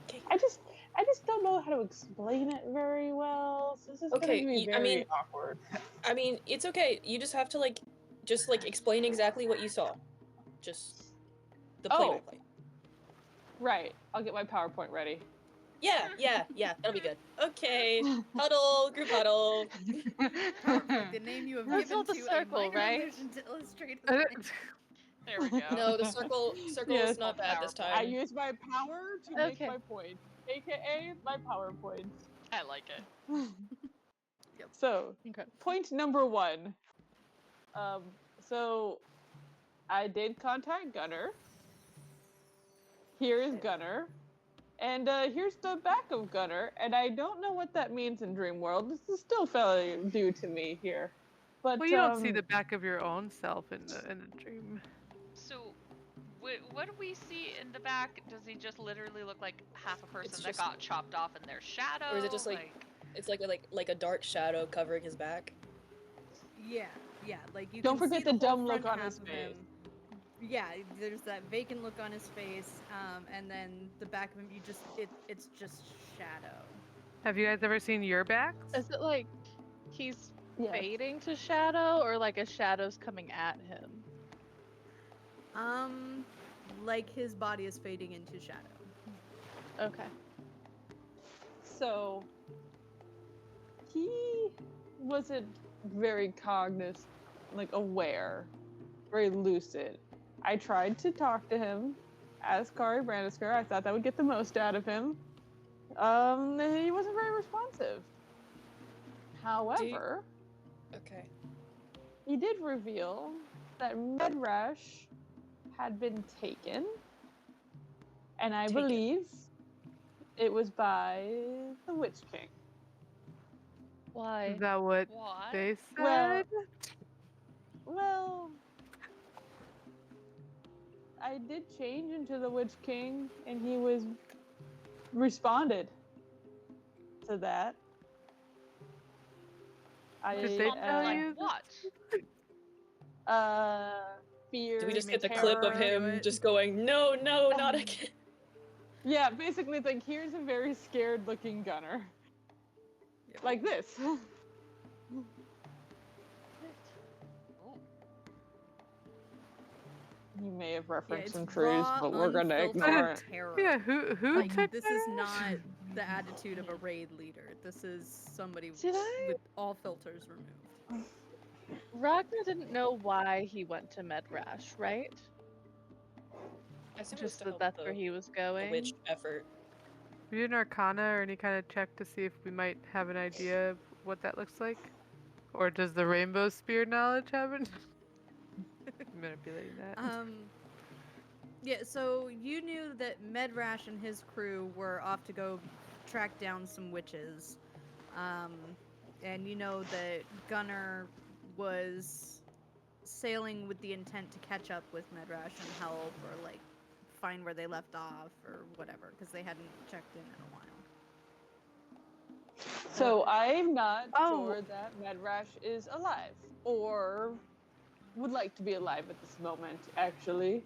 Okay. I just don't know how to explain it very well. So this is going to be very awkward. I mean, it's okay. You just have to just explain exactly what you saw. Just the play-by-play. Right. I'll get my PowerPoint ready. Yeah, that'll be good. Okay, huddle, group huddle. Perfect. The name you have That's given not the to circle, a minor right? illusion to illustrate the point. There we go. No, the circle Yes. is not bad this time. I use my power to make Okay. my point, aka my PowerPoint. I like it. So, Okay. point number 1. So I did contact Gunner. Here is Gunner. And here's the back of Gunner. And I don't know what that means in Dream World. This is still fairly new to me here. But Well, you don't see the back of your own self in the dream. So, what do we see in the back? Does he just literally look like half a person that got chopped off in their shadow? Or is it just it's like a dark shadow covering his back? Yeah, like you don't can forget see the whole dumb look front on his half of face. him. Yeah, there's that vacant look on his face, and then the back of him, it's just shadow. Have you guys ever seen your backs? Is it like he's fading to shadow, or like a shadow's coming at him? Like his body is fading into shadow. Okay. So he wasn't very cognizant, like aware, very lucid. I tried to talk to him as Kari Brandisker. I thought that would get the most out of him. He wasn't very responsive. However, he did reveal that Medrash had been taken, and I believe it was by the Witch King. Why? Is that what they said? Well, I did change into the Witch King, and he responded to that. Did they tell you? What? Fear. Do we just get the clip of him just going, no, not again? Yeah, basically it's like, here's a very scared looking Gunner. like this. Oh, You may have Yeah, referenced it's some trees, raw, but we're gonna unfiltered ignore it. terror. Yeah, who Like, took this that is out? not the attitude of a raid leader. This is somebody Did I? with all filters removed. Ragnar didn't know why he went to Medrash, right? I assume it was Just to that help that's the, where he was the going. witch effort. We did an Arcana or any kind of check to see if we might have an idea of what that looks like? Or does the rainbow spear knowledge happen? Manipulating that. Yeah, so you knew that Medrash and his crew were off to go track down some witches. And you know that Gunnar was sailing with the intent to catch up with Medrash and help or, like, find where they left off or whatever, because they hadn't checked in a while. So I'm not Oh. sure that Medrash is alive, or would like to be alive at this moment, actually.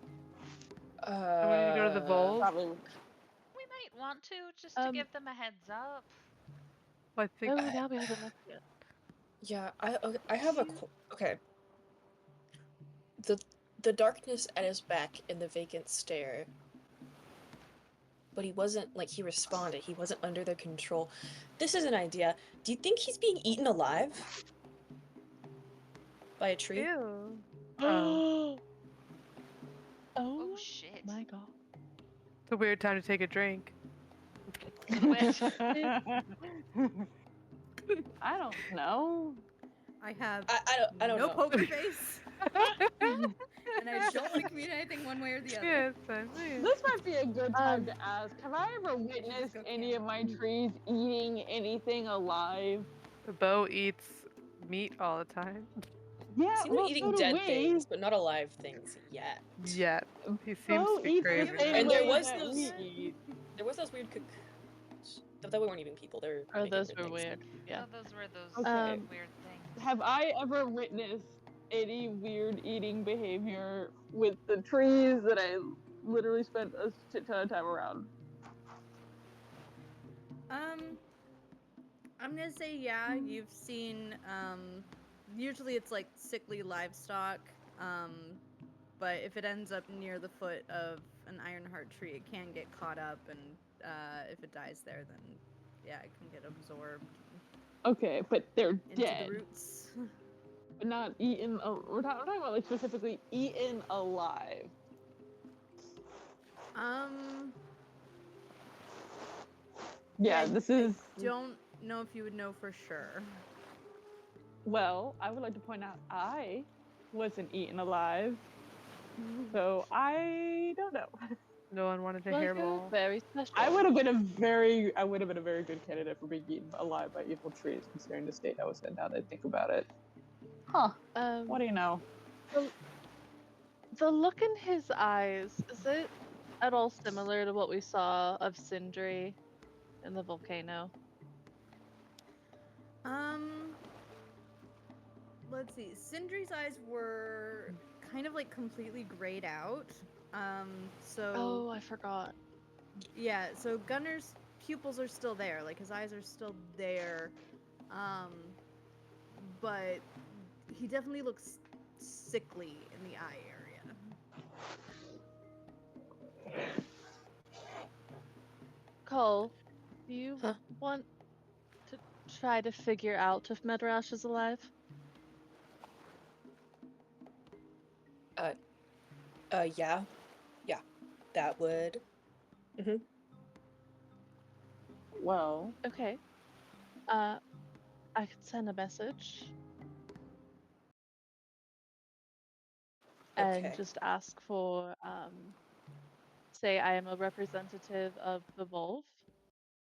And we need to go to the Volve. Probably. we might want to just to give them a heads up. I think Oh, now we haven't looked yet. Yeah, I have a okay. The darkness at his back and the vacant stare. But he wasn't, like, he responded. He wasn't under their control. This is an idea. Do you think he's being eaten alive? By a tree? ew. Oh Oh shit. my god. It's a weird time to take a drink. Which- I don't know. I have I don't no know. poker face, and I don't want to communicate anything one way or the other. Yeah, it's fine. Yeah. This might be a good time to ask, have I ever witnessed go any of my trees eating anything alive? The bow eats meat all the time. Yeah, I've seen him well, eating so do dead we. things, but not alive things yet. Yet. He seems Bo to be eats the craving same that. And there way was that those- we eat. There was those weird that weren't even people. They were Oh, making those weird were things. weird. Yeah. Oh, those were those Okay. weird things. Have I ever witnessed any weird eating behavior with the trees that I literally spent a shit ton of time around? I'm gonna say yeah. You've seen. Usually it's like sickly livestock. But if it ends up near the foot of an ironheart tree, it can get caught up, and if it dies there, then yeah, it can get absorbed Okay, but they're into dead, the roots. but not eaten. We're talking about like specifically eaten alive. Yeah, this is. Don't know if you would know for sure. Well, I would like to point out I wasn't eaten alive, so I don't know. No one wanted to Like a hairball. very special. I would have been a very good candidate for being eaten alive by evil trees, considering the state I was in. Now that I think about it, huh? What do you know? The look in his eyes, is it at all similar to what we saw of Sindri in the volcano? Let's see. Sindri's eyes were kind of like completely grayed out. So Oh, I forgot. yeah, so Gunnar's pupils are still there, like his eyes are still there. But he definitely looks sickly in the eye area. Cole, do you Huh? want to try to figure out if Medrash is alive? Yeah. That would. Well, Okay. I could send a message and Okay. just ask for, say I am a representative of the Volve,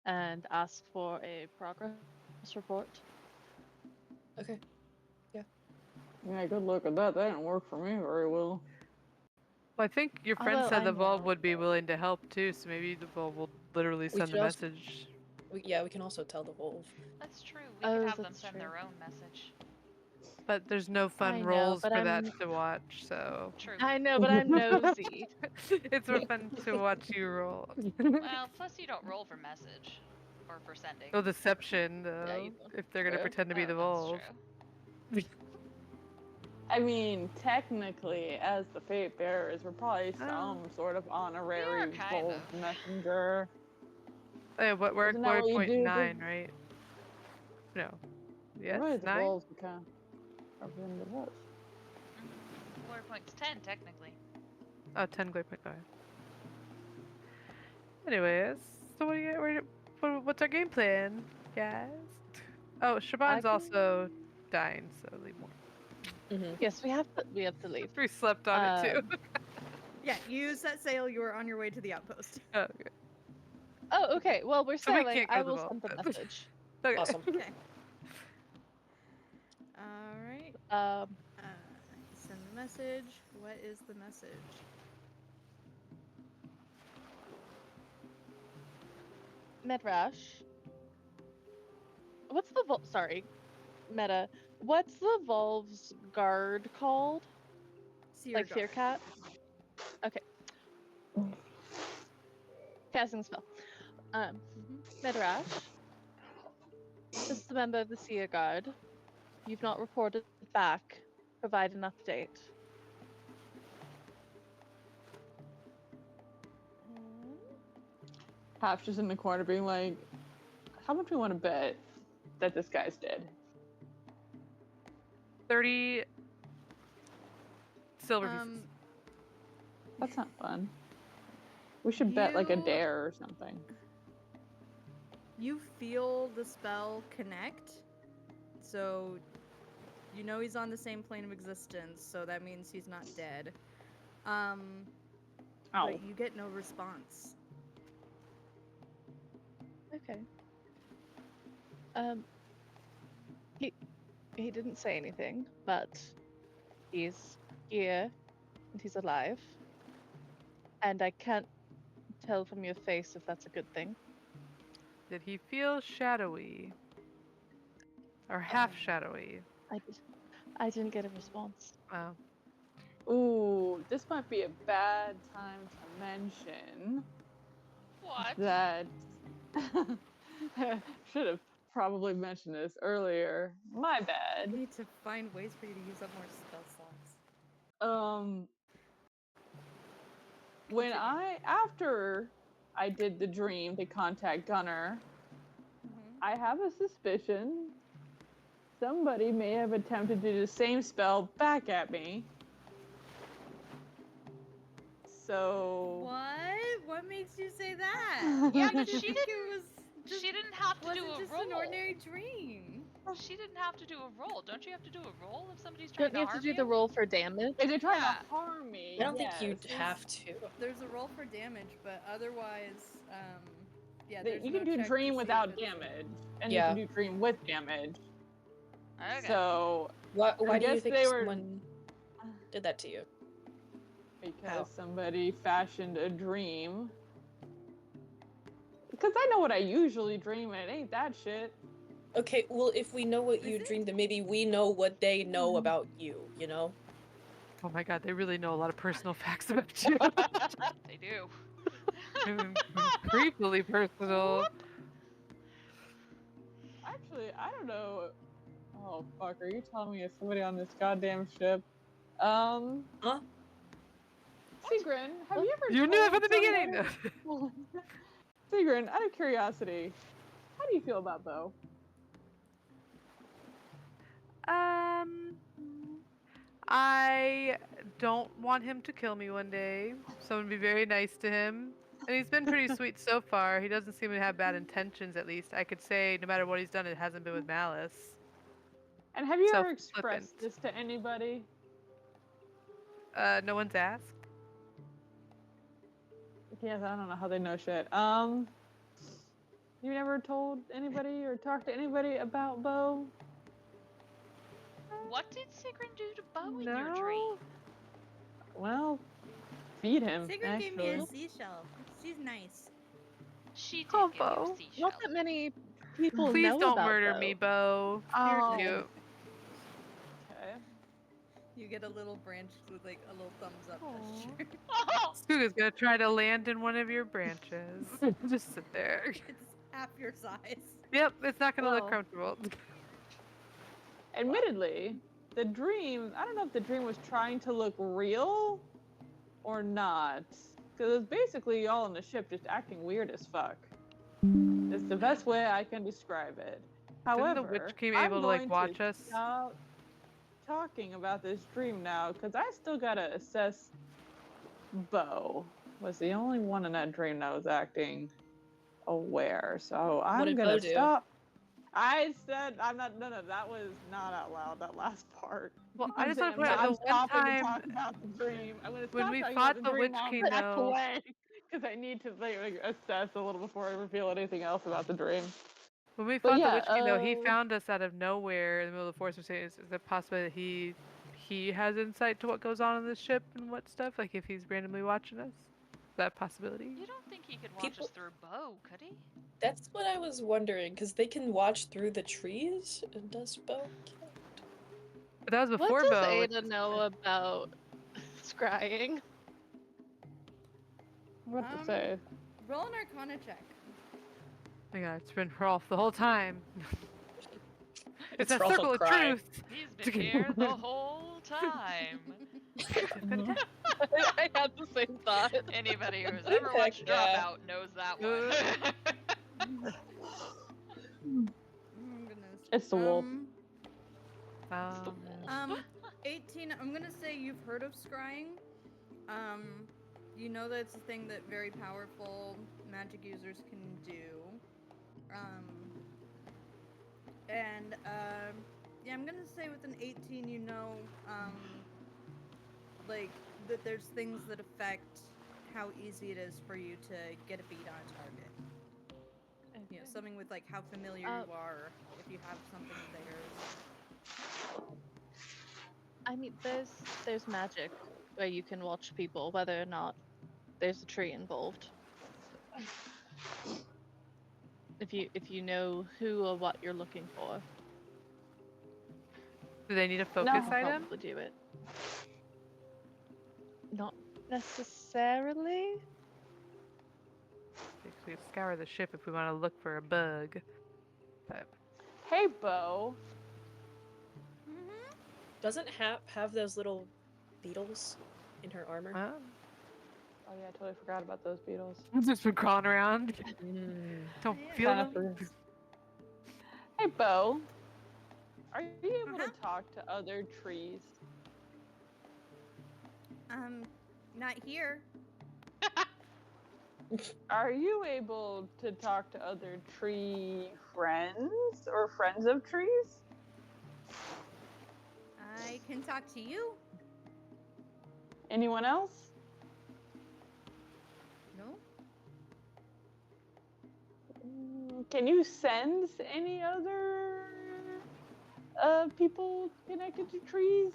and ask for a progress report. Okay. yeah, good luck at that. That didn't work for me very well. Well, I think your friend Although said I the Volve know- would be willing to help too, so maybe the Volve will literally send the could also- message. We can also tell the wolf. That's true. We Oh, could have them that's send true. their own message. But there's no I fun know, rolls but for that I'm- to watch, so True. I know, but I'm nosy. it's more fun to watch you roll. Well, plus you don't roll for message. or for sending. Oh, deception, though. you don't- If they're gonna True. pretend to be Oh, the that's wolf. true. I mean, technically, as the fate bearers, we're probably Oh. some sort of honorary kind wolf of. messenger. Hey, we're Isn't at that what you do? 4.9, right? No. Yes, Right, the 9? wolves become representative of us. 4 points 10, technically. Oh, 10 glare point 5. Anyways, so what's our game plan, guys? Oh, Siobhan's can- also dying, so leave more. Mhm. Yes, we have to leave. We slept on it too. Yeah, you set sail. You are on your way to the outpost. Oh, okay. Oh, okay. Well, we're So we sailing. can't go I to the will vault, send the but- message. Okay. Awesome. Okay. All right. Send the message. What is the message? Medrash. What's the sorry, Meta. What's the Volve's guard called? Seer Like Guard. Fear Cat? Okay. Casting the spell. Medrash. This is the member of the Seer Guard. You've not reported back. Provide an update. Half's just in the corner being like, how much we want to bet that this guy's dead? 30 silver pieces. That's not fun. We should bet like a You- dare or something. You feel the spell connect, so you know he's on the same plane of existence, so that means he's not dead. Ow. But you get no response. Okay. He didn't say anything, but he's here and he's alive. And I can't tell from your face if that's a good thing. Did he feel shadowy? Or half shadowy? I didn't get a response. Wow. Ooh, this might be a bad time to mention What? that. Should have probably mentioned this earlier. My I bad. need to find ways for you to use up more spell slots. When after I did the dream to contact Gunner, I have a suspicion somebody may have attempted to do the same spell back at me. So What? What makes you say that? Yeah, What but makes you she think didn't. It was just, She didn't have to do wasn't a just roll. an ordinary dream. She didn't have to do a roll. Don't you have to do a roll if somebody's trying Don't you to have to harm do the roll for damage? if they're trying Yeah. to harm me, I don't think yes. you'd have to. There's a roll for damage, but otherwise, yeah, That there's you no can do check to dream see without if it's- damage, and Yeah. you can do dream with damage. Okay. So Why do you guess think they were- someone did that to you? because somebody fashioned a dream. Because I know what I usually dream, and it ain't that shit. Okay, well, if we know what Is you it? dreamed, then maybe we know what they know about you, you know? Oh my god, they really know a lot of personal facts about you. They do. Creepily personal. Actually, I don't know. Oh fuck, are you telling me it's somebody on this goddamn ship? Huh? Sigrun, have you ever You knew it told from the beginning! somebody- Sigrun, out of curiosity, how do you feel about Bo? I don't want him to kill me one day, so I'm gonna be very nice to him. And he's been pretty sweet so far. He doesn't seem to have bad intentions, at least. I could say no matter what he's done, it hasn't been with malice. And have you ever Self-flippant. expressed this to anybody? No one's asked. Yes, I don't know how they know shit. You never told anybody or talked to anybody about Bo? What did Sigrun do to Bo in No. your dream? Well, feed him. Sigrun gave me a actually. seashell. She's nice. She did Oh, give you Bo. a seashell. Not that many people Please know don't about murder Bo. me, Bo. Oh. You're cute. Okay. You get a little branch with like a little thumbs up gesture. Oh, Skuga's gonna try to land in one of your branches. Just sit there. It's half your size. Yep, it's not gonna look Well. comfortable. Admittedly, the dream, I don't know if the dream was trying to look real or not. Because it's basically y'all on the ship just acting weird as fuck. It's the best way I can describe it. However, the Witch King I'm able to going like watch us? stop talking about this dream now because I still gotta assess. Bo was the only one in that dream that was acting aware, so What I'm did gonna Bo do? stop. I said I'm not. No, that was not out loud. That last part. Well, I I'm just saying want to put it I'm the one stopping to time talk about the dream. I'm gonna when stop we talking fought about the the Witch dream now King, and back though. away because I need to like, assess a little before I reveal anything else about the dream. When we But fought the yeah, Witch King, though, he found us out of nowhere in the middle of the forest. We're saying, is it possible that he has insight to what goes on in the ship and what stuff? Like if he's randomly watching us, is that a possibility? You don't think he could watch People- us through Bo, could he? That's what I was wondering, because they can watch through the trees. And does Bo count? But that was What before does Bo. Ada know about scrying? what to say? Roll an Arcana check. Oh my God, it's been Rolf the whole time. It's a Rolf circle of crying. truth. He's been here the whole time. I had the same thought. Anybody who's ever Heck watched yeah. Dropout knows that one. Oh, goodness. It's the wolf. Um, 18. I'm gonna say you've heard of scrying. You know that it's a thing that very powerful magic users can do. Yeah, I'm gonna say with an 18, you know, like that there's things that affect how easy it is for you to get a beat on a target. You know, something with like how familiar you are, if you have something of theirs. I mean, there's magic where you can watch people, whether or not there's a tree involved. If you know who or what you're looking for, do they need a focus No. you can item? probably do it. Not necessarily. We could scour the ship if we want to look for a bug. But Hey, Bo. Doesn't Hap have those little beetles in her armor? Oh yeah, I totally forgot about those beetles. I've just been crawling around. Don't Yeah. feel Kinda them. forgot. Hey, Bo. Are you able to talk to other trees? Not here. Are you able to talk to other tree friends or friends of trees? I can talk to you. Anyone else? No. Can you sense any other people connected to trees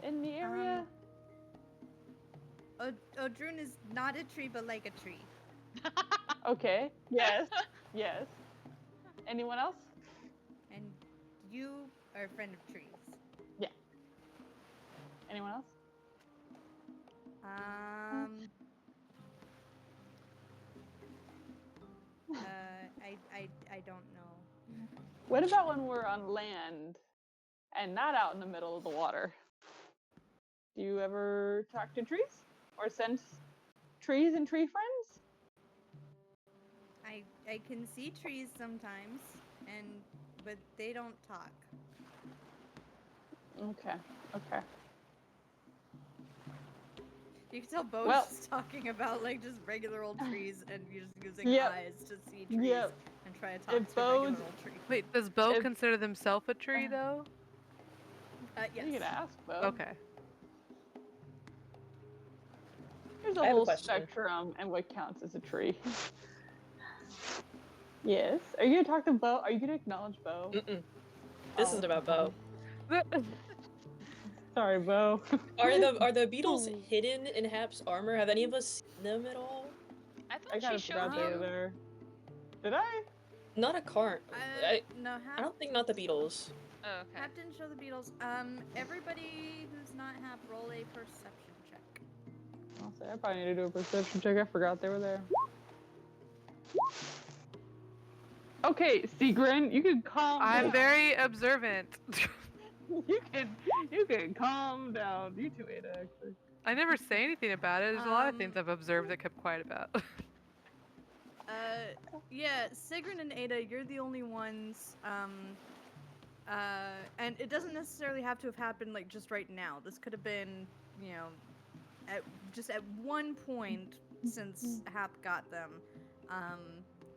in the area? Odrun is not a tree, but like a tree. Okay. Yes. Yes. Anyone else? And you are a friend of trees. Anyone else? I don't know. What about when we're on land and not out in the middle of the water? Do you ever talk to trees or sense trees and tree friends? I can see trees sometimes, but they don't talk. Okay. Okay. You can tell Bo's Well- just talking about like just regular old trees, and you're just using Yep. eyes to see trees Yep. and try to talk If to a regular Bo's- old tree. Wait, does Bo If- consider themselves a tree though? Yes. You can ask, Bo. Okay. There's I a have a whole question. spectrum and what counts as a tree. Yes. Are you gonna talk to Bo? Are you gonna acknowledge Bo? Mm-mm. This isn't about Bo. Sorry, Bo. Are the beetles hidden in Hap's armor? Have any of us seen them at all? I I thought kind she of showed forgot they were you. there. Did I? Not a cart. No, I don't think not the beetles. Oh, okay. Hap didn't show the beetles. Everybody who's not Hap, roll a perception check. I'll say I probably need to do a perception check. I forgot they were there. Okay, Sigrid, you can calm down. I'm very observant. You can calm down. You too, Ada, actually. I never say anything about it. There's a lot of things Um, I've observed that kept quiet about. Yeah, Sigrun and Ada, you're the only ones. And it doesn't necessarily have to have happened like just right now. This could have been, you know, at one point since Hap got them.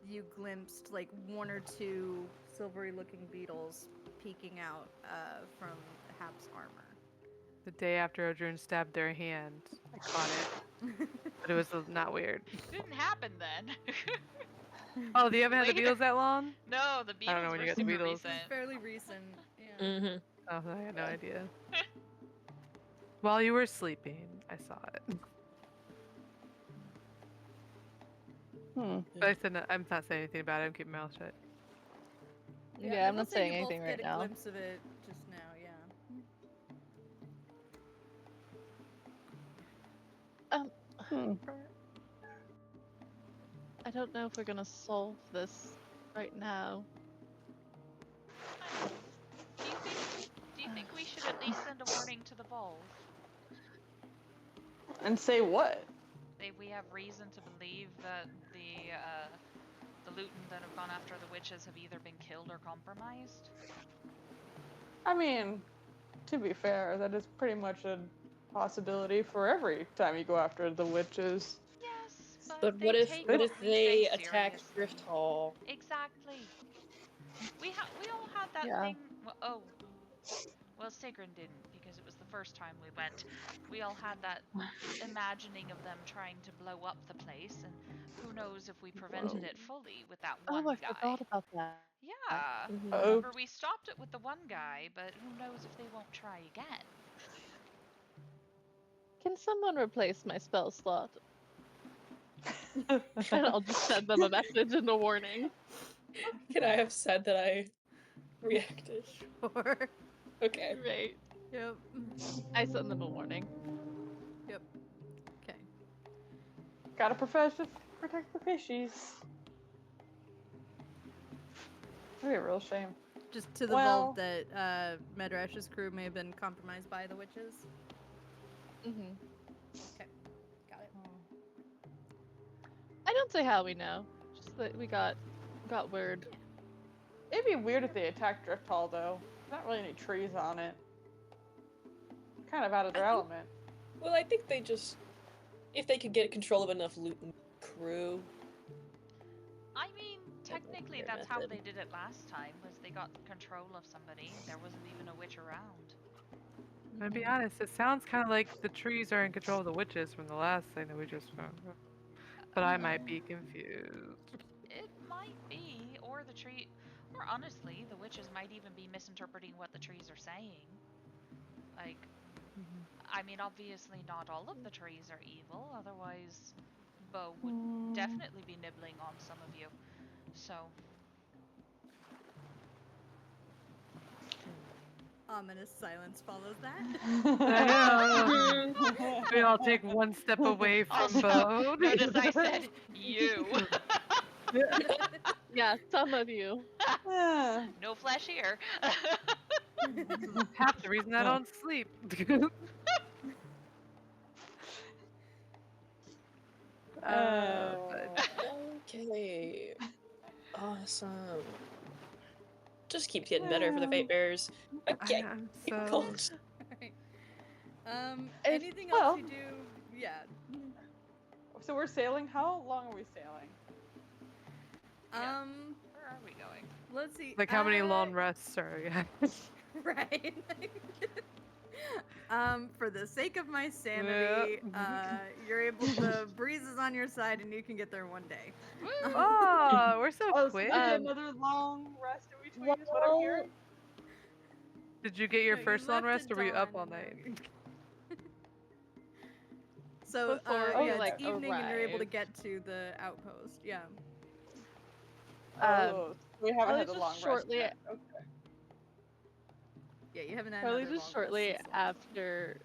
You glimpsed like one or two silvery-looking beetles peeking out from Hap's armor. The day after Odrun stabbed their hand, I caught it, but it was not weird. Didn't happen then. Oh, you haven't had the Later. Beatles that long? No, the I don't know Beatles when were you got the super Beatles. recent. It's fairly recent. Yeah. Mm-hmm. Oh, I had no idea. While you were sleeping, I saw it. But I said no, I'm not saying anything about it. I'm keeping my mouth shut. Yeah, I I'm will not say saying you both anything get right a now. glimpse of it just now. Yeah. I don't know if we're gonna solve this right now. Do you think we should at least send a warning to the Volve? And say what? If we have reason to believe that the Luton that have gone after the witches have either been killed or compromised? I mean, to be fair, that is pretty much a possibility for every time you go after the witches. Yes, But they what if take what what if we they say attacked seriously. Drift Hall? Exactly. We all had that Yeah. thing. Well, Sigrun didn't because it was the first time we went. We all had that imagining of them trying to blow up the place, and who knows if we prevented it fully with that one Oh, I guy. forgot about that. Yeah. Mhm. Oh, Remember, we stopped it with the one guy, but who knows if they won't try again. Can someone replace my spell slot? And I'll just send them a message and a warning. Could I have said that I reacted? Sure. Okay. Right. Yep. I send them a warning. Yep. Okay. gotta protect the fishies. It'd be a real shame. Just to the Well- Volve that Medrash's crew may have been compromised by the witches. Mm-hmm. Got it. I don't say how we know. Just that we got word. It'd be weird if they attacked Drift Hall, though. There's not really any trees on it. Kind of out of their I think- element. Well, I think they just, if they could get control of enough Luton crew. I mean, technically, their that's how method. they did it last time. Was they got control of somebody? There wasn't even a witch around. To be honest, it sounds kind of like the trees are in control of the witches from the last thing that we just found. But I might be confused. It might be, or or honestly, the witches might even be misinterpreting what the trees are saying. Like, I mean, obviously not all of the trees are evil, otherwise Bo would definitely be nibbling on some of you. So, Ominous silence follows that. I know. We all take one step away from Also, Bo. notice I said you. Yeah, some of you. Yeah. No flesh here. Half the reason I don't sleep. But Okay. Awesome. Just keeps getting better for the Fate Bearers. Okay. I'm Keep so. going. Alright. Anything else well- you do? Yeah. So we're sailing. How long are we sailing? Yeah. Where are we going? Let's see. Like how many long rests are we? Right. For the sake of my sanity, you're able the breeze is on your side and you can get there one day. Oh, we're so Oh, so quick. we get another long rest in between is what I'm hearing. Did you get your No, you first long left rest at or were you up dawn. all night? So Before we, yeah, like, it's evening and you're able to arrived. get to the outpost. Yeah. Oh, we haven't Probably had the just long shortly- rest yet. Okay. Yeah, you haven't had Probably another just long shortly rest since the last one. after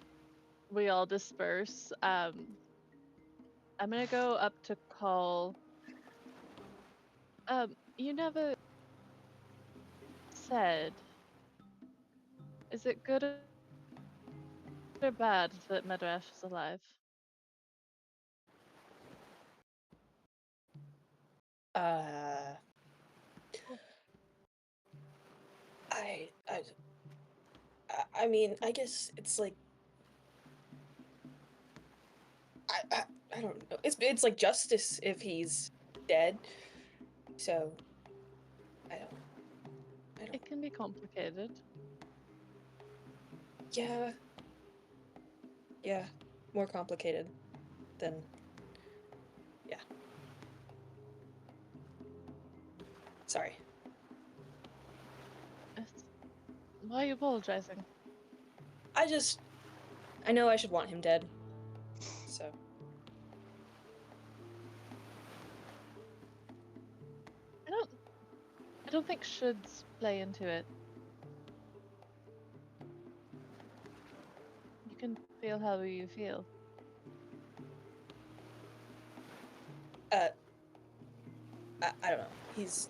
we all disperse. I'm gonna go up to call. You never said, is it good or bad that Medrash is alive? Uh, I, I, I mean, I guess it's like I don't know. It's like justice if he's dead. So I don't. It can be complicated. Yeah. Yeah. More complicated than. Yeah. Sorry. Why are you apologizing? I know I should want him dead. So. I don't think shoulds play into it. You can feel how you feel. I don't know. He's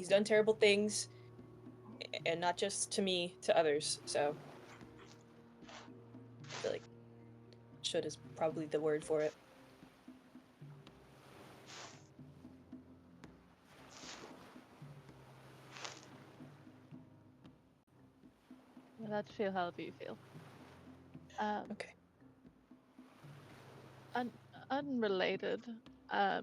done terrible things, and not just to me, to others. So I feel like should is probably the word for it. I'm allowed to feel however you feel. Okay. Unrelated. How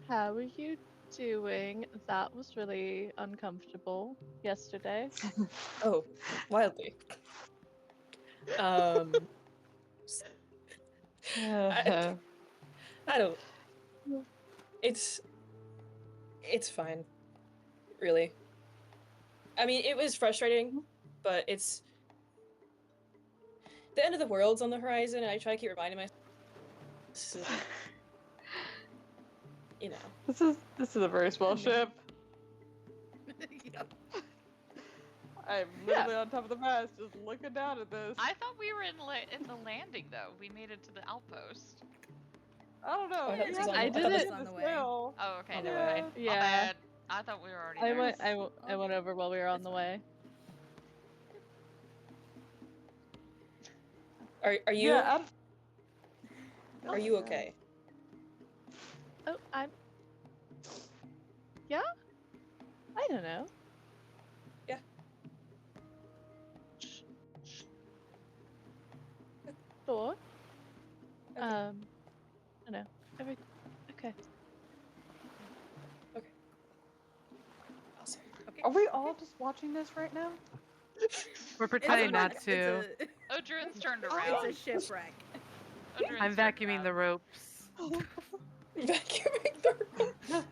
are you doing? That was really uncomfortable yesterday. Oh, wildly. I don't. It's fine, really. I mean, it was frustrating, but it's the end of the world's on the horizon, and I try to keep reminding myself. You know. This is a very small ship. Yep. I'm literally on top of the mast, just looking down at this. I thought we were in the landing though. We made it to the outpost. I don't know. Oh, I thought this was on I the- I did thought it- this- on the way. Sail. Oh, okay, On the never way. mind. My Yeah. bad. I thought we were already I there. went. I went over while we were on the way. Are you Yeah, are you okay? Oh, I'm. Yeah. I don't know. Yeah. Sure. Okay. I don't know. Okay. Oh, sorry. Okay. Are we all just watching this right now? We're It's pretending a- not it's to. a- Odrin's turned It's around. a shipwreck. Odrin's I'm turned vacuuming the around. ropes. Vacuuming the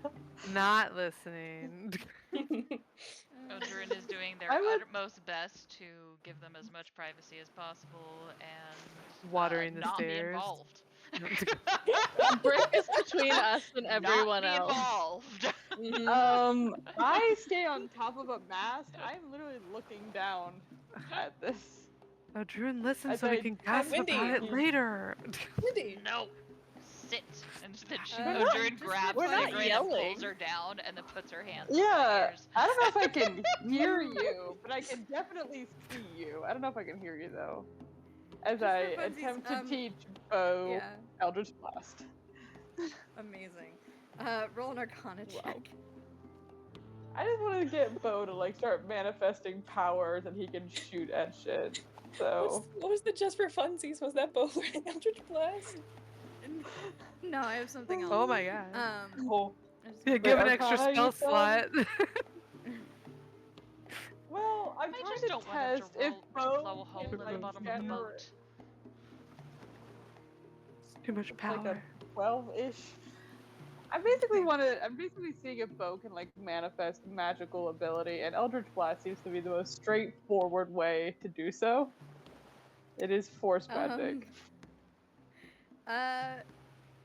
Not listening. Odrin is doing their I would- utmost best to give them as much privacy as possible and Watering the not be stairs. involved. Break is between us and everyone not be else. involved. Mhm. I stay on top of a mast. I'm literally looking down at this. Oh, Drew, listen I so we think- can gossip Wendy, about it you- later. Wendy. No. Sit. And then We're not- Odrin just grabs we're not Sigrid and yelling. pulls her down and then puts her hands in her Yeah, ears. I don't know if I can hear you, but I can definitely see you. I don't know if I can hear you though. As Just I for funsies, attempt to teach Bo Yeah, Eldritch Blast. amazing. Roll an Arcana check. Wow. I just want to get Bo to like start manifesting powers and he can shoot at shit. So What was the just for funsies? Was that both Eldritch Blast? No, I have something else. Oh my god. Oh. I just- Yeah, give an Wait, extra Arcana, spell you slot. well, I'm I trying just to don't want him test to if roll to Bo blow a hole can in the like bottom of the generate boat. Too much like power. a 12-ish. I'm basically seeing if Bo can like manifest magical ability, and Eldritch Blast seems to be the most straightforward way to do so. It is force magic.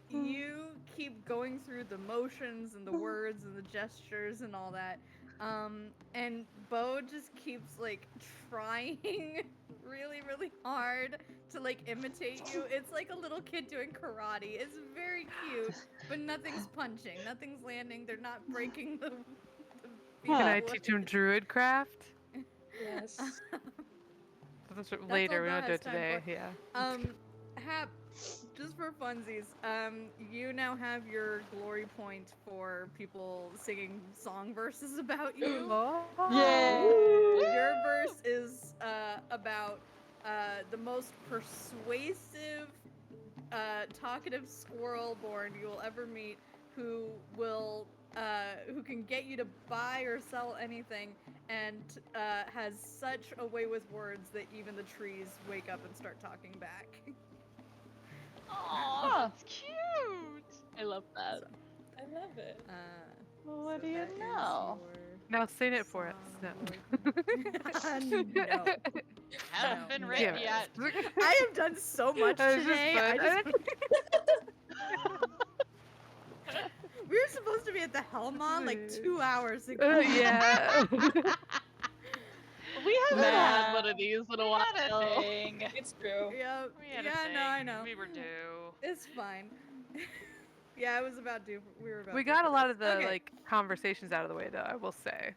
You keep going through the motions and the words and the gestures and all that. And Bo just keeps like trying really, really hard to like imitate you. It's like a little kid doing karate. It's very cute, but nothing's punching, nothing's landing. They're not breaking Can I What- teach him druidcraft? Yes. That's That's later. all We don't do Belle it has time today. for. Yeah. Hap, just for funsies, you now have your glory point for people singing song verses about you. Oh. Yay! Your verse is about the most persuasive, talkative squirrel born you will ever meet, who can get you to buy or sell anything, and has such a way with words that even the trees wake up and start talking back. Oh, Huh. that's cute. I love that. I love it. Well, what So do you that is know? Now sing it for us. song No. glory. No. Hasn't No. been No. written Damn it. yet. I have done so much That was just today. fun. We were supposed to be at the Helmaw like 2 hours ago. Yeah. We haven't Nah. had one of these in a We while. had a thing. It's true. Yeah, We had a yeah, thing. no, I know. We were due. It's fine. Yeah, I was about due. We were about. We due got for a lot this. of the Okay. like conversations out of the way, though. I will say,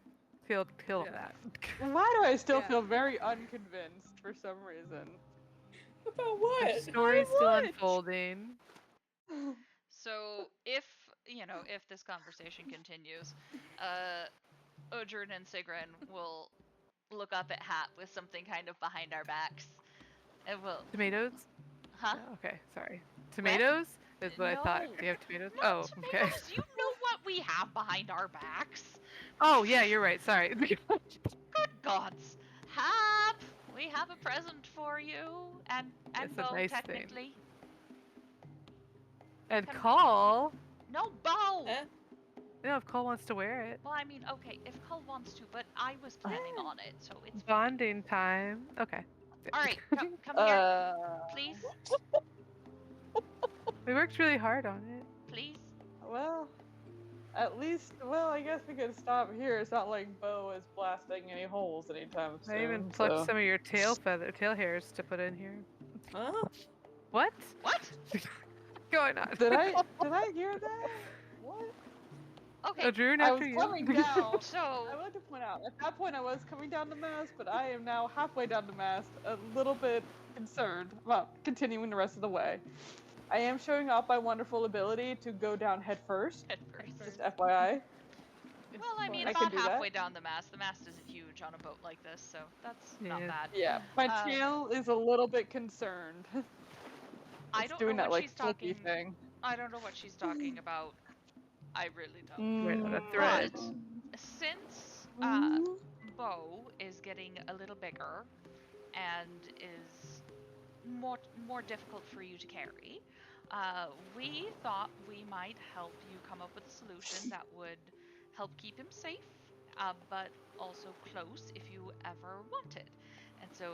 feel Yeah. that. Why do I still Yeah. feel very unconvinced for some reason? About The what? story's still what? unfolding. So if this conversation continues, Odrin and Sigrun will look up at Hap with something kind of behind our backs, and we'll, Tomatoes? huh? Oh, okay, sorry. Tomatoes is what I thought. No. Do you have tomatoes? Not Oh, okay. tomatoes. You know what we have behind our backs. Oh, yeah, you're right. Sorry. Good gods, Hap, we have a present for you, and It's a Bo nice thing. technically. And Come- Call. No, Bo. Huh? No, if Call wants to wear it. Well, I mean, okay, if Cole wants to, but I was planning on it, so it's fine. Bonding time. Okay. All right, come here, Uh, please, We worked really hard on it. please. well, at least, I guess we could stop here. It's not like Bo is blasting any holes anytime soon. I even plucked so. some of your tail hairs to put in here. Oh. What? What? Going on? Did I hear that? What? Okay, Oh, Drew, I was after you. coming down. so I want to point out, at that point I was coming down the mast, but I am now halfway down the mast, a little bit concerned about continuing the rest of the way. I am showing off my wonderful ability to go down head first, at first. just FYI. Well, I mean, I about can do that. halfway down the mast. The mast isn't huge on a boat like this, so that's not Yeah. bad. Yeah, my Uh, tail is a little bit concerned. I It's don't doing know that what like she's flippy talking. thing. I don't know what she's talking about. I really don't. Right on a Mm, thread. Since mm. Bo is getting a little bigger and is more difficult for you to carry, we thought we might help you come up with a solution that would help keep him safe, but also close if you ever wanted. And so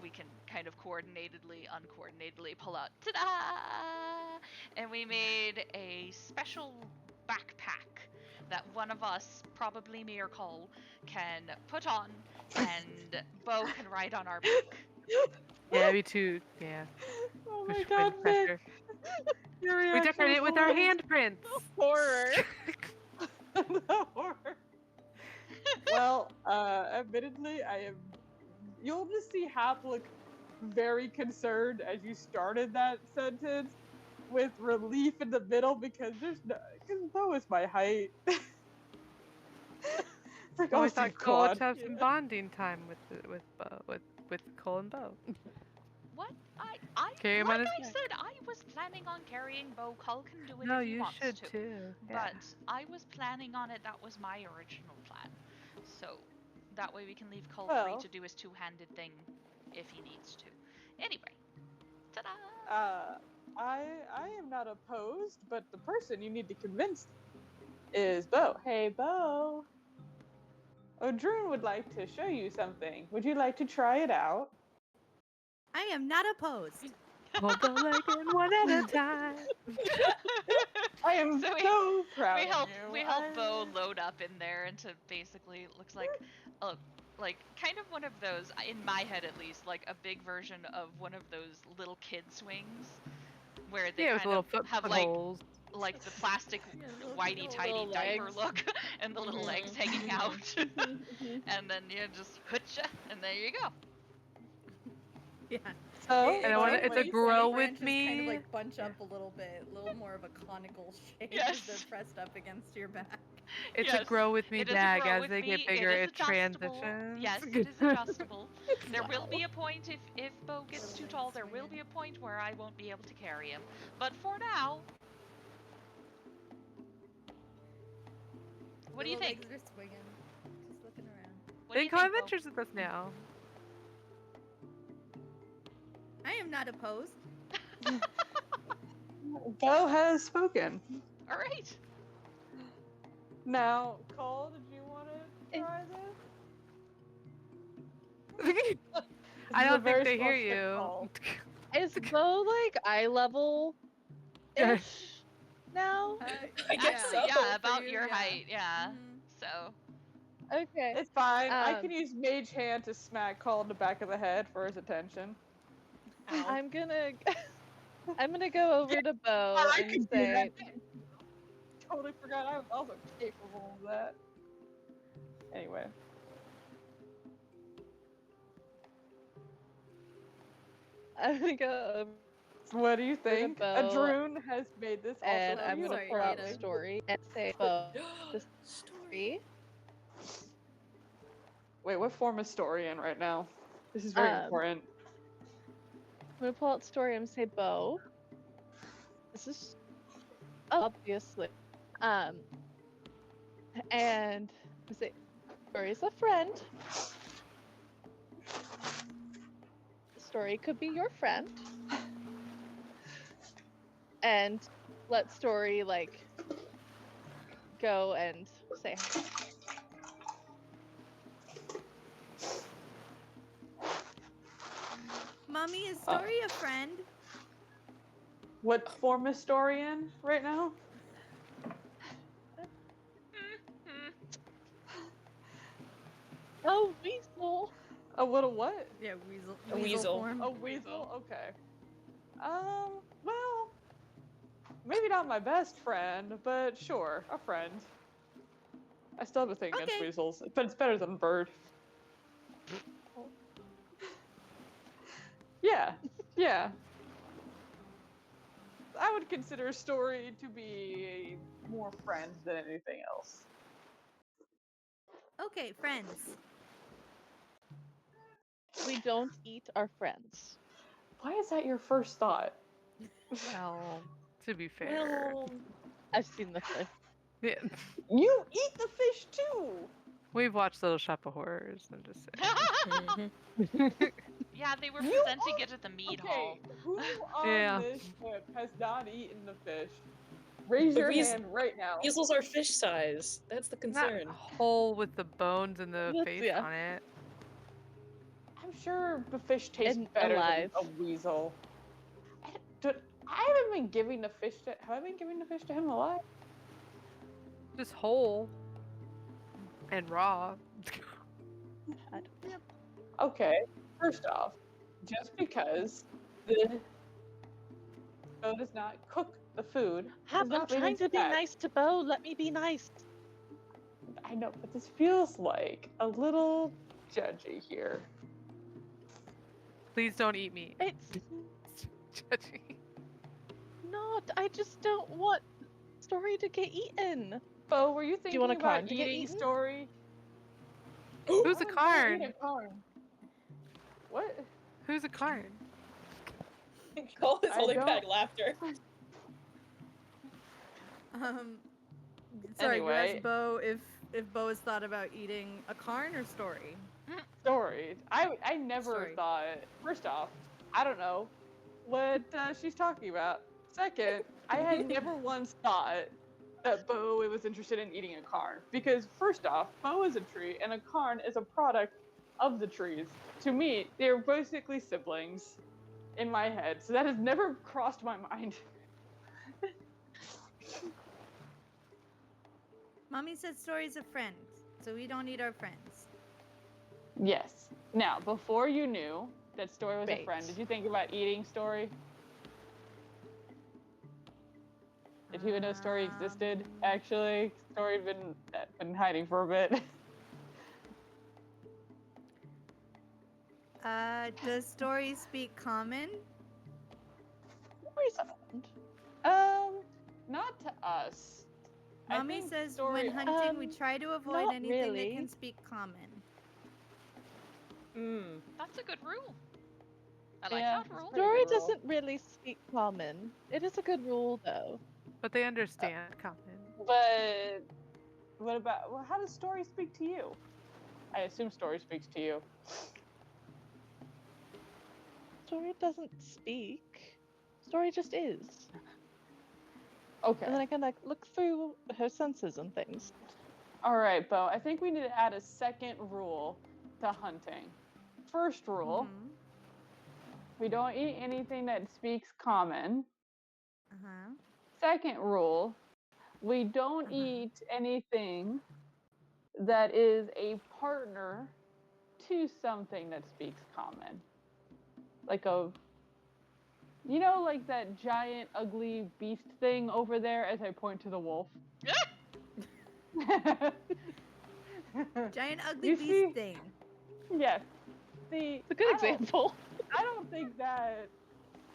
we can kind of uncoordinatedly pull out, ta-da! And we made a special backpack that one of us, probably me or Cole, can put on, and Bo can ride on our back. Yeah, me too. Yeah. Oh Push my wind god, Nick! pressure. Your We reaction decorate is it with our hilarious. handprints. Horror. The horror. Well, admittedly, you'll just see Hap look very concerned as you started that sentence, with relief in the middle because Bo is my height. It's like, Oh, oh, I thought thank Cole God. to have some bonding time with Cole and Bo. What? Carry him like on his I back. said, I was planning on carrying Bo. Cole can do it No, if he you wants should to. too. Yeah. But I was planning on it. That was my original plan. So that way we can leave Cole free Well. to do his two-handed thing if he needs to. Anyway, ta-da! I am not opposed, but the person you need to convince is Bo. Hey, Bo. Odrun would like to show you something. Would you like to try it out? I am not opposed. Hold the leg in one at a time. I am So so proud we of help you. we help Bo load up in there into basically it looks like kind of one of those, in my head at least, like a big version of one of those little kid swings where they Yeah, with kind little of have footholes. like the plastic Yeah, little whitey little tidy little diaper legs. look and the little legs Mhm. hanging out. Mhm. And then you just hutcha, and there you go. Yeah. So, And I want Bo, it's what a do you grow think? with branches kind of me. like bunch Yeah. up a little bit, a little more of a conical shape as Yes. they're pressed up against your back. It's Yes, a grow with me it is a bag. grow As with they me. get bigger, It is it adjustable. transitions. Yes, it is adjustable. There will Wow. be a point if Bo gets Little too legs tall. There will swinging. be a point where I won't be able to carry him. But for now, what do you Little think? legs are swinging. Just looking around. What do you Then come think, Bo? adventures with us now. I am not opposed. Bo has spoken. All right. Now, Cole, did you want to try this? I This is a don't think very they hear specific you. call. Is Bo like eye level ish now? I guess Actually, so. yeah, For about you, your yeah. height, yeah. Mhm. So, Okay. It's fine. I Um, can use Mage Hand to smack Cole in the back of the head for his attention. Ow. I'm gonna I'm gonna go over to Bo I and could do say, that. Totally forgot I was also capable of that. Anyway. I'm gonna go over What do you think? Bo Adrune has made this also and for I'm you. gonna Sorry, pull out Ada. story and say, Bo, the Story. story. Wait, what form is story in right now? This is very Um, important. I'm gonna pull out story and say, Bo, this is obviously, and I say, story is a friend. Story could be your friend, and let story like go and say, Mommy, is Story a friend? What form is story in right now? oh, weasel. A little what? Yeah, weasel. A weasel. form. A weasel? Okay. Well, maybe not my best friend, but sure, a friend. I still have a thing against Okay. weasels, but it's better than bird. Yeah, yeah. I would consider story to be more friend than anything else. Okay, friends. We don't eat our friends. Why is that your first thought? Well, to be fair. Well, I've seen the fish. Yeah. You eat the fish too! We've watched Little Shop of Horrors. I'm just saying. mhm. yeah, they were You presenting it at the mead hall. Okay, who on Yeah. this ship has not eaten the fish? Raise The your weas- hand right now. Weasels are fish size. That's the Not concern. whole with the bones and the That's- face yeah. on it. I'm sure the fish tastes And better alive. than a weasel. I haven't been giving the fish to. Have I been giving the fish to him alive? Just whole and raw. Okay, first off, just because the show does not cook the food, Hap, does I'm not mean trying it's to be bad. nice to Bo. Let me be nice. I know, but this feels like a little judgy here. Please don't eat me. It's Judgy. not. I just don't want story to get eaten. Bo, were you thinking want a about carn to get eating eaten? story? Who's I a would carn? eat a carn. What? Who's a carn? Call his I holy don't- bag laughter. Sorry, you Anyway. asked Bo if Bo has thought about eating a carn or Story. Story. I never Story. thought. First off, I don't know what she's talking about. Second, I had never once thought that Bo was interested in eating a carn because first off, Bo is a tree and a carn is a product of the trees. To me, they're basically siblings in my head, so that has never crossed my mind. Mommy said Story's a friend, so we don't eat our friends. Yes. Now, before you knew that Story was a friend, Right. did you think about eating Story? Did he even know Story existed? Actually, Story had been hiding for a bit. Does Story speak common? Story's fun. Not to us. I Mommy think says Story. when hunting we try to avoid not anything that really. can speak common. That's a good rule. I like Yeah, that rule. pretty Story good rule. doesn't really speak common. It is a good rule, though. But they understand common. But what about? Well, how does Story speak to you? I assume Story speaks to you. Story doesn't speak. Story just is. Okay. And then I can like look through her senses and things. All right, Bo. I think we need to add a second rule to hunting. First rule: Mhm. we don't eat anything that speaks common. Uh-huh. Second rule: we don't eat anything that is a partner to something that speaks common. Like like that giant ugly beast thing over there as I point to the wolf. Giant ugly You beast see? thing. Yes. See, It's a good example. I don't think that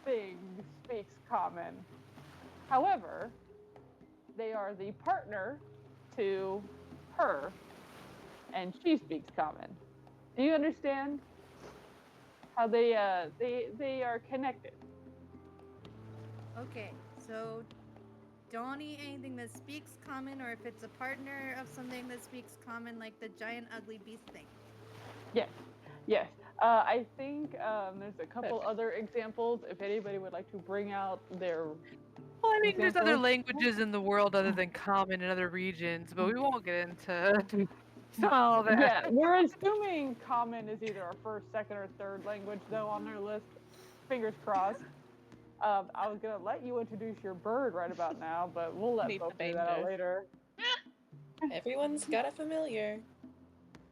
thing speaks common. However, they are the partner to her, and she speaks common. Do you understand how they are connected? Okay, so don't eat anything that speaks common, or if it's a partner of something that speaks common, like the giant ugly beast thing. Yes. Yes. I think there's a couple other examples. If anybody would like to bring out their Well, I mean, there's other examples. languages in the world other than common in other regions, but we won't get into all that. Yeah, we're assuming common is either our first, second, or third language, though, on their list. Fingers crossed. I was gonna let you introduce your bird right about now, but we'll let Meet both the figure that out banger. later. Everyone's got a familiar.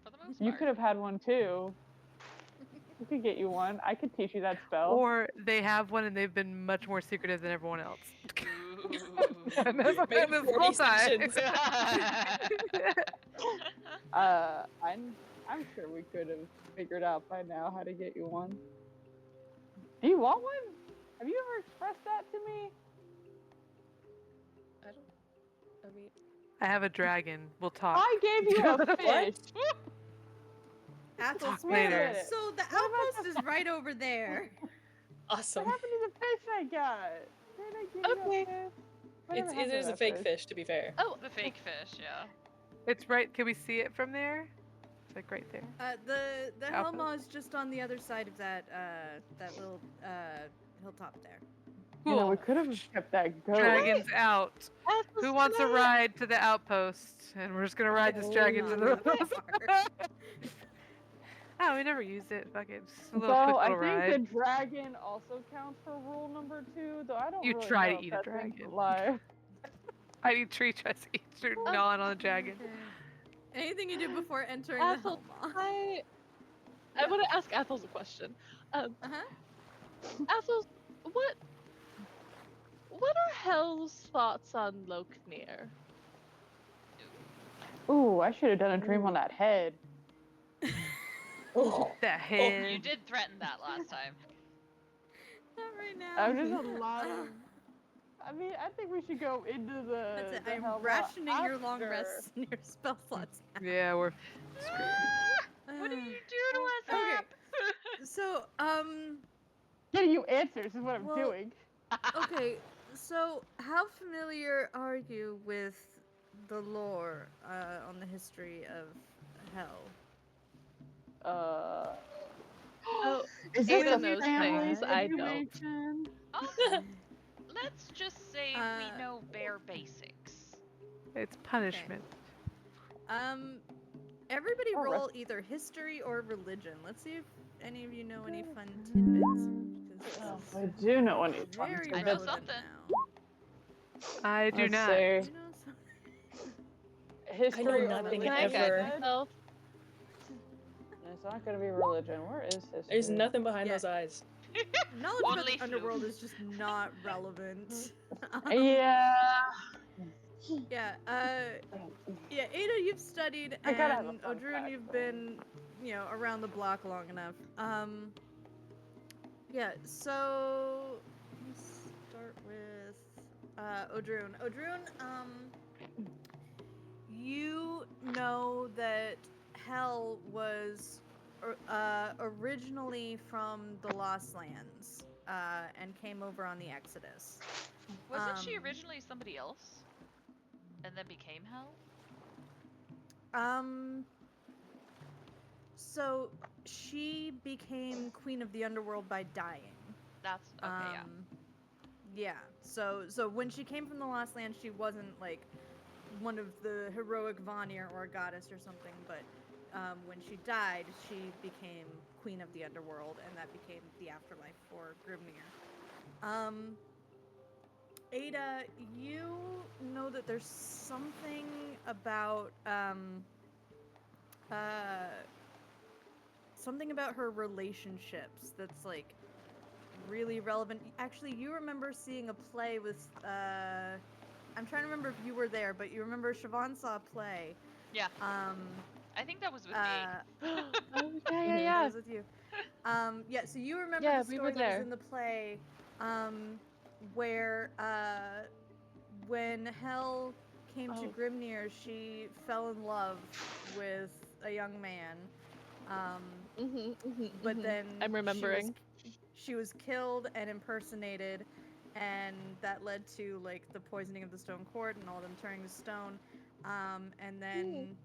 For the most You part. could have had one too. We could get you one. I could teach you that spell. Or they have one and they've been much more secretive than everyone else. Ooh. And that's what Made this 40 whole time. sessions. I'm sure we could have figured out by now how to get you one. Do you want one? Have you ever expressed that to me? I mean, I have a dragon. We'll talk. I gave you a fish. Athos, Talk wait, later. so the What about outpost is right over there. awesome. What happened to the fish I got? Did I give you Okay. a fish? Whatever It happened to is a that fake fish, to be fair. Oh, The fake fish, yeah. It's right. Can we see it from there? It's like right there. The Outpost. Helmaw is just on the other side of that little hilltop there. You know, we Cool. could have kept that going. Dragon's out. Athos, Who wants a can I- ride to the outpost? And we're just gonna ride this dragon to the outpost. Oh, we never used it. Fuck it. Just a little So quick I little think ride. the dragon also counts for rule number 2, though I don't You really try know to if eat a that's dragon. alive. I eat tree tries to eat gnawing on the dragon. Anything you do before entering the Athos, Helmaw. I want to ask Athos a question. Uh-huh. Athos, what are Hell's thoughts on Loknir? Ooh, I should have done a dream on that head. Oh, The head. You did threaten that last time. Not right now. I'm just a lot of. I mean, I think we should go into the. That's it. the I'm Helmaw rationing your long after. rests and your spell slots. Yeah, we're screwed. What do you do to us, Okay. Hap? So, Getting you answers is what I'm Well- doing. okay. So, how familiar are you with the lore on the history of hell? Oh, Is this this a a those family things I don't. situation? Let's just say we know bare basics. It's punishment. Everybody Oh, roll either history or religion. Let's see if any of you know any fun tidbits. Because Oh, this I is do know any fun very I know tidbits. relevant something. now. I do Let's not. see. You know something? History I know or nothing Can I religion? guide ever. myself? It's not going to be religion. Where is history? There's nothing behind Yeah. those eyes. Knowledge about Only the underworld fluke. is just not relevant. Yeah. Yeah. Yeah. Ada, you've studied, I gotta have a and fun Odrun, fact, you've though. been, around the block long enough. Yeah. So let's start with Odrun. Odrun, you know that Hell was originally from the Lost Lands and came over on the Exodus. Wasn't she Um, originally somebody else? And then became Hell? Um, so she became queen of the underworld by dying. That's okay, yeah. Yeah. So when she came from the Lost Land, she wasn't like one of the heroic Vanir or a goddess or something, but when she died, she became queen of the underworld, and that became the afterlife for Grimnir. Ada, you know that there's something about uh, something about her relationships that's like really relevant. Actually, you remember seeing a play with I'm trying to remember if you were there, but you remember Siobhan saw a play. Yeah. Um I think that was with me. Oh yeah, yeah, Mhm. that yeah. was with you. Yeah, so you remember Yeah, the we were story that was there. in the play where when Hel came to Oh. Grimnir, she fell in love with a young man. Um, but then I'm remembering. she was killed and impersonated, and that led to like the poisoning of the stone court and all them turning to stone. And then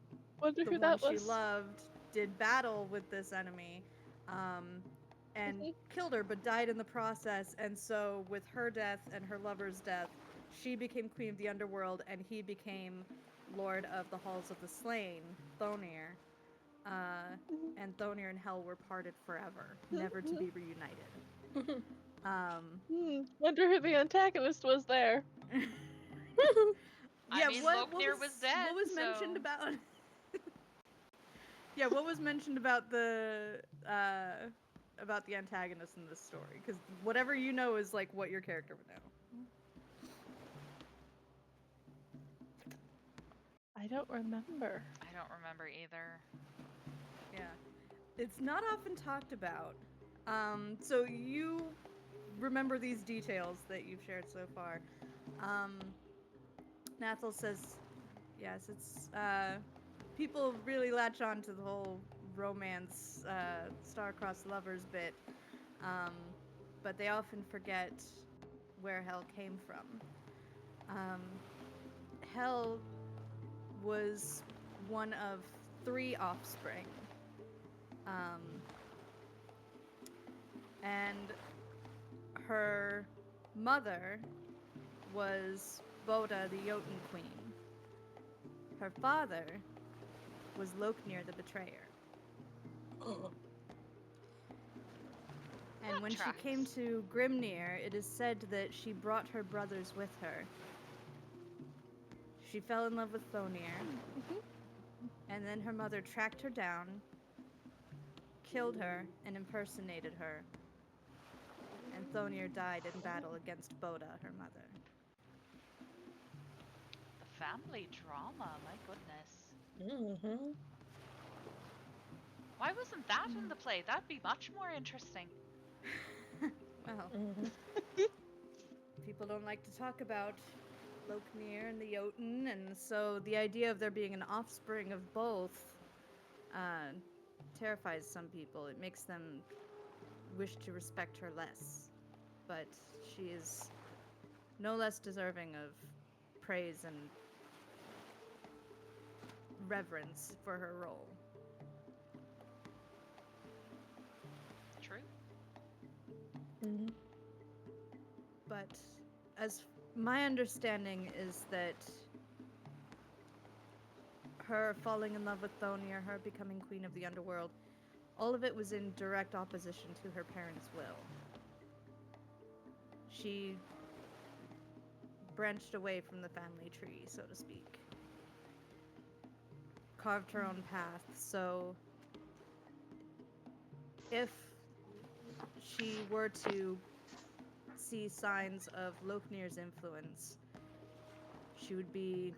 Wonder the who one that she was. loved did battle with this enemy, and Mhm. killed her, but died in the process. And so with her death and her lover's death, she became queen of the underworld, and he became lord of the halls of the slain, Thonir. And Thonir and Hel were parted forever, never to be reunited. Wonder who the antagonist was there. I Yeah, mean, what Loknir was dead, was mentioned so about? Yeah, what was mentioned about the antagonist in this story? Because whatever you know is like what your character would know. I don't remember. I don't remember either. Yeah, it's not often talked about. So you remember these details that you've shared so far. Um, Nathal says, yes, it's people really latch on to the whole romance, star-crossed lovers bit, um, but they often forget where Hel came from. Um, Hel was one of 3 offspring, um, and her mother was Boda, the Jotun queen. Her father was Loknir, the betrayer. And That when she tracks. came to Grimnir, it is said that she brought her brothers with her. She fell in love with Thonir, and then her mother tracked her down, killed her, and impersonated her. And Thonir died in battle against Boda, her mother. The family drama, my goodness. Mhm. Why wasn't that in the play? That'd be much more interesting. Well, Mhm. people don't like to talk about Loknir and the Jotun, and so the idea of there being an offspring of both uh, terrifies some people. It makes them wish to respect her less. But she is no less deserving of praise and reverence for her role. True. Mhm. But as my understanding is that her falling in love with Thonir, her becoming queen of the underworld, all of it was in direct opposition to her parents' will. She branched away from the family tree, so to speak. Carved her own path, so if she were to see signs of Loknir's influence, she would be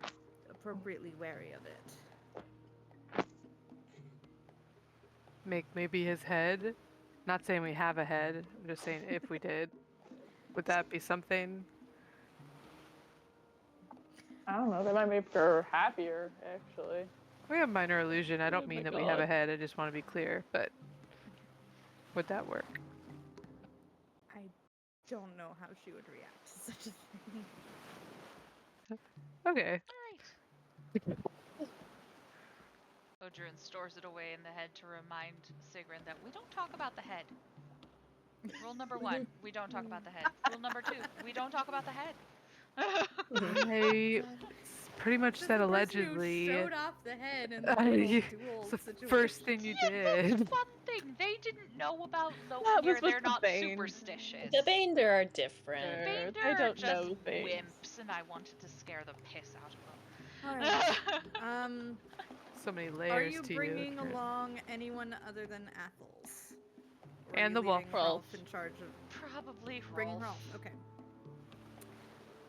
appropriately wary of it. Make maybe his head. Not saying we have a head. I'm just saying if we did, would that be something? I don't know. That might make her happier, actually. We have minor illusion. I don't Oh mean my that we have a God. head. I just want to be clear. But would that work? I don't know how she would react to such a thing. Okay. Alright. Odrin stores it away in the head to remind Sigrun that we don't talk about the head. Rule number 1, we don't talk about the head. Rule number 2, we don't talk about the head. I pretty much This said is the person allegedly. who showed off the head in the I- little it's duel the situation. first thing you Yeah, that's did. one thing. They didn't know about the That here. was with They're the not Bane. superstitious. The Bane are different. Sure. Bane They are don't just know things. wimps, and I wanted to scare the piss out of them. Alright. So many Are layers you to bringing you. along anyone other than Athels? Or are And you the wolf. leaving Rolf. in charge of Probably bringing Rolf. Rolf? Okay.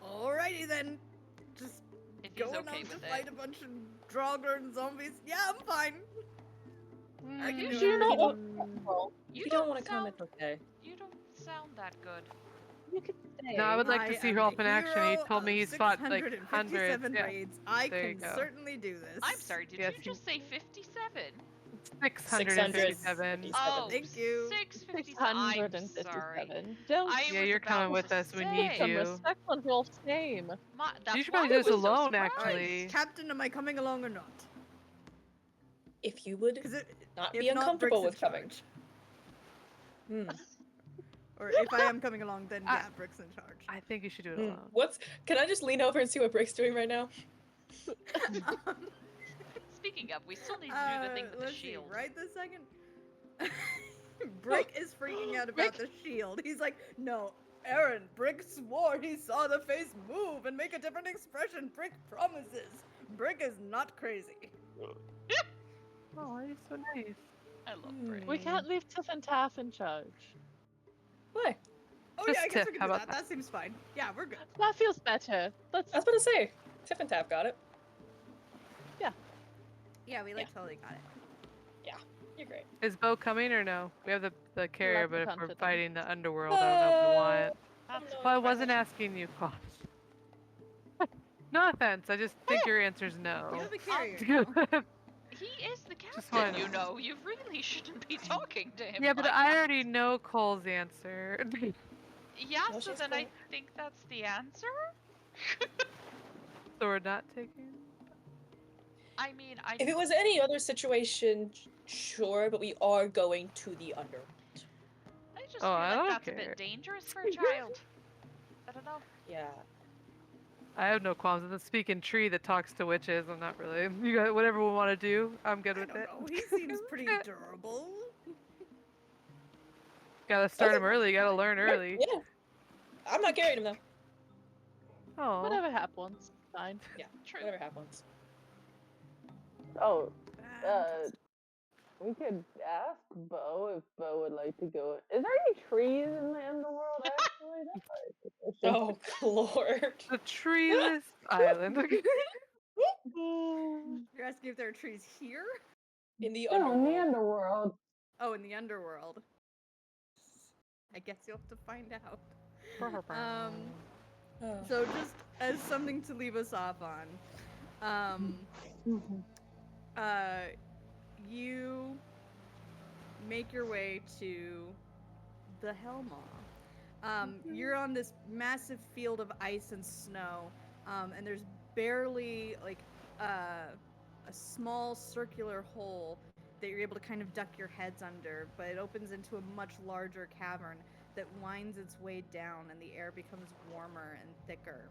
Alrighty then. Just If he's going okay out to with fight it. a bunch of Draugr and zombies. Yeah, I'm fine. I can You do Do you not it. want to roll? If you don't want to comment, okay. You don't sound that good. You could stay. No, I would like to I see am Rolf the in action. He hero told me of he's fought like 657 hundreds. Yeah. raids. I There you can go. certainly do this. I'm sorry, did Yes, you you- just say 57? 657. Oh, Thank you. 657. I'm sorry. 657. Don't I Yeah, was you're about coming with to us. We say. need some you. respect on Rolf's name. That's You should why probably I do this was so alone, surprised. actually. Captain, am I coming along or not? If you would Because not if be not, uncomfortable Brick's with in coming. charge. Or if I am coming along, then I- yeah, Brick's in charge. I think you should do it alone. Can I just lean over and see what Brick's doing right now? Speaking of, we still need to do the thing with the let's shield. See, right this second. Brick is freaking out about the shield. He's like, no, Aaron, Brick swore he saw the face move and make a different expression. Brick promises. Brick is not crazy. Oh, he's so nice. I love Brit. We can't leave Tiff and Taff in charge. Why? Oh Just yeah, I guess Tiff, we can how do about that. That seems fine. Yeah, we're good. That feels better. Let's. I was about to say, Tiff and Tap got it. Yeah, we totally got it. You're great. Is Bo coming or no? We have the carrier, Like the but if we're confidence. fighting the underworld, I don't know if we want. That's No, Well, I it's wasn't fine. asking you, Cost. No offense. I just think your answer's You no. have a carrier. yeah, now. He is the Just captain, one. you know. You really shouldn't be talking to him. but like I that. already know Cole's answer. Yeah, No, so she's then I cool. think that's the answer? So we're not taking. I mean, I If it was any other situation, sure, but we are going to the underworld. just Oh, feel I like don't that's a care. bit dangerous for a child. I don't know. Yeah. I have no qualms with the speaking tree that talks to witches. I'm not really. You got whatever we want to do. I'm good I with don't it. know. He seems pretty durable. Gotta start Okay. him early. Gotta learn early. Yeah. I'm not carrying him though. Oh. Whatever happens, fine. True. Whatever happens. Oh, Fantastic. we could ask Bo if Bo would like to go. Is there any trees in the underworld, actually? That's a question. Oh, Lord. The treeless island. You're asking if there are trees here? In the No, in the underworld. underworld. Oh, in the underworld. I guess you'll have to find out. Oh. So just as something to leave us off on, you make your way to the Helmaw. You're on this massive field of ice and snow, and there's barely like a small circular hole that you're able to kind of duck your heads under, but it opens into a much larger cavern that winds its way down, and the air becomes warmer and thicker.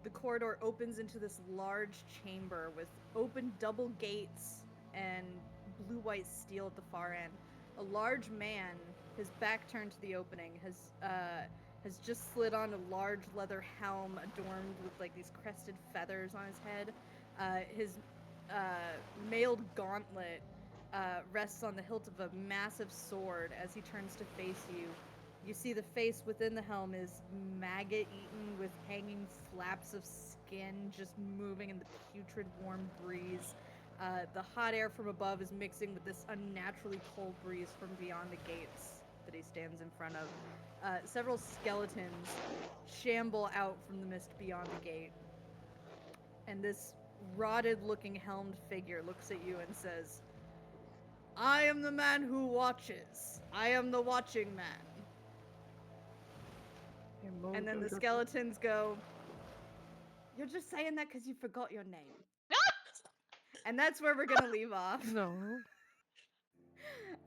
The corridor opens into this large chamber with open double gates and blue-white steel at the far end. A large man, his back turned to the opening, has just slid on a large leather helm adorned with like these crested feathers on his head. His mailed gauntlet rests on the hilt of a massive sword. As he turns to face you, You see the face within the helm is maggot eaten with hanging flaps of skin just moving in the putrid warm breeze. The hot air from above is mixing with this unnaturally cold breeze from beyond the gates that he stands in front of. Several skeletons shamble out from the mist beyond the gate. And this rotted looking helmed figure looks at you and says, I am the man who watches. I am the watching man. And then the skeletons go, you're just saying that because you forgot your name. And that's where we're going to leave off. No.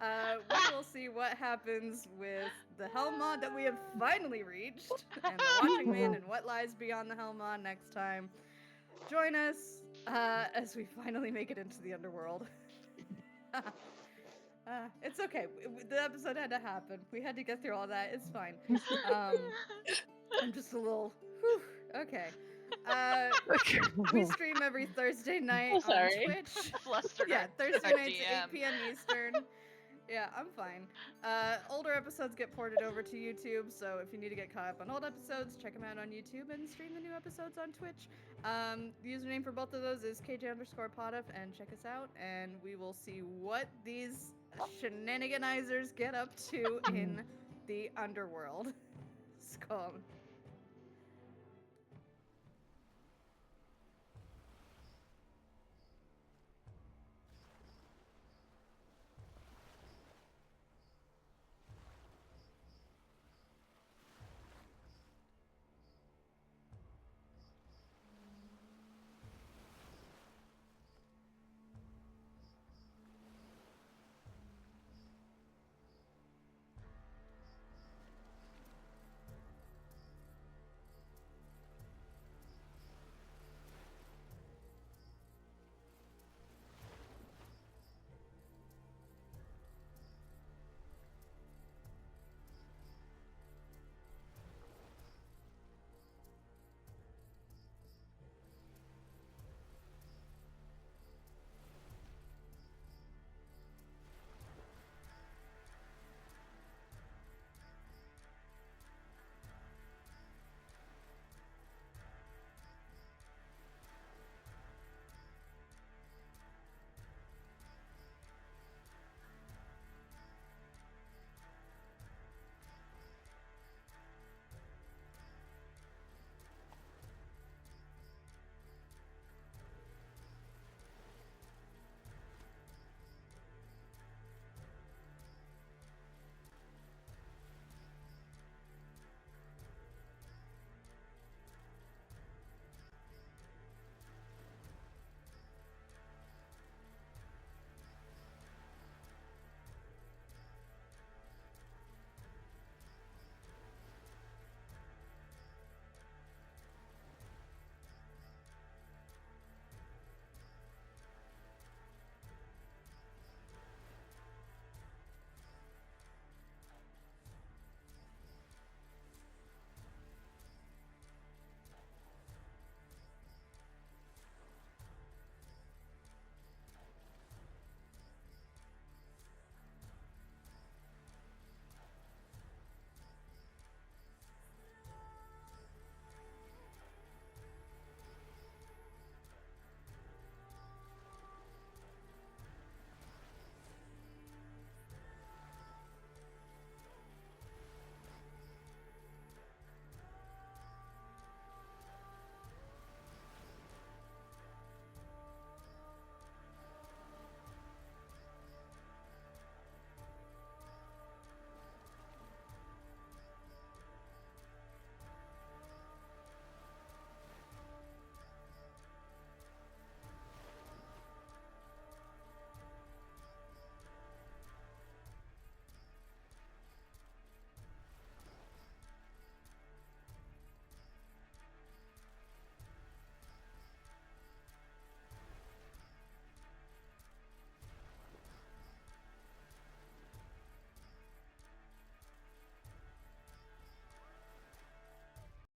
We will see what happens with the Helmaw that we have finally reached, and the Watching Man and what lies beyond the Helmaw next time. Join us as we finally make it into the underworld. It's okay. The episode had to happen. We had to get through all that. It's fine. I'm just a little. Whew, okay. We stream every Thursday night on sorry. Twitch. Flustered Yeah, our- Thursday our nights at 8 DM. p.m. Eastern. Yeah, I'm fine. Older episodes get ported over to YouTube, so if you need to get caught up on old episodes, check them out on YouTube and stream the new episodes on Twitch. The username for both of those is KJ_Poduf, and check us out, and we will see what these shenaniganizers get up to in the underworld. Skull.